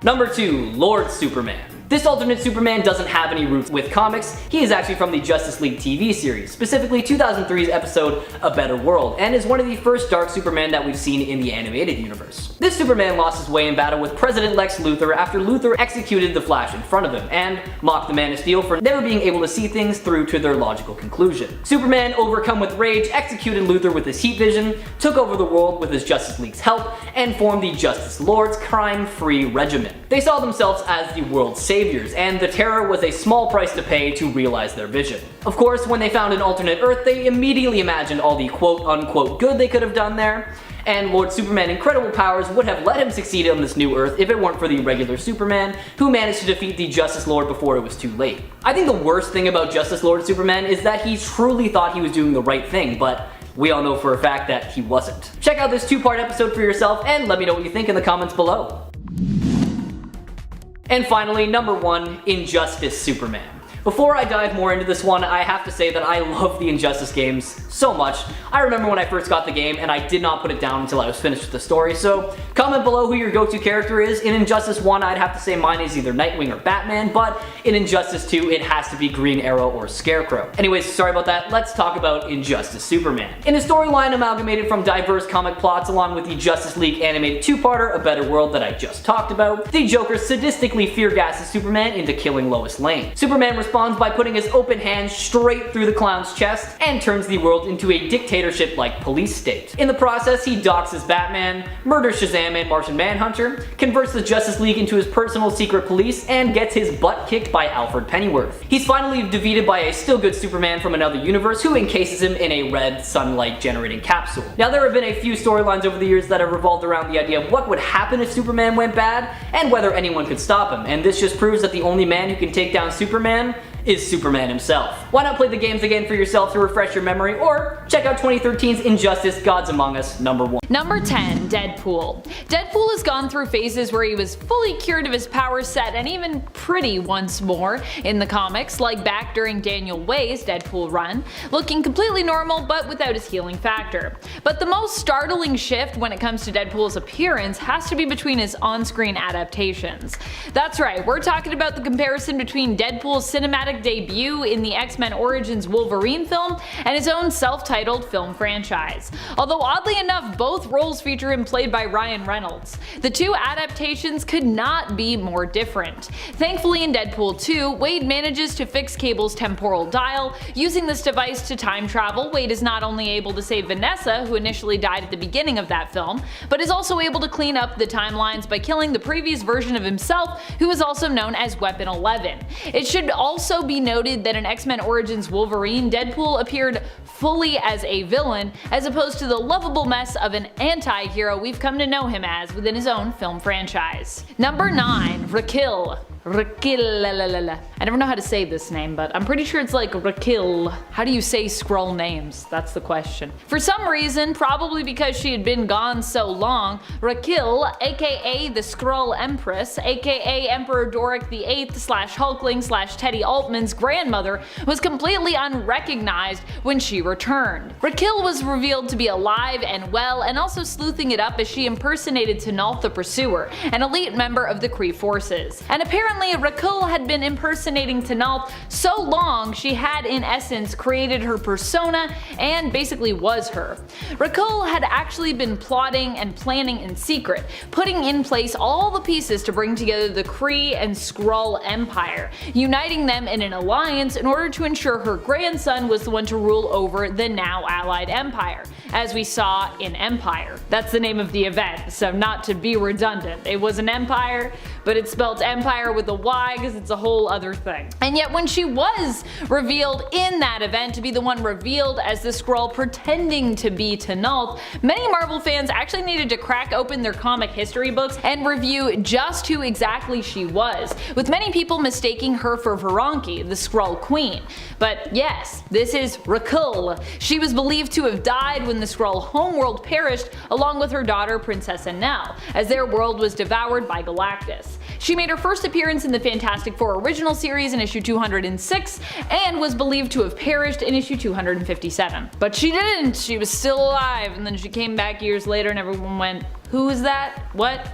J: Number 2. Lord Superman. This alternate Superman doesn't have any roots with comics. He is actually from the Justice League TV series, specifically 2003's episode A Better World, and is one of the first Dark Superman that we've seen in the animated universe. This Superman lost his way in battle with President Lex Luthor after Luthor executed the Flash in front of him, and mocked the Man of Steel for never being able to see things through to their logical conclusion. Superman, overcome with rage, executed Luthor with his heat vision, took over the world with his Justice League's help, and formed the Justice Lord's crime-free regiment. They saw themselves as the world's saviors, and the Terror was a small price to pay to realize their vision. Of course, when they found an alternate Earth, they immediately imagined all the quote-unquote good they could have done there, and Lord Superman's incredible powers would have let him succeed on this new Earth if it weren't for the regular Superman, who managed to defeat the Justice Lord before it was too late. I think the worst thing about Justice Lord Superman is that he truly thought he was doing the right thing, but we all know for a fact that he wasn't. Check out this 2-part episode for yourself and let me know what you think in the comments below. And finally, number 1, Injustice Superman. Before I dive more into this one, I have to say that I love the Injustice games so much. I remember when I first got the game and I did not put it down until I was finished with the story, so comment below who your go-to character is. In Injustice 1, I'd have to say mine is either Nightwing or Batman, but in Injustice 2, it has to be Green Arrow or Scarecrow. Anyways, sorry about that, let's talk about Injustice Superman. In a storyline amalgamated from diverse comic plots along with the Justice League animated 2-parter, A Better World, that I just talked about, the Joker sadistically fear gasses Superman into killing Lois Lane. Superman responds by putting his open hand straight through the clown's chest and turns the world into a dictatorship-like police state. In the process, he doxes Batman, murders Shazam and Martian Manhunter, converts the Justice League into his personal secret police, and gets his butt kicked by Alfred Pennyworth. He's finally defeated by a still good Superman from another universe who encases him in a red sunlight generating capsule. Now there have been a few storylines over the years that have revolved around the idea of what would happen if Superman went bad and whether anyone could stop him, and this just proves that the only man who can take down Superman is Superman himself. Why not play the games again for yourself to refresh your memory, or check out 2013's Injustice Gods Among Us number 1.
I: Number 10, Deadpool. Deadpool has gone through phases where he was fully cured of his power set and even pretty once more in the comics, like back during Daniel Way's Deadpool run, looking completely normal but without his healing factor. But the most startling shift when it comes to Deadpool's appearance has to be between his on-screen adaptations. That's right, we're talking about the comparison between Deadpool's cinematic debut in the X-Men Origins Wolverine film and his own self-titled film franchise. Although oddly enough, both roles feature him played by Ryan Reynolds. The two adaptations could not be more different. Thankfully in Deadpool 2, Wade manages to fix Cable's temporal dial. Using this device to time travel, Wade is not only able to save Vanessa, who initially died at the beginning of that film, but is also able to clean up the timelines by killing the previous version of himself, who is also known as Weapon 11. It should also be noted that in X-Men Origins Wolverine, Deadpool appeared fully as a villain, as opposed to the lovable mess of an anti-hero we've come to know him as within his own film franchise. Number 9, Raquel. Raquel. I never know how to say this name, but I'm pretty sure it's like Raquel. How do you say Skrull names? That's the question. For some reason, probably because she had been gone so long, Raquel, aka the Skrull Empress, aka Emperor Doric VIII / Hulkling / Teddy Altman's grandmother, was completely unrecognized when she returned. Raquel was revealed to be alive and well, and also sleuthing it up as she impersonated Tynalth the Pursuer, an elite member of the Kree forces. And apparently Raquel had been impersonating Tynalth so long she had in essence created her persona and basically was her. Raquel had actually been plotting and planning in secret, putting in place all the pieces to bring together the Kree and Skrull Empire, uniting them in an alliance in order to ensure her grandson was the one to rule over the now allied empire, as we saw in Empire. That's the name of the event, so not to be redundant. It was an empire, but it's spelled empire with a Y because it's a whole other thing. And yet when she was revealed in that event to be the one revealed as the Skrull pretending to be Tynalth, many Marvel fans actually needed to crack open their comic history books and review just who exactly she was, with many people mistaking her for Veranki, the Skrull Queen. But yes, this is Raquel. She was believed to have died when the Skrull homeworld perished along with her daughter Princess Enel, as their world was devoured by Galactus. She made her first appearance in the Fantastic Four original series in issue 206 and was believed to have perished in issue 257. But she didn't, she was still alive, and then she came back years later and everyone went, who is that? What?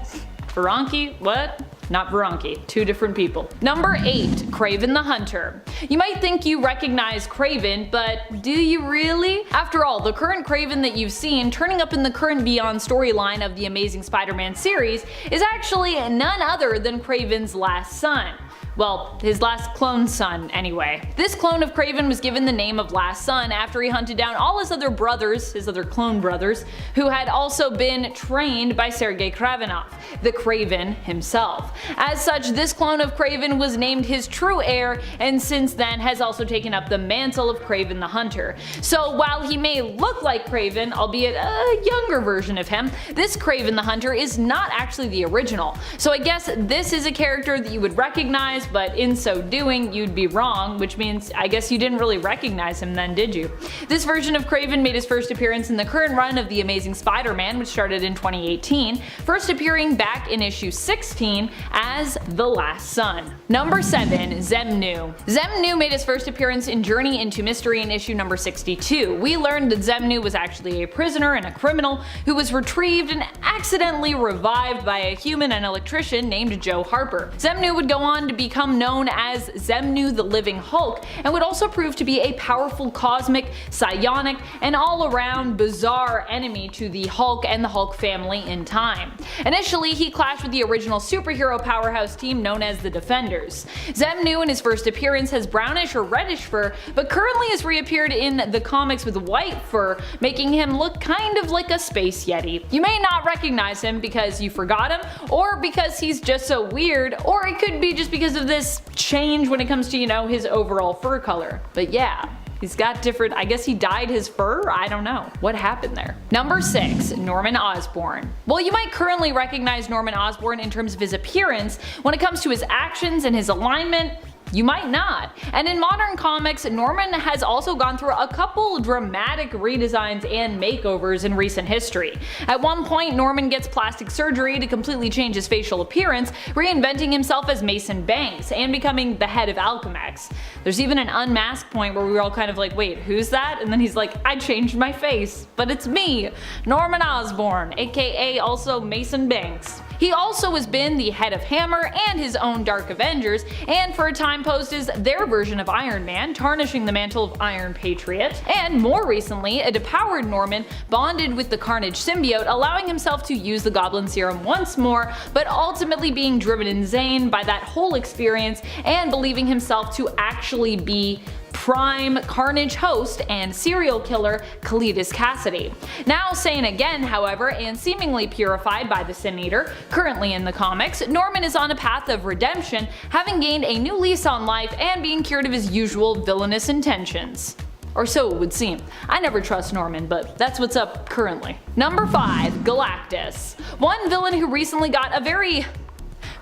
I: Veranki? What? Not Veranki, two different people. Number 8, Kraven the Hunter. You might think you recognize Kraven, but do you really? After all, the current Kraven that you've seen turning up in the current Beyond storyline of the Amazing Spider-Man series is actually none other than Kraven's last son. Well, his last clone son, anyway. This clone of Kraven was given the name of Last Son after he hunted down all his other brothers, his other clone brothers, who had also been trained by Sergei Kravenov, the Kraven himself. As such, this clone of Kraven was named his true heir, and since then has also taken up the mantle of Kraven the Hunter. So while he may look like Kraven, albeit a younger version of him, this Kraven the Hunter is not actually the original. So I guess this is a character that you would recognize, but in so doing you'd be wrong, which means I guess you didn't really recognize him then, did you? This version of Kraven made his first appearance in the current run of The Amazing Spider-Man, which started in 2018, first appearing back in issue 16 as The Last Son. Number 7. Xemnu. Xemnu made his first appearance in Journey into Mystery in issue number 62. We learned that Xemnu was actually a prisoner and a criminal who was retrieved and accidentally revived by a human and electrician named Joe Harper. Xemnu would go on to become known as Xemnu the Living Hulk, and would also prove to be a powerful cosmic, psionic, and all-around bizarre enemy to the Hulk and the Hulk family in time. Initially, he clashed with the original superhero powerhouse team known as the Defenders. Xemnu in his first appearance has brownish or reddish fur, but currently has reappeared in the comics with white fur, making him look kind of like a space yeti. You may not recognize him because you forgot him, or because he's just so weird, or it could be just because of this change when it comes to, you know, his overall fur color. But yeah, he's got different, I guess he dyed his fur? I don't know. What happened there? Number 6. Norman Osborn. Well, you might currently recognize Norman Osborn in terms of his appearance. When it comes to his actions and his alignment, you might not. And in modern comics, Norman has also gone through a couple dramatic redesigns and makeovers in recent history. At one point, Norman gets plastic surgery to completely change his facial appearance, reinventing himself as Mason Banks and becoming the head of Alchemax. There's even an unmasked point where we were all kind of like, wait, who's that? And then he's like, I changed my face, but it's me, Norman Osborn, aka also Mason Banks. He also has been the head of Hammer and his own Dark Avengers, and for a time posed as their version of Iron Man, tarnishing the mantle of Iron Patriot, and more recently, a depowered Norman bonded with the Carnage symbiote, allowing himself to use the Goblin Serum once more, but ultimately being driven insane by that whole experience and believing himself to actually be prime Carnage host and serial killer Cletus Cassidy. Now sane again, however, and seemingly purified by the Sin Eater, currently in the comics, Norman is on a path of redemption, having gained a new lease on life and being cured of his usual villainous intentions. Or so it would seem. I never trust Norman, but that's what's up currently. Number 5. Galactus. One villain who recently got a very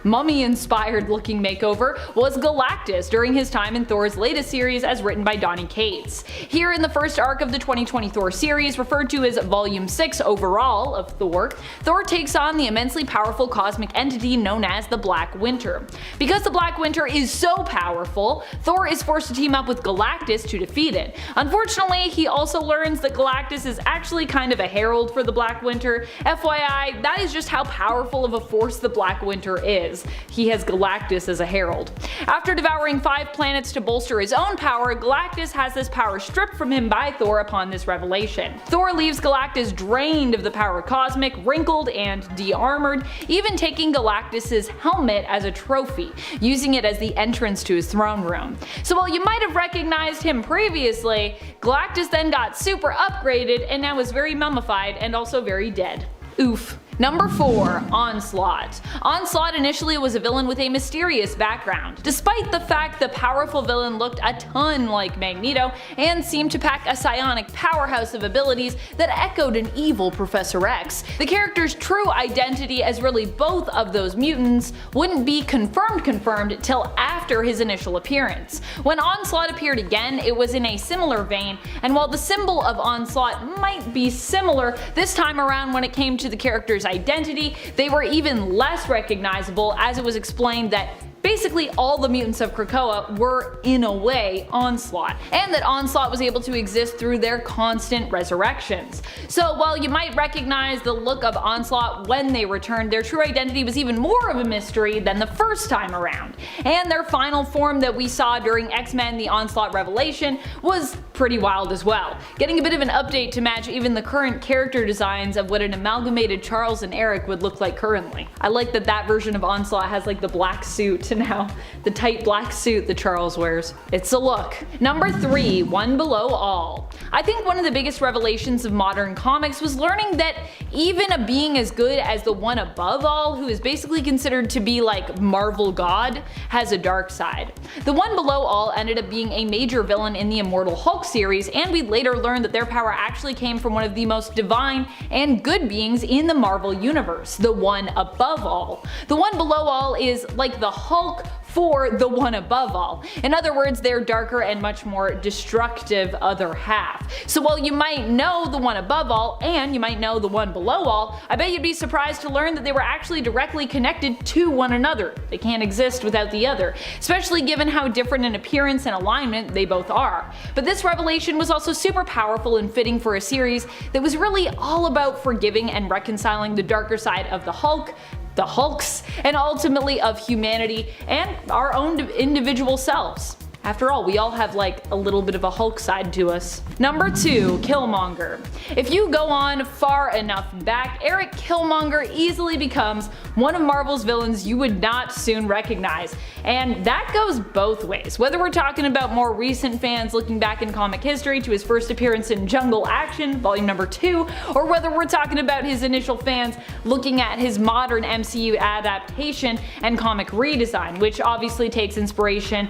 I: mummy-inspired looking makeover was Galactus during his time in Thor's latest series as written by Donny Cates. Here in the first arc of the 2020 Thor series, referred to as Volume 6 overall of Thor, Thor takes on the immensely powerful cosmic entity known as the Black Winter. Because the Black Winter is so powerful, Thor is forced to team up with Galactus to defeat it. Unfortunately, he also learns that Galactus is actually kind of a herald for the Black Winter. FYI, that is just how powerful of a force the Black Winter is. He has Galactus as a herald. After devouring 5 planets to bolster his own power, Galactus has this power stripped from him by Thor upon this revelation. Thor leaves Galactus drained of the power cosmic, wrinkled, and de-armored, even taking Galactus's helmet as a trophy, using it as the entrance to his throne room. So while you might have recognized him previously, Galactus then got super upgraded and now is very mummified and also very dead. Oof. Number 4. Onslaught. Onslaught initially was a villain with a mysterious background. Despite the fact the powerful villain looked a ton like Magneto and seemed to pack a psionic powerhouse of abilities that echoed an evil Professor X, the character's true identity as really both of those mutants wouldn't be confirmed till after his initial appearance. When Onslaught appeared again, it was in a similar vein, and while the symbol of Onslaught might be similar, this time around when it came to the character's identity, they were even less recognizable, as it was explained that basically all the mutants of Krakoa were, in a way, Onslaught, and that Onslaught was able to exist through their constant resurrections. So while you might recognize the look of Onslaught when they returned, their true identity was even more of a mystery than the first time around. And their final form that we saw during X-Men The Onslaught Revelation was pretty wild as well, getting a bit of an update to match even the current character designs of what an amalgamated Charles and Eric would look like currently. I like that that version of Onslaught has like the black suit to now. The tight black suit that Charles wears. It's a look. Number 3, One Below All. I think one of the biggest revelations of modern comics was learning that even a being as good as the One Above All, who is basically considered to be like Marvel God, has a dark side. The One Below All ended up being a major villain in the Immortal Hulk series, and we later learned that their power actually came from one of the most divine and good beings in the Marvel universe, the One Above All. The One Below All is like the Hulk for the One Above All. In other words, their darker and much more destructive other half. So while you might know the One Above All and you might know the One Below All, I bet you'd be surprised to learn that they were actually directly connected to one another. They can't exist without the other, especially given how different in appearance and alignment they both are. But this revelation was also super powerful and fitting for a series that was really all about forgiving and reconciling the darker side of the Hulk, the Hulks, and ultimately of humanity and our own individual selves. After all, we all have like a little bit of a Hulk side to us. Number 2, Killmonger. If you go on far enough back, Eric Killmonger easily becomes one of Marvel's villains you would not soon recognize. And that goes both ways. Whether we're talking about more recent fans looking back in comic history to his first appearance in Jungle Action, volume number 2, or whether we're talking about his initial fans looking at his modern MCU adaptation and comic redesign, which obviously takes inspiration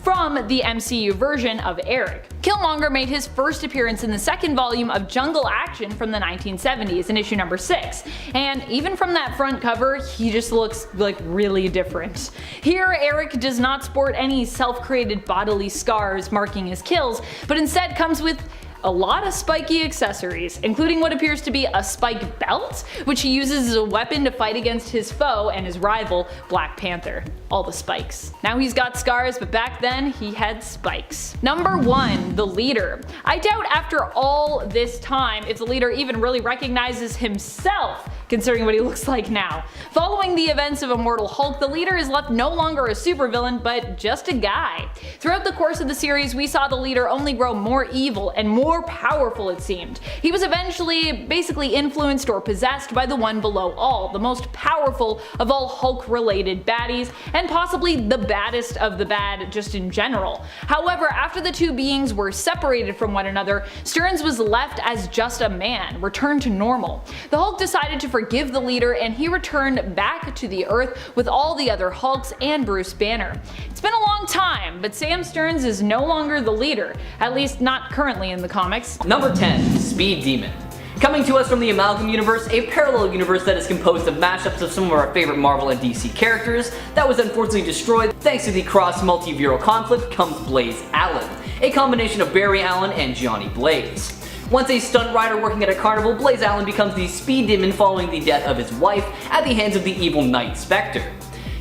I: from the MCU version of Eric. Killmonger made his first appearance in the second volume of Jungle Action from the 1970s in issue number 6, and even from that front cover, he just looks like really different. Here, Eric does not sport any self-created bodily scars marking his kills, but instead comes with a lot of spiky accessories, including what appears to be a spike belt, which he uses as a weapon to fight against his foe and his rival, Black Panther. All the spikes. Now he's got scars, but back then he had spikes. Number 1, the leader. I doubt after all this time if the leader even really recognizes himself, considering what he looks like now. Following the events of Immortal Hulk, the leader is left no longer a supervillain, but just a guy. Throughout the course of the series, we saw the leader only grow more evil and more powerful, it seemed. He was eventually basically influenced or possessed by the One Below All, the most powerful of all Hulk-related baddies, and possibly the baddest of the bad just in general. However, after the two beings were separated from one another, Stearns was left as just a man, returned to normal. The Hulk decided to forgive the leader, and he returned back to the Earth with all the other Hulks and Bruce Banner. It's been a long time, but Sam Stearns is no longer the leader, at least not currently in the comics.
J: Number 10, Speed Demon. Coming to us from the Amalgam Universe, a parallel universe that is composed of mashups of some of our favorite Marvel and DC characters that was unfortunately destroyed thanks to the cross-multiveral conflict, comes Blaze Allen, a combination of Barry Allen and Johnny Blaze. Once a stunt rider working at a carnival, Blaze Allen becomes the Speed Demon following the death of his wife at the hands of the evil Night Spectre.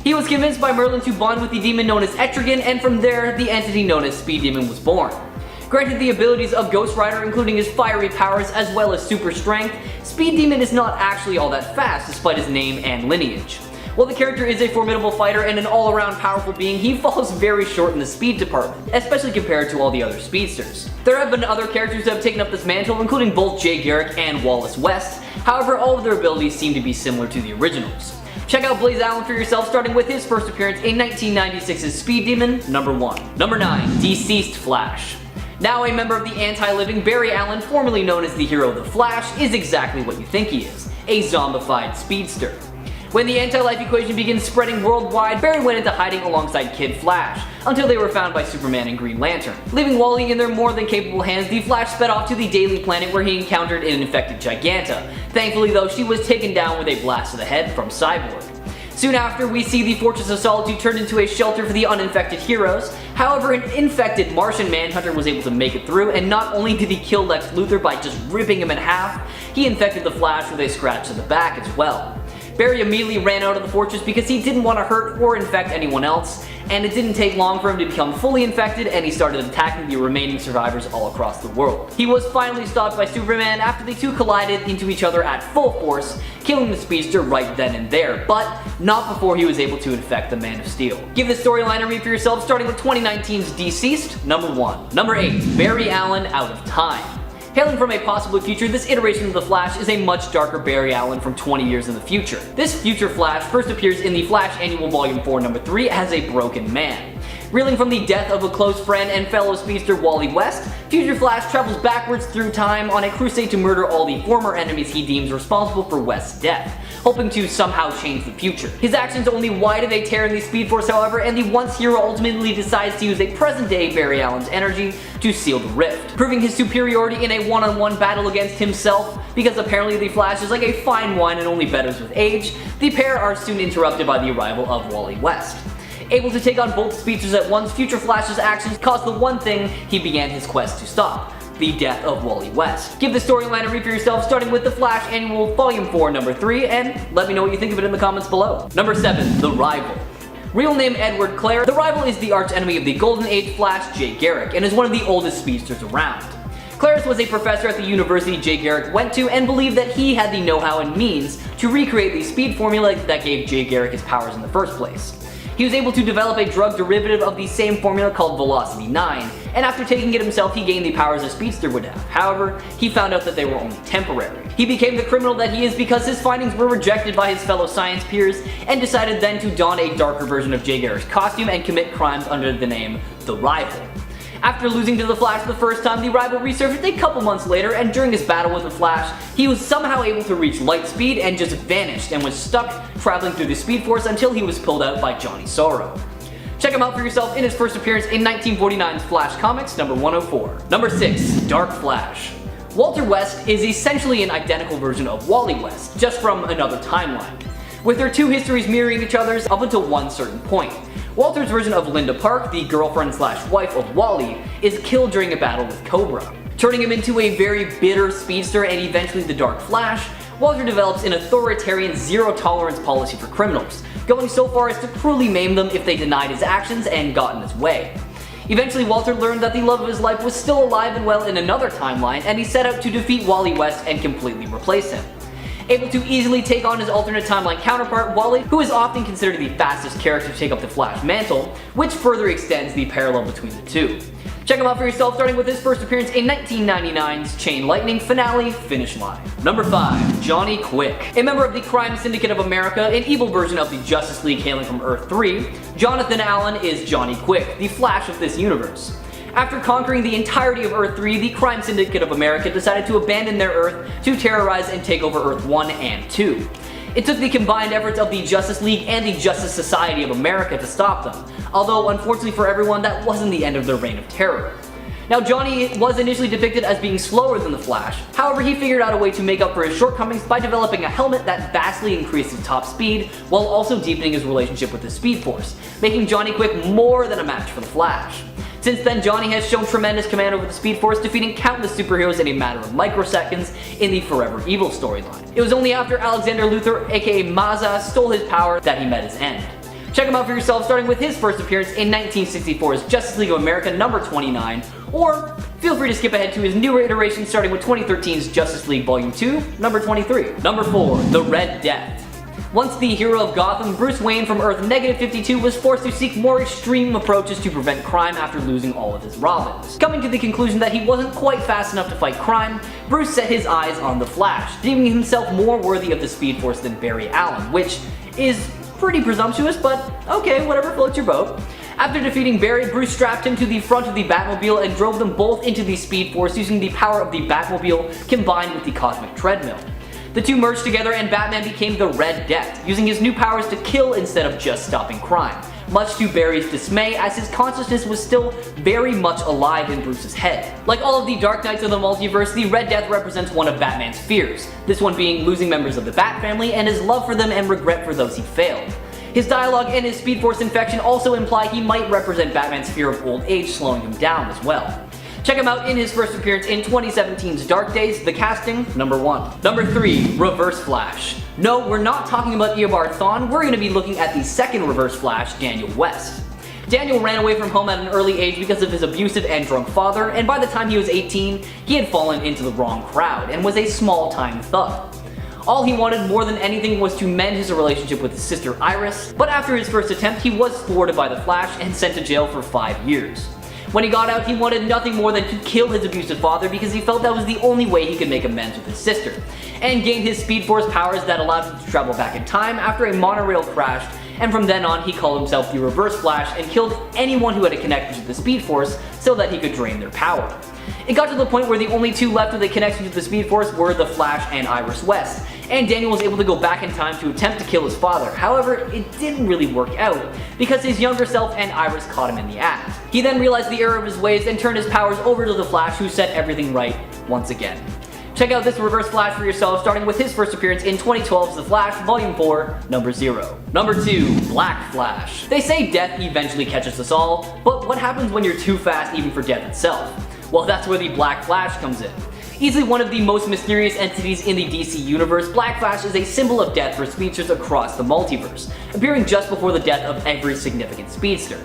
J: He was convinced by Merlin to bond with the demon known as Etrigan, and from there, the entity known as Speed Demon was born. Granted the abilities of Ghost Rider, including his fiery powers as well as super strength, Speed Demon is not actually all that fast despite his name and lineage. While the character is a formidable fighter and an all-around powerful being, he falls very short in the speed department, especially compared to all the other speedsters. There have been other characters who have taken up this mantle, including both Jay Garrick and Wallace West, however all of their abilities seem to be similar to the originals. Check out Blaze Allen for yourself, starting with his first appearance in 1996's Speed Demon, number 1. Number 9, Deceased Flash. Now a member of the anti-living, Barry Allen, formerly known as the hero The Flash, is exactly what you think he is, a zombified speedster. When the anti-life equation begins spreading worldwide, Barry went into hiding alongside Kid Flash, until they were found by Superman and Green Lantern. Leaving Wally in their more than capable hands, the Flash sped off to the Daily Planet where he encountered an infected Giganta. Thankfully though, she was taken down with a blast to the head from Cyborg. Soon after, we see the Fortress of Solitude turned into a shelter for the uninfected heroes. However, an infected Martian Manhunter was able to make it through, and not only did he kill Lex Luthor by just ripping him in half, he infected the Flash with a scratch to the back as well. Barry immediately ran out of the fortress because he didn't want to hurt or infect anyone else, and it didn't take long for him to become fully infected, and he started attacking the remaining survivors all across the world. He was finally stopped by Superman after the two collided into each other at full force, killing the speedster right then and there, but not before he was able to infect the Man of Steel. Give this storyline a read for yourself, starting with 2019's Deceased, number 1. Number 8, Barry Allen Out of Time. Hailing from a possible future, this iteration of the Flash is a much darker Barry Allen from 20 years in the future. This future Flash first appears in the Flash Annual Volume 4 number 3 as a broken man. Reeling from the death of a close friend and fellow speedster Wally West, Future Flash travels backwards through time on a crusade to murder all the former enemies he deems responsible for West's death, hoping to somehow change the future. His actions only widen a tear in the Speed Force, however, and the once hero ultimately decides to use a present-day Barry Allen's energy to seal the rift, proving his superiority in a one-on-one battle against himself. Because apparently the Flash is like a fine wine and only betters with age, the pair are soon interrupted by the arrival of Wally West. Able to take on both speedsters at once, Future Flash's actions caused the one thing he began his quest to stop: the death of Wally West. Give the storyline a read for yourself, starting with the Flash Annual Volume 4 number 3, and let me know what you think of it in the comments below. Number 7. The Rival. Real name Edward Clare, the Rival is the arch enemy of the Golden Age Flash Jay Garrick and is one of the oldest speedsters around. Clarence was a professor at the university Jay Garrick went to and believed that he had the know-how and means to recreate the speed formula that gave Jay Garrick his powers in the first place. He was able to develop a drug derivative of the same formula called Velocity 9, and after taking it himself he gained the powers a speedster would have. However, he found out that they were only temporary. He became the criminal that he is because his findings were rejected by his fellow science peers, and decided then to don a darker version of Jay Garrick's costume and commit crimes under the name The Rival. After losing to the Flash the first time, the Rival resurfaced a couple months later, and during his battle with the Flash, he was somehow able to reach light speed and just vanished and was stuck traveling through the Speed Force until he was pulled out by Johnny Sorrow. Check him out for yourself in his first appearance in 1949's Flash Comics number 104. Number 6. Dark Flash. Walter West is essentially an identical version of Wally West, just from another timeline, with their two histories mirroring each other's up until one certain point. Walter's version of Linda Park, the girlfriend/wife of Wally, is killed during a battle with Cobra. Turning him into a very bitter speedster and eventually the Dark Flash, Walter develops an authoritarian zero-tolerance policy for criminals, going so far as to cruelly maim them if they denied his actions and got in his way. Eventually, Walter learned that the love of his life was still alive and well in another timeline, and he set out to defeat Wally West and completely replace him. Able to easily take on his alternate timeline counterpart, Wally, who is often considered the fastest character to take up the Flash mantle, which further extends the parallel between the two. Check him out for yourself, starting with his first appearance in 1999's Chain Lightning finale, Finish Line. Number 5. Johnny Quick. A member of the Crime Syndicate of America, an evil version of the Justice League hailing from Earth 3, Jonathan Allen is Johnny Quick, the Flash of this universe. After conquering the entirety of Earth 3, the Crime Syndicate of America decided to abandon their Earth to terrorize and take over Earth 1 and 2. It took the combined efforts of the Justice League and the Justice Society of America to stop them, although unfortunately for everyone that wasn't the end of their reign of terror. Now, Johnny was initially depicted as being slower than the Flash, however he figured out a way to make up for his shortcomings by developing a helmet that vastly increased his top speed while also deepening his relationship with the Speed Force, making Johnny Quick more than a match for the Flash. Since then, Johnny has shown tremendous command over the Speed Force, defeating countless superheroes in a matter of microseconds in the Forever Evil storyline. It was only after Alexander Luthor, aka Mazza, stole his power that he met his end. Check him out for yourself, starting with his first appearance in 1964's Justice League of America number 29, or feel free to skip ahead to his newer iteration starting with 2013's Justice League Volume 2, number 23. Number 4. The Red Death. Once the hero of Gotham, Bruce Wayne from Earth -52 was forced to seek more extreme approaches to prevent crime after losing all of his Robins. Coming to the conclusion that he wasn't quite fast enough to fight crime, Bruce set his eyes on the Flash, deeming himself more worthy of the Speed Force than Barry Allen, which is pretty presumptuous, but okay, whatever floats your boat. After defeating Barry, Bruce strapped him to the front of the Batmobile and drove them both into the Speed Force using the power of the Batmobile combined with the Cosmic Treadmill. The two merged together and Batman became the Red Death, using his new powers to kill instead of just stopping crime, much to Barry's dismay as his consciousness was still very much alive in Bruce's head. Like all of the Dark Knights of the multiverse, the Red Death represents one of Batman's fears, this one being losing members of the Bat family and his love for them and regret for those he failed. His dialogue and his Speed Force infection also imply he might represent Batman's fear of old age slowing him down as well. Check him out in his first appearance in 2017's Dark Days, the casting, number 1. Number 3. Reverse Flash. No, we're not talking about Eobard Thawne, we're going to be looking at the second Reverse Flash, Daniel West. Daniel ran away from home at an early age because of his abusive and drunk father, and by the time he was 18, he had fallen into the wrong crowd and was a small-time thug. All he wanted more than anything was to mend his relationship with his sister Iris, but after his first attempt, he was thwarted by the Flash and sent to jail for 5 years. When he got out, he wanted nothing more than to kill his abusive father because he felt that was the only way he could make amends with his sister, and gained his Speed Force powers that allowed him to travel back in time after a monorail crashed, and from then on he called himself the Reverse Flash and killed anyone who had a connection to the Speed Force so that he could drain their power. It got to the point where the only two left with a connection to the Speed Force were the Flash and Iris West, and Daniel was able to go back in time to attempt to kill his father. However, it didn't really work out, because his younger self and Iris caught him in the act. He then realized the error of his ways and turned his powers over to the Flash, who set everything right once again. Check out this Reverse Flash for yourself, starting with his first appearance in 2012's The Flash, Volume 4, Number 0. Number 2, Black Flash. They say death eventually catches us all, but what happens when you're too fast even for death itself? Well, that's where the Black Flash comes in. Easily one of the most mysterious entities in the DC universe, Black Flash is a symbol of death for speedsters across the multiverse, appearing just before the death of every significant speedster.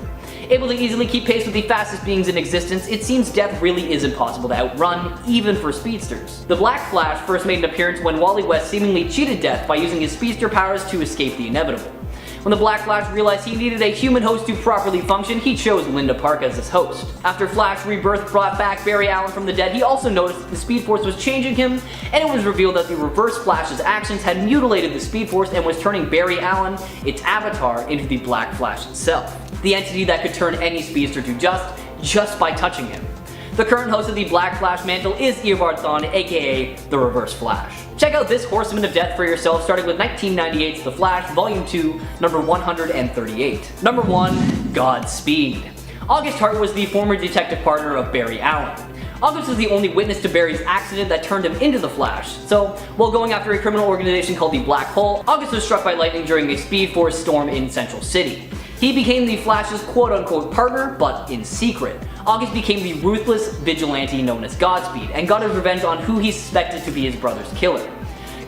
J: Able to easily keep pace with the fastest beings in existence, it seems death really is impossible to outrun, even for speedsters. The Black Flash first made an appearance when Wally West seemingly cheated death by using his speedster powers to escape the inevitable. When the Black Flash realized he needed a human host to properly function, he chose Linda Park as his host. After Flash Rebirth brought back Barry Allen from the dead, he also noticed that the Speed Force was changing him, and it was revealed that the Reverse Flash's actions had mutilated the Speed Force and was turning Barry Allen, its avatar, into the Black Flash itself. The entity that could turn any speedster to just by touching him. The current host of the Black Flash mantle is Eobard Thawne, aka the Reverse Flash. Check out this Horseman of Death for yourself, starting with 1998's The Flash, Volume 2, number 138. Number 1, Godspeed. August Hart was the former detective partner of Barry Allen. August was the only witness to Barry's accident that turned him into the Flash, so while going after a criminal organization called the Black Hole, August was struck by lightning during a Speed Force storm in Central City. He became the Flash's quote-unquote partner, but in secret. August became the ruthless vigilante known as Godspeed, and got his revenge on who he suspected to be his brother's killer.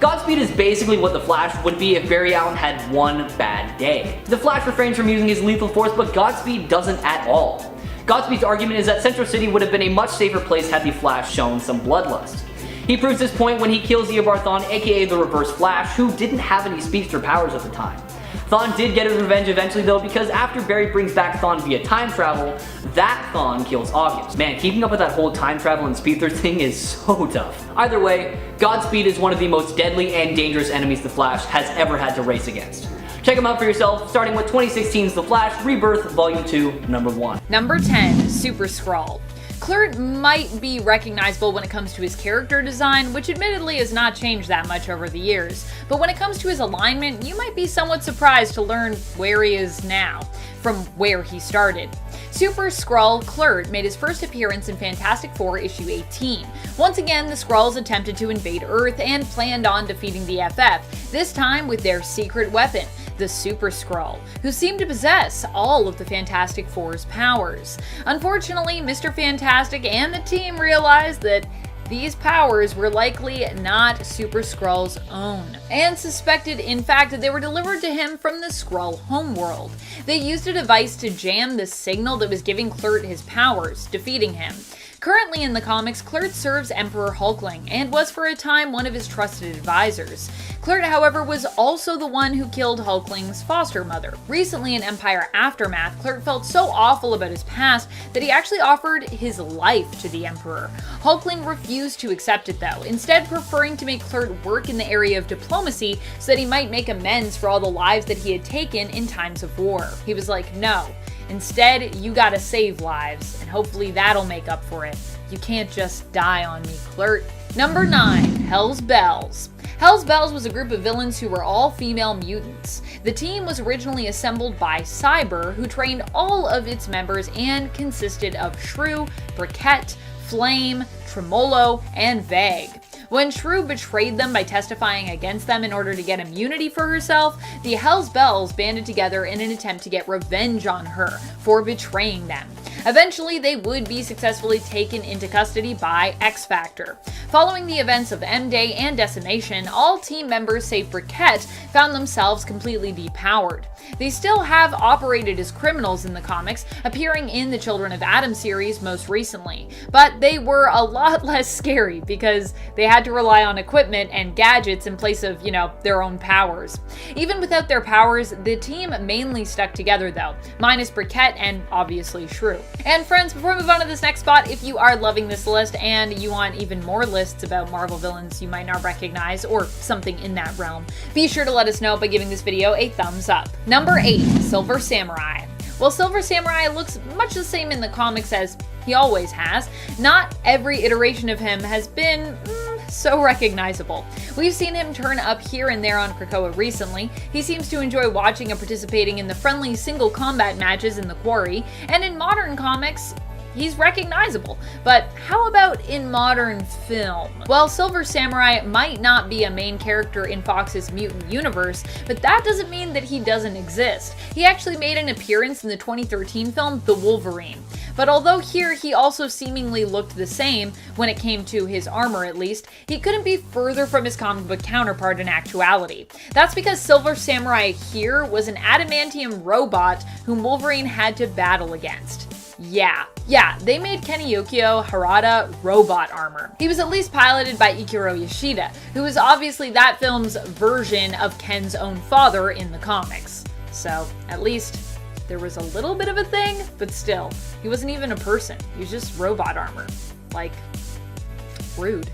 J: Godspeed is basically what the Flash would be if Barry Allen had one bad day. The Flash refrains from using his lethal force, but Godspeed doesn't at all. Godspeed's argument is that Central City would have been a much safer place had the Flash shown some bloodlust. He proves this point when he kills Eobard Thawne, aka the Reverse Flash, who didn't have any speedster powers at the time. Thawne did get his revenge eventually though, because after Barry brings back Thawne via time travel, that Thawne kills August. Man, keeping up with that whole time travel and speedster thing is so tough. Either way, Godspeed is one of the most deadly and dangerous enemies the Flash has ever had to race against. Check him out for yourself, starting with 2016's The Flash Rebirth Volume 2, Number 1.
I: Number 10, Super Skrull. Kl'rt might be recognizable when it comes to his character design, which admittedly has not changed that much over the years, but when it comes to his alignment, you might be somewhat surprised to learn where he is now, from where he started. Super Skrull Kl'rt made his first appearance in Fantastic Four issue 18. Once again, the Skrulls attempted to invade Earth and planned on defeating the FF, this time with their secret weapon, the Super Skrull, who seemed to possess all of the Fantastic Four's powers. Unfortunately, Mr. Fantastic and the team realized that these powers were likely not Super Skrull's own, and suspected in fact that they were delivered to him from the Skrull homeworld. They used a device to jam the signal that was giving Kl'rt his powers, defeating him. Currently in the comics, Kl'rt serves Emperor Hulkling, and was for a time one of his trusted advisors. Kl'rt, however, was also the one who killed Hulkling's foster mother. Recently in Empire Aftermath, Kl'rt felt so awful about his past that he actually offered his life to the Emperor. Hulkling refused to accept it though, instead preferring to make Kl'rt work in the area of diplomacy so that he might make amends for all the lives that he had taken in times of war. He was like, no. Instead, you gotta save lives, and hopefully that'll make up for it. You can't just die on me, Kl'rt. Number 9, Hell's Bells. Hell's Bells was a group of villains who were all female mutants. The team was originally assembled by Cyber, who trained all of its members and consisted of Shrew, Briquette, Flame, Tremolo, and Vague. When Shrew betrayed them by testifying against them in order to get immunity for herself, the Hell's Bells banded together in an attempt to get revenge on her for betraying them. Eventually, they would be successfully taken into custody by X-Factor. Following the events of M-Day and Decimation, all team members save Briquette found themselves completely depowered. They still have operated as criminals in the comics, appearing in the Children of Atom series most recently, but they were a lot less scary because they had to rely on equipment and gadgets in place of, their own powers. Even without their powers, the team mainly stuck together though, minus Briquette and obviously Shrew. And friends, before we move on to this next spot, if you are loving this list and you want even more lists about Marvel villains you might not recognize or something in that realm, be sure to let us know by giving this video a thumbs up. Number 8, Silver Samurai. While Silver Samurai looks much the same in the comics as he always has, not every iteration of him has been so recognizable. We've seen him turn up here and there on Krakoa recently. He seems to enjoy watching and participating in the friendly single combat matches in the Quarry, and in modern comics, he's recognizable. But how about in modern film? Well, Silver Samurai might not be a main character in Fox's Mutant universe, but that doesn't mean that he doesn't exist. He actually made an appearance in the 2013 film The Wolverine. But although here he also seemingly looked the same, when it came to his armor at least, he couldn't be further from his comic book counterpart in actuality. That's because Silver Samurai here was an adamantium robot whom Wolverine had to battle against. Yeah, they made Keniyukio Harada robot armor. He was at least piloted by Ikiro Yoshida, who is obviously that film's version of Ken's own father in the comics. So, at least there was a little bit of a thing, but still, he wasn't even a person. He was just robot armor. Like, rude.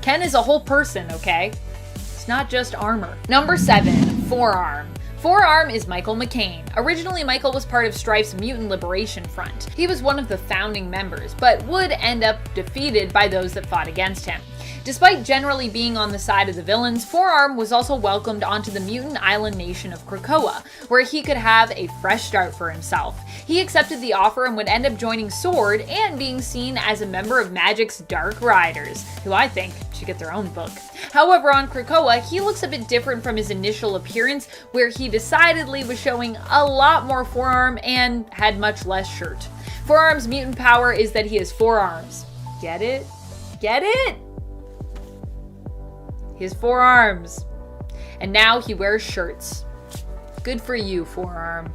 I: Ken is a whole person, okay? It's not just armor. Number 7, Forearm. Forearm is Michael McCain. Originally, Michael was part of Strife's Mutant Liberation Front. He was one of the founding members, but would end up defeated by those that fought against him. Despite generally being on the side of the villains, Forearm was also welcomed onto the mutant island nation of Krakoa, where he could have a fresh start for himself. He accepted the offer and would end up joining Sword and being seen as a member of Magic's Dark Riders, who I think should get their own book. However, on Krakoa, he looks a bit different from his initial appearance, where he decidedly was showing a lot more forearm and had much less shirt. Forearm's mutant power is that he has 4 arms. Get it? Get it? His 4 arms. And now he wears shirts. Good for you, Forearm.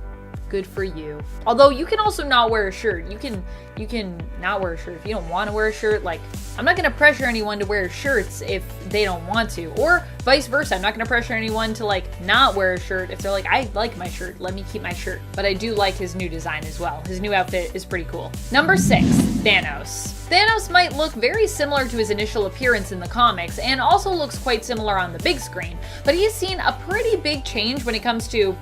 I: Good for you. Although you can also not wear a shirt. You can not wear a shirt if you don't want to wear a shirt. Like, I'm not going to pressure anyone to wear shirts if they don't want to. Or vice versa. I'm not going to pressure anyone to like not wear a shirt if they're like, I like my shirt, let me keep my shirt. But I do like his new design as well. His new outfit is pretty cool. Number 6, Thanos. Thanos might look very similar to his initial appearance in the comics, and also looks quite similar on the big screen, but he's seen a pretty big change when it comes to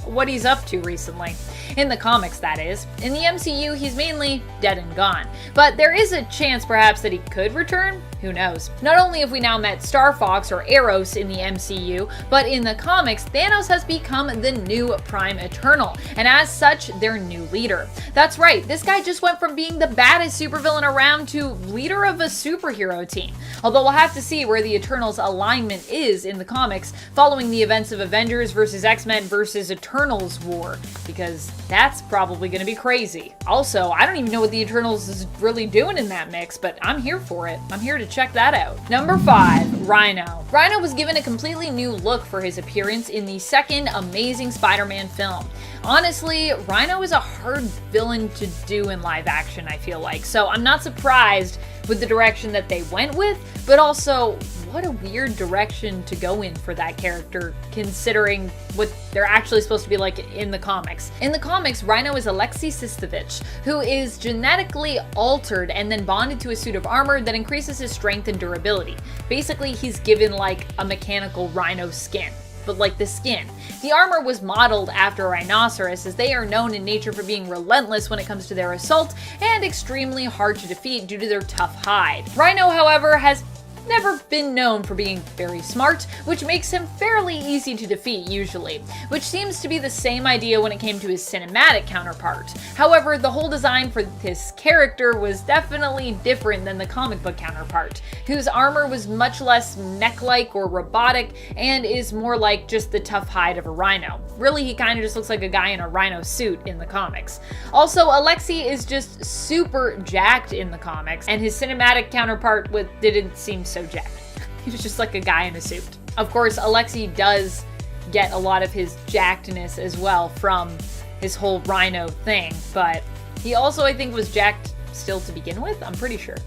I: what he's up to recently. In the comics, that is. In the MCU, he's mainly dead and gone, but there is a chance perhaps that he could return. Who knows? Not only have we now met Star Fox or Eros in the MCU, but in the comics, Thanos has become the new Prime Eternal, and as such, their new leader. That's right, this guy just went from being the baddest supervillain around to leader of a superhero team. Although we'll have to see where the Eternals' alignment is in the comics following the events of Avengers vs. X-Men vs. Eternals War, because that's probably going to be crazy. Also, I don't even know what the Eternals is really doing in that mix, but I'm here for it. I'm here to check that out. Number 5, Rhino. Rhino was given a completely new look for his appearance in the second Amazing Spider-Man film. Honestly, Rhino is a hard villain to do in live action, I feel like, so I'm not surprised with the direction that they went with, but also, what a weird direction to go in for that character, considering what they're actually supposed to be like in the comics. In the comics, Rhino is Alexei Sistovich, who is genetically altered and then bonded to a suit of armor that increases his strength and durability. Basically, he's given like a mechanical rhino skin, but like the skin. The armor was modeled after a rhinoceros, as they are known in nature for being relentless when it comes to their assault and extremely hard to defeat due to their tough hide. Rhino, however, has never been known for being very smart, which makes him fairly easy to defeat usually, which seems to be the same idea when it came to his cinematic counterpart. However, the whole design for this character was definitely different than the comic book counterpart, whose armor was much less mech-like or robotic and is more like just the tough hide of a rhino. Really, he kind of just looks like a guy in a rhino suit in the comics. Also, Alexei is just super jacked in the comics, and his cinematic counterpart didn't seem so jacked. He was just like a guy in a suit. Of course, Alexei does get a lot of his jackedness as well from his whole rhino thing, but he also, I think, was jacked still to begin with. I'm pretty sure.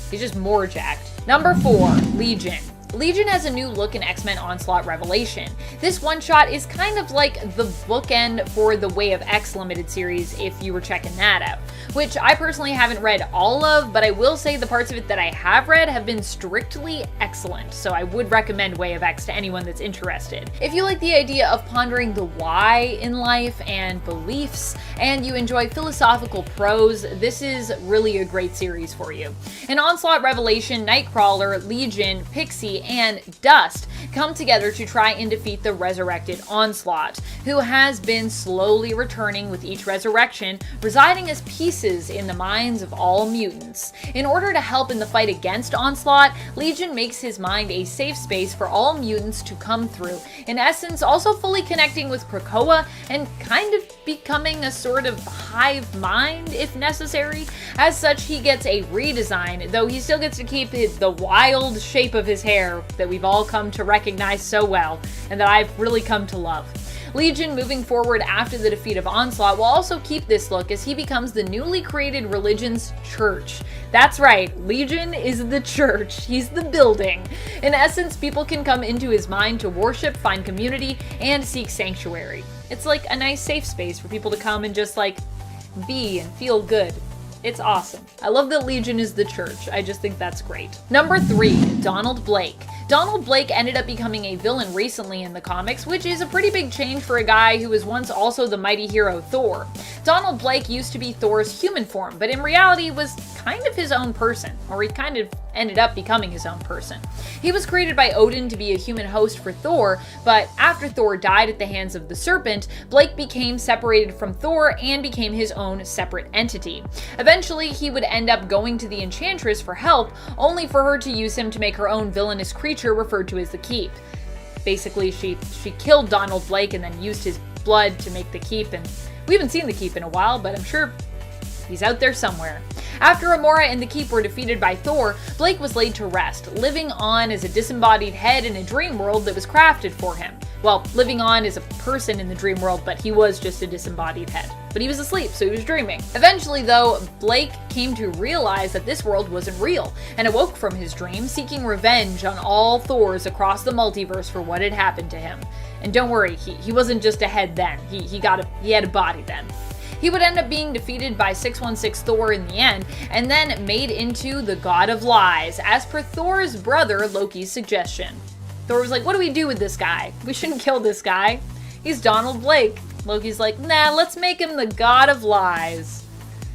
I: He's just more jacked. Number 4, Legion. Legion has a new look in X-Men Onslaught Revelation. This one-shot is kind of like the bookend for the Way of X limited series if you were checking that out, which I personally haven't read all of, but I will say the parts of it that I have read have been strictly excellent, so I would recommend Way of X to anyone that's interested. If you like the idea of pondering the why in life and beliefs, and you enjoy philosophical prose, this is really a great series for you. In Onslaught Revelation, Nightcrawler, Legion, Pixie, and Dust come together to try and defeat the resurrected Onslaught, who has been slowly returning with each resurrection, residing as pieces in the minds of all mutants. In order to help in the fight against Onslaught, Legion makes his mind a safe space for all mutants to come through, in essence also fully connecting with Krakoa and kind of becoming a sort of hive mind if necessary. As such, he gets a redesign, though he still gets to keep the wild shape of his hair that we've all come to recognize so well, and that I've really come to love. Legion, moving forward after the defeat of Onslaught, will also keep this look as he becomes the newly created religion's church. That's right, Legion is the church. He's the building. In essence, people can come into his mind to worship, find community, and seek sanctuary. It's like a nice safe space for people to come and just like be and feel good. It's awesome. I love that Legion is the church. I just think that's great. Number 3, Donald Blake. Donald Blake ended up becoming a villain recently in the comics, which is a pretty big change for a guy who was once also the mighty hero Thor. Donald Blake used to be Thor's human form, but in reality was kind of his own person, or he kind of ended up becoming his own person. He was created by Odin to be a human host for Thor, but after Thor died at the hands of the Serpent, Blake became separated from Thor and became his own separate entity. Eventually, he would end up going to the Enchantress for help, only for her to use him to make her own villainous creature referred to as the Keep. Basically, she killed Donald Blake and then used his blood to make the Keep, and we haven't seen the Keep in a while, but I'm sure he's out there somewhere. After Amora and the Keep were defeated by Thor, Blake was laid to rest, living on as a disembodied head in a dream world that was crafted for him. Well, living on as a person in the dream world, but he was just a disembodied head. But he was asleep, so he was dreaming. Eventually, though, Blake came to realize that this world wasn't real, and awoke from his dream, seeking revenge on all Thors across the multiverse for what had happened to him. And don't worry, he wasn't just a head then, he had a body then. He would end up being defeated by 616 Thor in the end, and then made into the God of Lies, as per Thor's brother Loki's suggestion. Thor was like, what do we do with this guy? We shouldn't kill this guy. He's Donald Blake. Loki's like, nah, let's make him the God of Lies.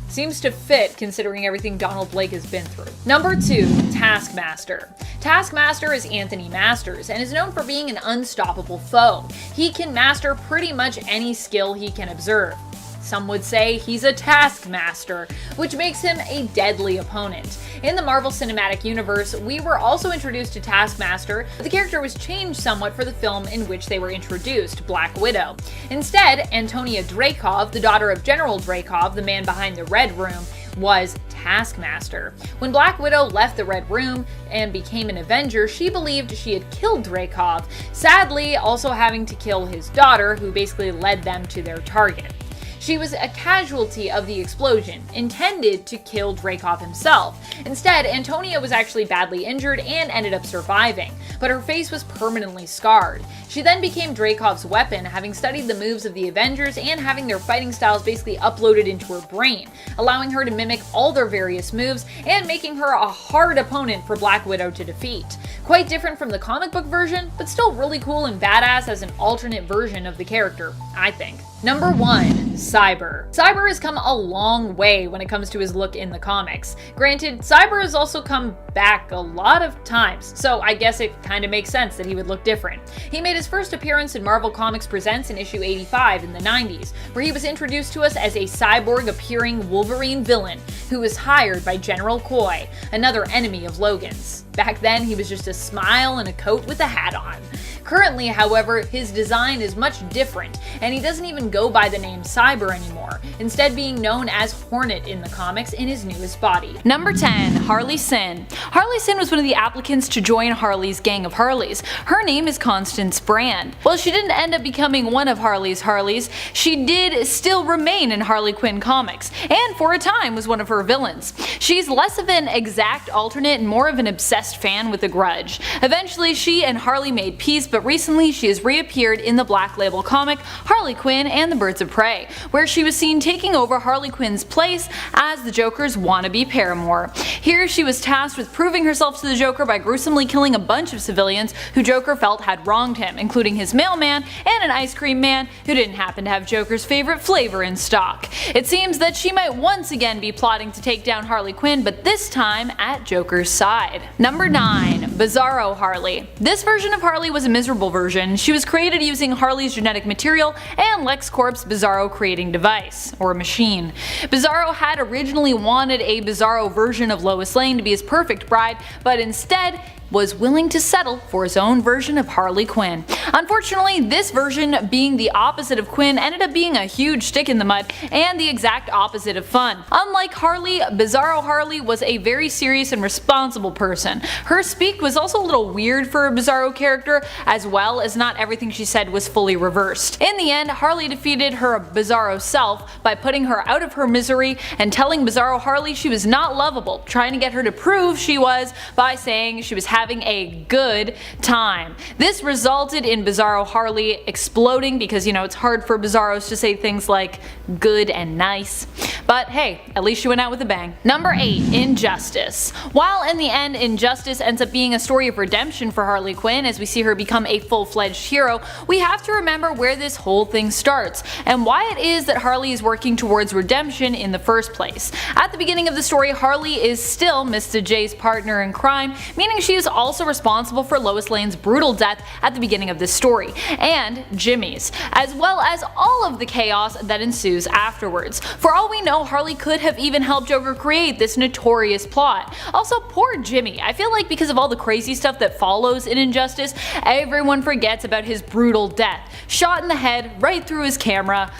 I: Seems to fit considering everything Donald Blake has been through. Number 2, Taskmaster. Taskmaster is Anthony Masters and is known for being an unstoppable foe. He can master pretty much any skill he can observe. Some would say he's a taskmaster, which makes him a deadly opponent. In the Marvel Cinematic Universe, we were also introduced to Taskmaster, but the character was changed somewhat for the film in which they were introduced, Black Widow. Instead, Antonia Dreykov, the daughter of General Dreykov, the man behind the Red Room, was Taskmaster. When Black Widow left the Red Room and became an Avenger, she believed she had killed Dreykov, sadly also having to kill his daughter, who basically led them to their target. She was a casualty of the explosion, intended to kill Dreykov himself. Instead, Antonia was actually badly injured and ended up surviving, but her face was permanently scarred. She then became Dreykov's weapon, having studied the moves of the Avengers and having their fighting styles basically uploaded into her brain, allowing her to mimic all their various moves and making her a hard opponent for Black Widow to defeat. Quite different from the comic book version, but still really cool and badass as an alternate version of the character, I think. Number 1, Cyber. Cyber has come a long way when it comes to his look in the comics. Granted, Cyber has also come back a lot of times, so I guess it kind of makes sense that he would look different. He made his first appearance in Marvel Comics Presents in issue 85 in the 90s, where he was introduced to us as a cyborg-appearing Wolverine villain who was hired by General Koi, another enemy of Logan's. Back then, he was just a smile and a coat with a hat on. Currently, however, his design is much different, and he doesn't even go by the name Cyber anymore, instead being known as Hornet in the comics in his newest body. Number 10. Harley Quinn. Harley Quinn was one of the applicants to join Harley's gang of Harleys. Her name is Constance Brand. While she didn't end up becoming one of Harley's Harleys, she did still remain in Harley Quinn comics, and for a time was one of her villains. She's less of an exact alternate and more of an obsessed fan with a grudge. Eventually, she and Harley made peace, but recently she has reappeared in the Black Label comic Harley Quinn and the Birds of Prey, where she was seen taking over Harley Quinn's place as the Joker's wannabe paramour. Here she was tasked with proving herself to the Joker by gruesomely killing a bunch of civilians who Joker felt had wronged him, including his mailman and an ice cream man who didn't happen to have Joker's favorite flavor in stock. It seems that she might once again be plotting to take down Harley Quinn, but this time at Joker's side. Number 9. Bizarro Harley. This version of Harley was a miserable version. She was created using Harley's genetic material and LexCorp's Bizarro creating device, or machine. Bizarro had originally wanted a Bizarro version of Lois Lane to be his perfect bride, but instead was willing to settle for his own version of Harley Quinn. Unfortunately, this version, being the opposite of Quinn, ended up being a huge stick in the mud and the exact opposite of fun. Unlike Harley, Bizarro Harley was a very serious and responsible person. Her speak was also a little weird for a Bizarro character, as well as not everything she said was fully reversed. In the end, Harley defeated her Bizarro self by putting her out of her misery and telling Bizarro Harley she was not lovable, trying to get her to prove she was by saying she was having a good time. This resulted in Bizarro Harley exploding because, you know, it's hard for Bizarros to say things like good and nice. But hey, at least she went out with a bang. Number 8. Injustice. While in the end Injustice ends up being a story of redemption for Harley Quinn as we see her become a full-fledged hero, we have to remember where this whole thing starts and why it is that Harley is working towards redemption in the first place. At the beginning of the story, Harley is still Mr. J's partner in crime, meaning she is also responsible for Lois Lane's brutal death at the beginning of this story, and Jimmy's, as well as all of the chaos that ensues afterwards. For all we know, Harley could have even helped Joker create this notorious plot. Also, poor Jimmy. I feel like because of all the crazy stuff that follows in Injustice, everyone forgets about his brutal death. Shot in the head, right through his camera.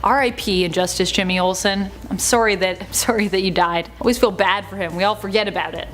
I: R.I.P. Injustice Jimmy Olsen. I'm sorry that you died. Always feel bad for him. We all forget about it.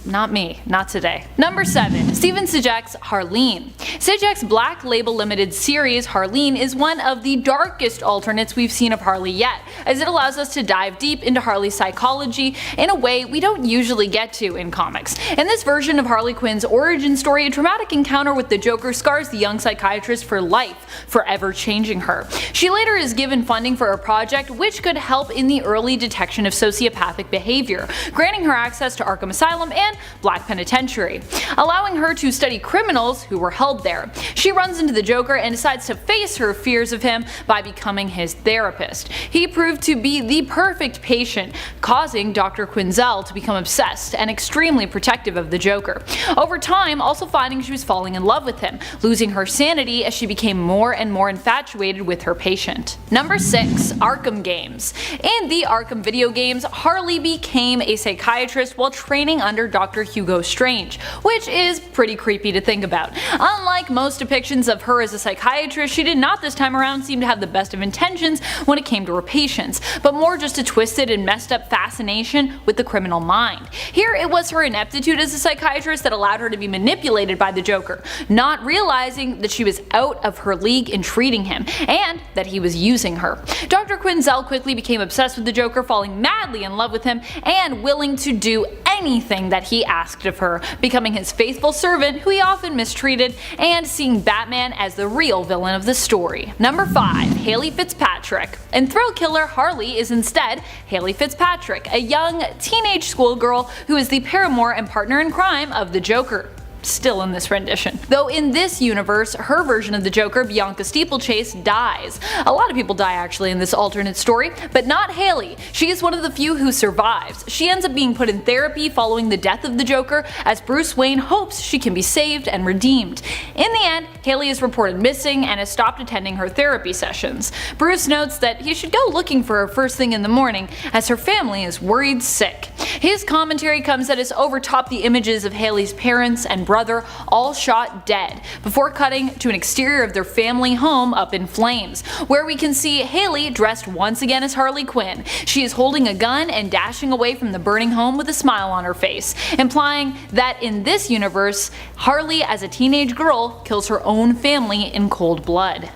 I: Not me, not today. Number 7. Steven Sijek's Harleen. Sijek's Black Label Limited series Harleen is one of the darkest alternates we've seen of Harley yet, as it allows us to dive deep into Harley's psychology in a way we don't usually get to in comics. In this version of Harley Quinn's origin story, a traumatic encounter with the Joker scars the young psychiatrist for life, forever changing her. She later is given funding for a project which could help in the early detection of sociopathic behavior, granting her access to Arkham Asylum and Black Penitentiary, allowing her to study criminals who were held there. She runs into the Joker and decides to face her fears of him by becoming his therapist. He proved to be the perfect patient, causing Dr. Quinzel to become obsessed and extremely protective of the Joker. Over time, also finding she was falling in love with him, losing her sanity as she became more and more infatuated with her patient. Number 6. Arkham Games. In the Arkham video games, Harley became a psychiatrist while training under Dr. Hugo Strange, which is pretty creepy to think about. Unlike most depictions of her as a psychiatrist, she did not this time around seem to have the best of intentions when it came to her patients, but more just a twisted and messed up fascination with the criminal mind. Here it was her ineptitude as a psychiatrist that allowed her to be manipulated by the Joker, not realizing that she was out of her league in treating him, and that he was using her. Dr. Quinzel quickly became obsessed with the Joker, falling madly in love with him, and willing to do anything that he asked of her, becoming his faithful servant who he often mistreated, and seeing Batman as the real villain of the story. Number 5. Haley Fitzpatrick. In Thrill Killer, Harley is instead Haley Fitzpatrick, a young teenage schoolgirl who is the paramour and partner in crime of the Joker. Still in this rendition. Though in this universe, her version of the Joker, Bianca Steeplechase, dies. A lot of people die actually in this alternate story, but not Haley. She is one of the few who survives. She ends up being put in therapy following the death of the Joker, as Bruce Wayne hopes she can be saved and redeemed. In the end, Haley is reported missing and has stopped attending her therapy sessions. Bruce notes that he should go looking for her first thing in the morning, as her family is worried sick. His commentary comes at us over top the images of Haley's parents and brother, all shot dead, before cutting to an exterior of their family home up in flames, where we can see Haley dressed once again as Harley Quinn. She is holding a gun and dashing away from the burning home with a smile on her face, implying that in this universe, Harley as a teenage girl kills her own family in cold blood.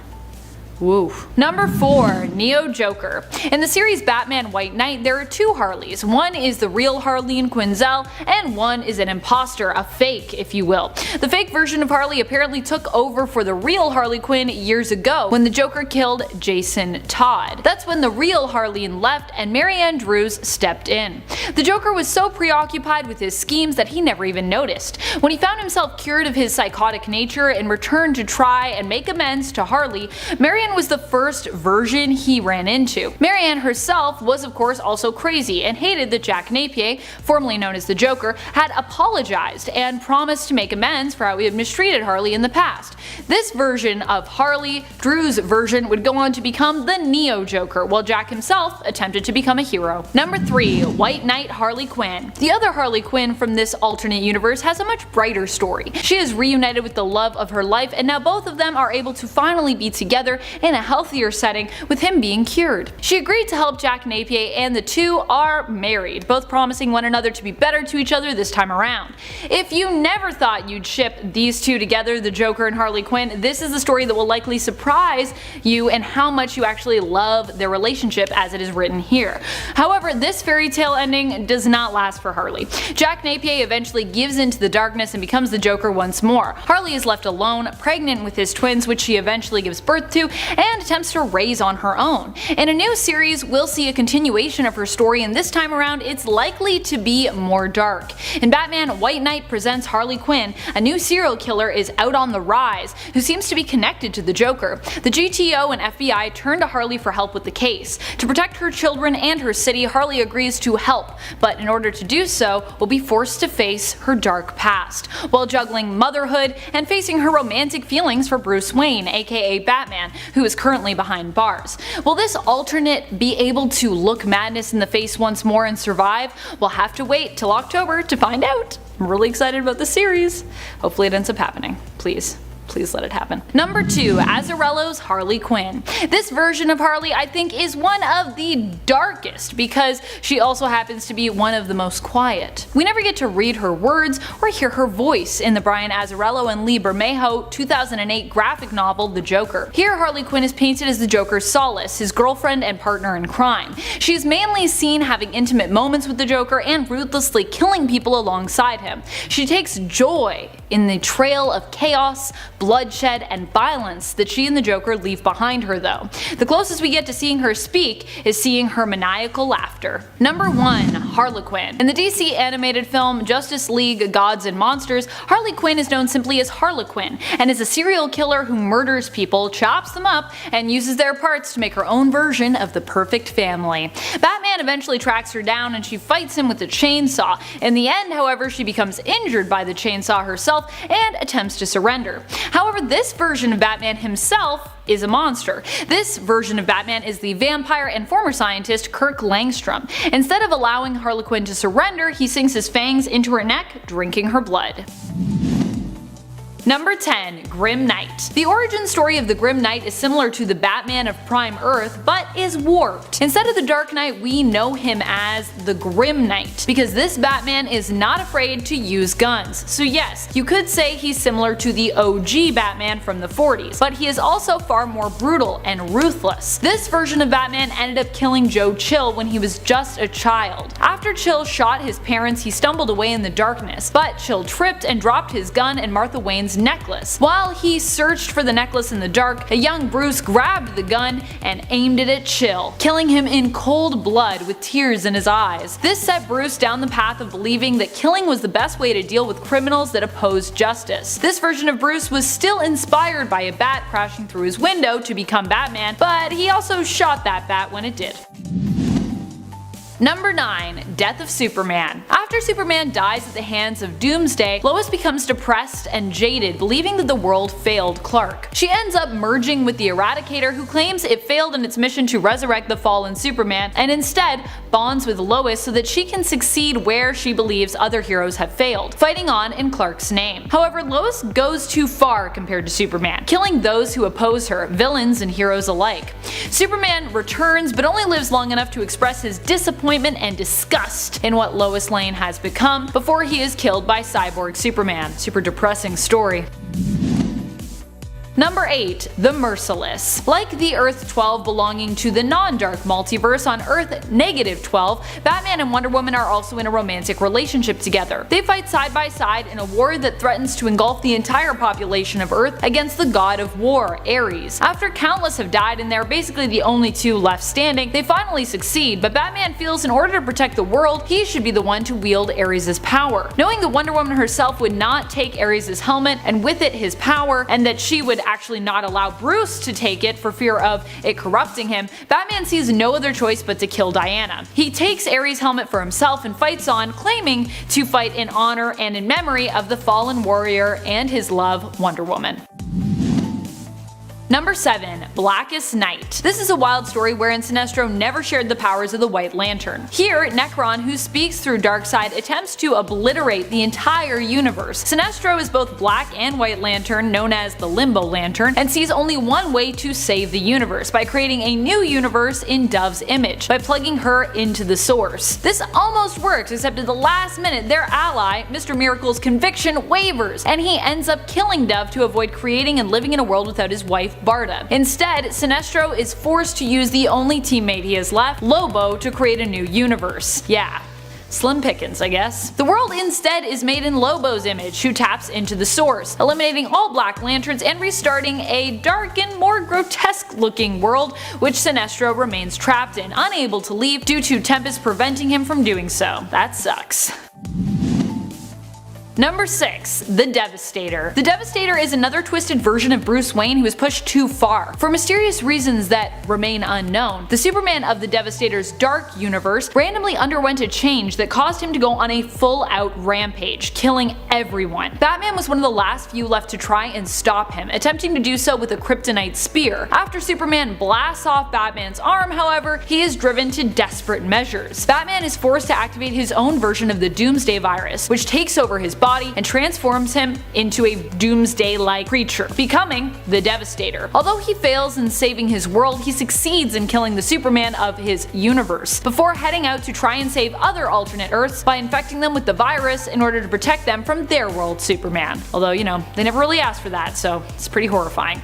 I: Woo. Number 4. Neo Joker. In the series Batman White Knight, there are two Harleys. One is the real Harley in Quinzel, and one is an imposter, a fake, if you will. The fake version of Harley apparently took over for the real Harley Quinn years ago, when the Joker killed Jason Todd. That's when the real Harley left and Marianne Drews stepped in. The Joker was so preoccupied with his schemes that he never even noticed. When he found himself cured of his psychotic nature and returned to try and make amends to Harley, Marianne was the first version he ran into. Marianne herself was of course also crazy and hated that Jack Napier, formerly known as the Joker, had apologized and promised to make amends for how he had mistreated Harley in the past. This version of Harley, Drew's version, would go on to become the Neo Joker, while Jack himself attempted to become a hero. Number 3. White Knight Harley Quinn. The other Harley Quinn from this alternate universe has a much brighter story. She is reunited with the love of her life, and now both of them are able to finally be together in a healthier setting, with him being cured. She agreed to help Jack Napier, and the two are married, both promising one another to be better to each other this time around. If you never thought you'd ship these two together, the Joker and Harley Quinn, this is the story that will likely surprise you in how much you actually love their relationship as it is written here. However, this fairy tale ending does not last for Harley. Jack Napier eventually gives into the darkness and becomes the Joker once more. Harley is left alone, pregnant with his twins, which she eventually gives birth to, and attempts to raise on her own. In a new series, we'll see a continuation of her story, and this time around it's likely to be more dark. In Batman White Knight Presents Harley Quinn, a new serial killer is out on the rise who seems to be connected to the Joker. The GTO and FBI turn to Harley for help with the case. To protect her children and her city, Harley agrees to help, but in order to do so, will be forced to face her dark past, while juggling motherhood and facing her romantic feelings for Bruce Wayne, aka Batman, who is currently behind bars. Will this alternate be able to look madness in the face once more and survive? We'll have to wait till October to find out. I'm really excited about the series. Hopefully it ends up happening. Please. Please let it happen. Number 2. Azzarello's Harley Quinn. This version of Harley I think is one of the darkest because she also happens to be one of the most quiet. We never get to read her words or hear her voice in the Brian Azzarello and Lee Bermejo 2008 graphic novel The Joker. Here Harley Quinn is painted as the Joker's solace, his girlfriend and partner in crime. She is mainly seen having intimate moments with the Joker and ruthlessly killing people alongside him. She takes joy in the trail of chaos, bloodshed, and violence that she and the Joker leave behind her though. The closest we get to seeing her speak is seeing her maniacal laughter. Number 1. Harlequin. In the DC animated film Justice League Gods and Monsters, Harley Quinn is known simply as Harlequin, and is a serial killer who murders people, chops them up, and uses their parts to make her own version of the perfect family. Batman eventually tracks her down and she fights him with a chainsaw. In the end, however, she becomes injured by the chainsaw herself and attempts to surrender. However, this version of Batman himself is a monster. This version of Batman is the vampire and former scientist Kirk Langstrom. Instead of allowing Harley Quinn to surrender, he sinks his fangs into her neck, drinking her blood. Number 10. Grim Knight. The origin story of the Grim Knight is similar to the Batman of Prime Earth, but is warped. Instead of the Dark Knight, we know him as the Grim Knight, because this Batman is not afraid to use guns. So yes, you could say he's similar to the OG Batman from the 40s, but he is also far more brutal and ruthless. This version of Batman ended up killing Joe Chill when he was just a child. After Chill shot his parents, he stumbled away in the darkness, but Chill tripped and dropped his gun and Martha Wayne's necklace. While he searched for the necklace in the dark, a young Bruce grabbed the gun and aimed it at Chill, killing him in cold blood with tears in his eyes. This set Bruce down the path of believing that killing was the best way to deal with criminals that opposed justice. This version of Bruce was still inspired by a bat crashing through his window to become Batman, but he also shot that bat when it did. Number 9. Death of Superman. After Superman dies at the hands of Doomsday, Lois becomes depressed and jaded, believing that the world failed Clark. She ends up merging with the Eradicator, who claims it failed in its mission to resurrect the fallen Superman, and instead bonds with Lois so that she can succeed where she believes other heroes have failed, fighting on in Clark's name. However, Lois goes too far compared to Superman, killing those who oppose her, villains and heroes alike. Superman returns, but only lives long enough to express his disappointment and disgust in what Lois Lane has become before he is killed by Cyborg Superman. Super depressing story. Number 8. The Merciless. Like the Earth-12 belonging to the non-dark multiverse, on Earth-12, Batman and Wonder Woman are also in a romantic relationship together. They fight side by side in a war that threatens to engulf the entire population of Earth against the god of war, Ares. After countless have died and they're basically the only two left standing, they finally succeed, but Batman feels in order to protect the world, he should be the one to wield Ares' power. Knowing that Wonder Woman herself would not take Ares' helmet and with it his power, and that she would actually not allow Bruce to take it for fear of it corrupting him, Batman sees no other choice but to kill Diana. He takes Ares' helmet for himself and fights on, claiming to fight in honor and in memory of the fallen warrior and his love, Wonder Woman. Number 7. Blackest Night. This is a wild story wherein Sinestro never shared the powers of the White Lantern. Here, Necron, who speaks through Darkseid, attempts to obliterate the entire universe. Sinestro is both Black and White Lantern, known as the Limbo Lantern, and sees only one way to save the universe, by creating a new universe in Dove's image, by plugging her into the source. This almost works, except at the last minute their ally, Mr. Miracle's conviction wavers, and he ends up killing Dove to avoid creating and living in a world without his wife Barda. Instead, Sinestro is forced to use the only teammate he has left, Lobo, to create a new universe. Yeah. Slim pickings, I guess. The world instead is made in Lobo's image, who taps into the source, eliminating all Black Lanterns and restarting a dark and more grotesque looking world which Sinestro remains trapped in, unable to leave due to Tempest preventing him from doing so. That sucks. Number 6. The Devastator. The Devastator is another twisted version of Bruce Wayne who was pushed too far. For mysterious reasons that remain unknown, the Superman of the Devastator's dark universe randomly underwent a change that caused him to go on a full-out rampage, killing everyone. Batman was one of the last few left to try and stop him, attempting to do so with a kryptonite spear. After Superman blasts off Batman's arm, however, he is driven to desperate measures. Batman is forced to activate his own version of the Doomsday virus, which takes over his body and transforms him into a Doomsday-like creature, becoming the Devastator. Although he fails in saving his world, he succeeds in killing the Superman of his universe, before heading out to try and save other alternate Earths by infecting them with the virus in order to protect them from their world Superman. Although, you know, they never really asked for that, so it's pretty horrifying.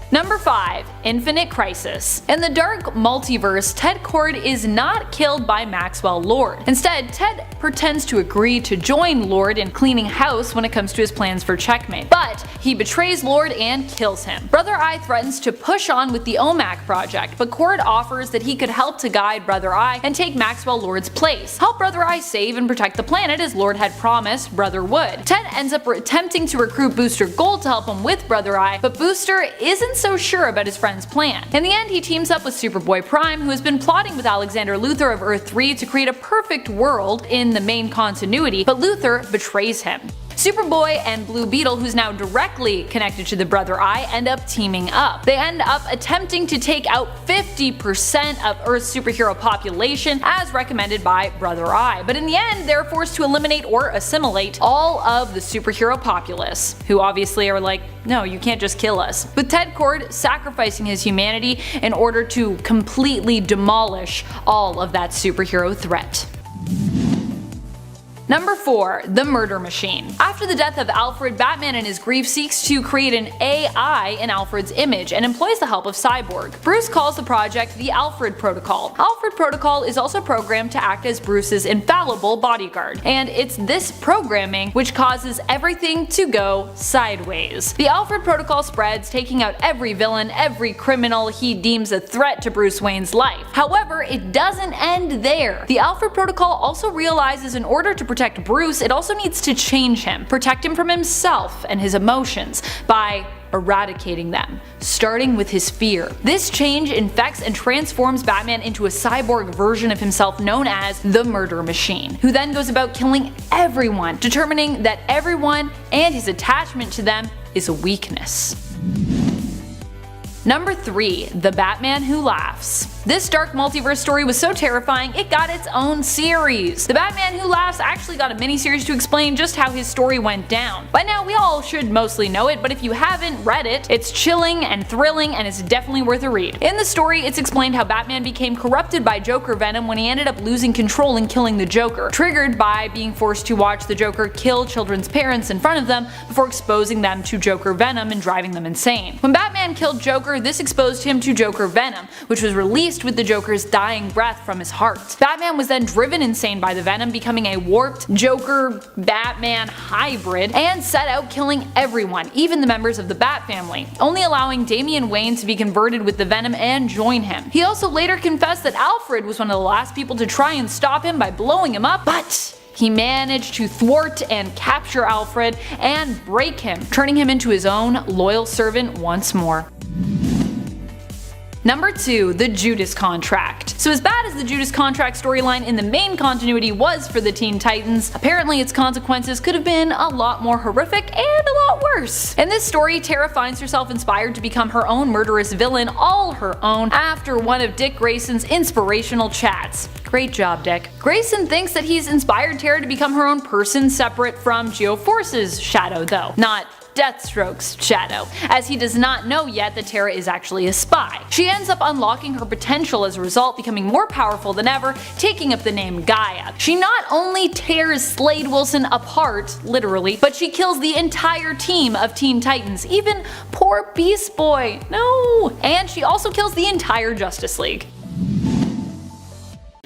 I: Number 5. Infinite Crisis. In the dark multiverse, Ted Kord is not killed by Maxwell Lord. Instead, Ted pretends to agree to join Lord in cleaning house when it comes to his plans for Checkmate, but he betrays Lord and kills him. Brother Eye threatens to push on with the OMAC project, but Kord offers that he could help to guide Brother Eye and take Maxwell Lord's place, help Brother Eye save and protect the planet as Lord had promised Brother would. Ted ends up attempting to recruit Booster Gold to help him with Brother Eye, but Booster isn't so sure about his friend's plan. In the end, he teams up with Superboy Prime, who has been plotting with Alexander Luthor of Earth 3 to create a perfect world in the main continuity, but Luthor betrays him. Superboy and Blue Beetle, who's now directly connected to the Brother Eye, end up teaming up. They end up attempting to take out 50% of Earth's superhero population as recommended by Brother Eye, but in the end they're forced to eliminate or assimilate all of the superhero populace, who obviously are like, no, you can't just kill us, with Ted Kord sacrificing his humanity in order to completely demolish all of that superhero threat. Number 4. The Murder Machine. After the death of Alfred, Batman in his grief seeks to create an AI in Alfred's image and employs the help of Cyborg. Bruce calls the project the Alfred Protocol. Alfred Protocol is also programmed to act as Bruce's infallible bodyguard, and it's this programming which causes everything to go sideways. The Alfred Protocol spreads, taking out every villain, every criminal he deems a threat to Bruce Wayne's life. However, it doesn't end there. The Alfred Protocol also realizes in order to protect Bruce, it also needs to change him, protect him from himself and his emotions by eradicating them, starting with his fear. This change infects and transforms Batman into a cyborg version of himself known as the Murder Machine, who then goes about killing everyone, determining that everyone and his attachment to them is a weakness. Number 3. The Batman Who Laughs. This dark multiverse story was so terrifying it got its own series. The Batman Who Laughs actually got a miniseries to explain just how his story went down. By now we all should mostly know it, but if you haven't read it, it's chilling and thrilling and it's definitely worth a read. In the story, it's explained how Batman became corrupted by Joker venom when he ended up losing control and killing the Joker, triggered by being forced to watch the Joker kill children's parents in front of them before exposing them to Joker venom and driving them insane. When Batman killed Joker, this exposed him to Joker venom, which was released with the Joker's dying breath from his heart. Batman was then driven insane by the venom, becoming a warped Joker-Batman hybrid, and set out killing everyone, even the members of the Bat family, only allowing Damian Wayne to be converted with the venom and join him. He also later confessed that Alfred was one of the last people to try and stop him by blowing him up, but he managed to thwart and capture Alfred and break him, turning him into his own loyal servant once more. Number 2. The Judas Contract. So as bad as the Judas Contract storyline in the main continuity was for the Teen Titans, apparently its consequences could have been a lot more horrific and a lot worse. In this story, Tara finds herself inspired to become her own murderous villain all her own after one of Dick Grayson's inspirational chats. Great job, Dick. Grayson thinks that he's inspired Tara to become her own person separate from Geoforce's Shadow though, not Deathstroke's Shadow, as he does not know yet that Tara is actually a spy. She ends up unlocking her potential as a result, becoming more powerful than ever, taking up the name Gaia. She not only tears Slade Wilson apart, literally, but she kills the entire team of Teen Titans, even poor Beast Boy, no! And she also kills the entire Justice League.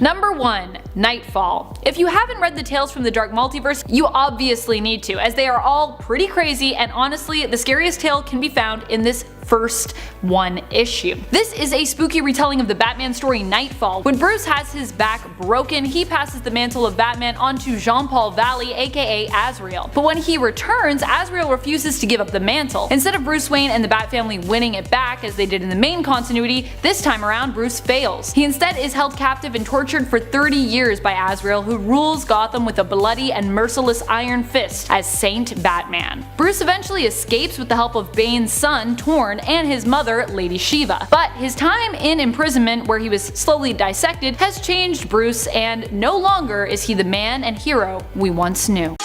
I: Number 1. Nightfall. If you haven't read the Tales from the Dark Multiverse, you obviously need to, as they are all pretty crazy, and honestly, the scariest tale can be found in this first one issue. This is a spooky retelling of the Batman story Nightfall. When Bruce has his back broken, he passes the mantle of Batman onto Jean-Paul Valley, aka Azrael. But when he returns, Azrael refuses to give up the mantle. Instead of Bruce Wayne and the Bat family winning it back as they did in the main continuity, this time around Bruce fails. He instead is held captive and tortured for 30 years by Azrael, who rules Gotham with a bloody and merciless iron fist as Saint Batman. Bruce eventually escapes with the help of Bane's son, Torn, and his mother, Lady Shiva. But his time in imprisonment, where he was slowly dissected, has changed Bruce, and no longer is he the man and hero we once knew.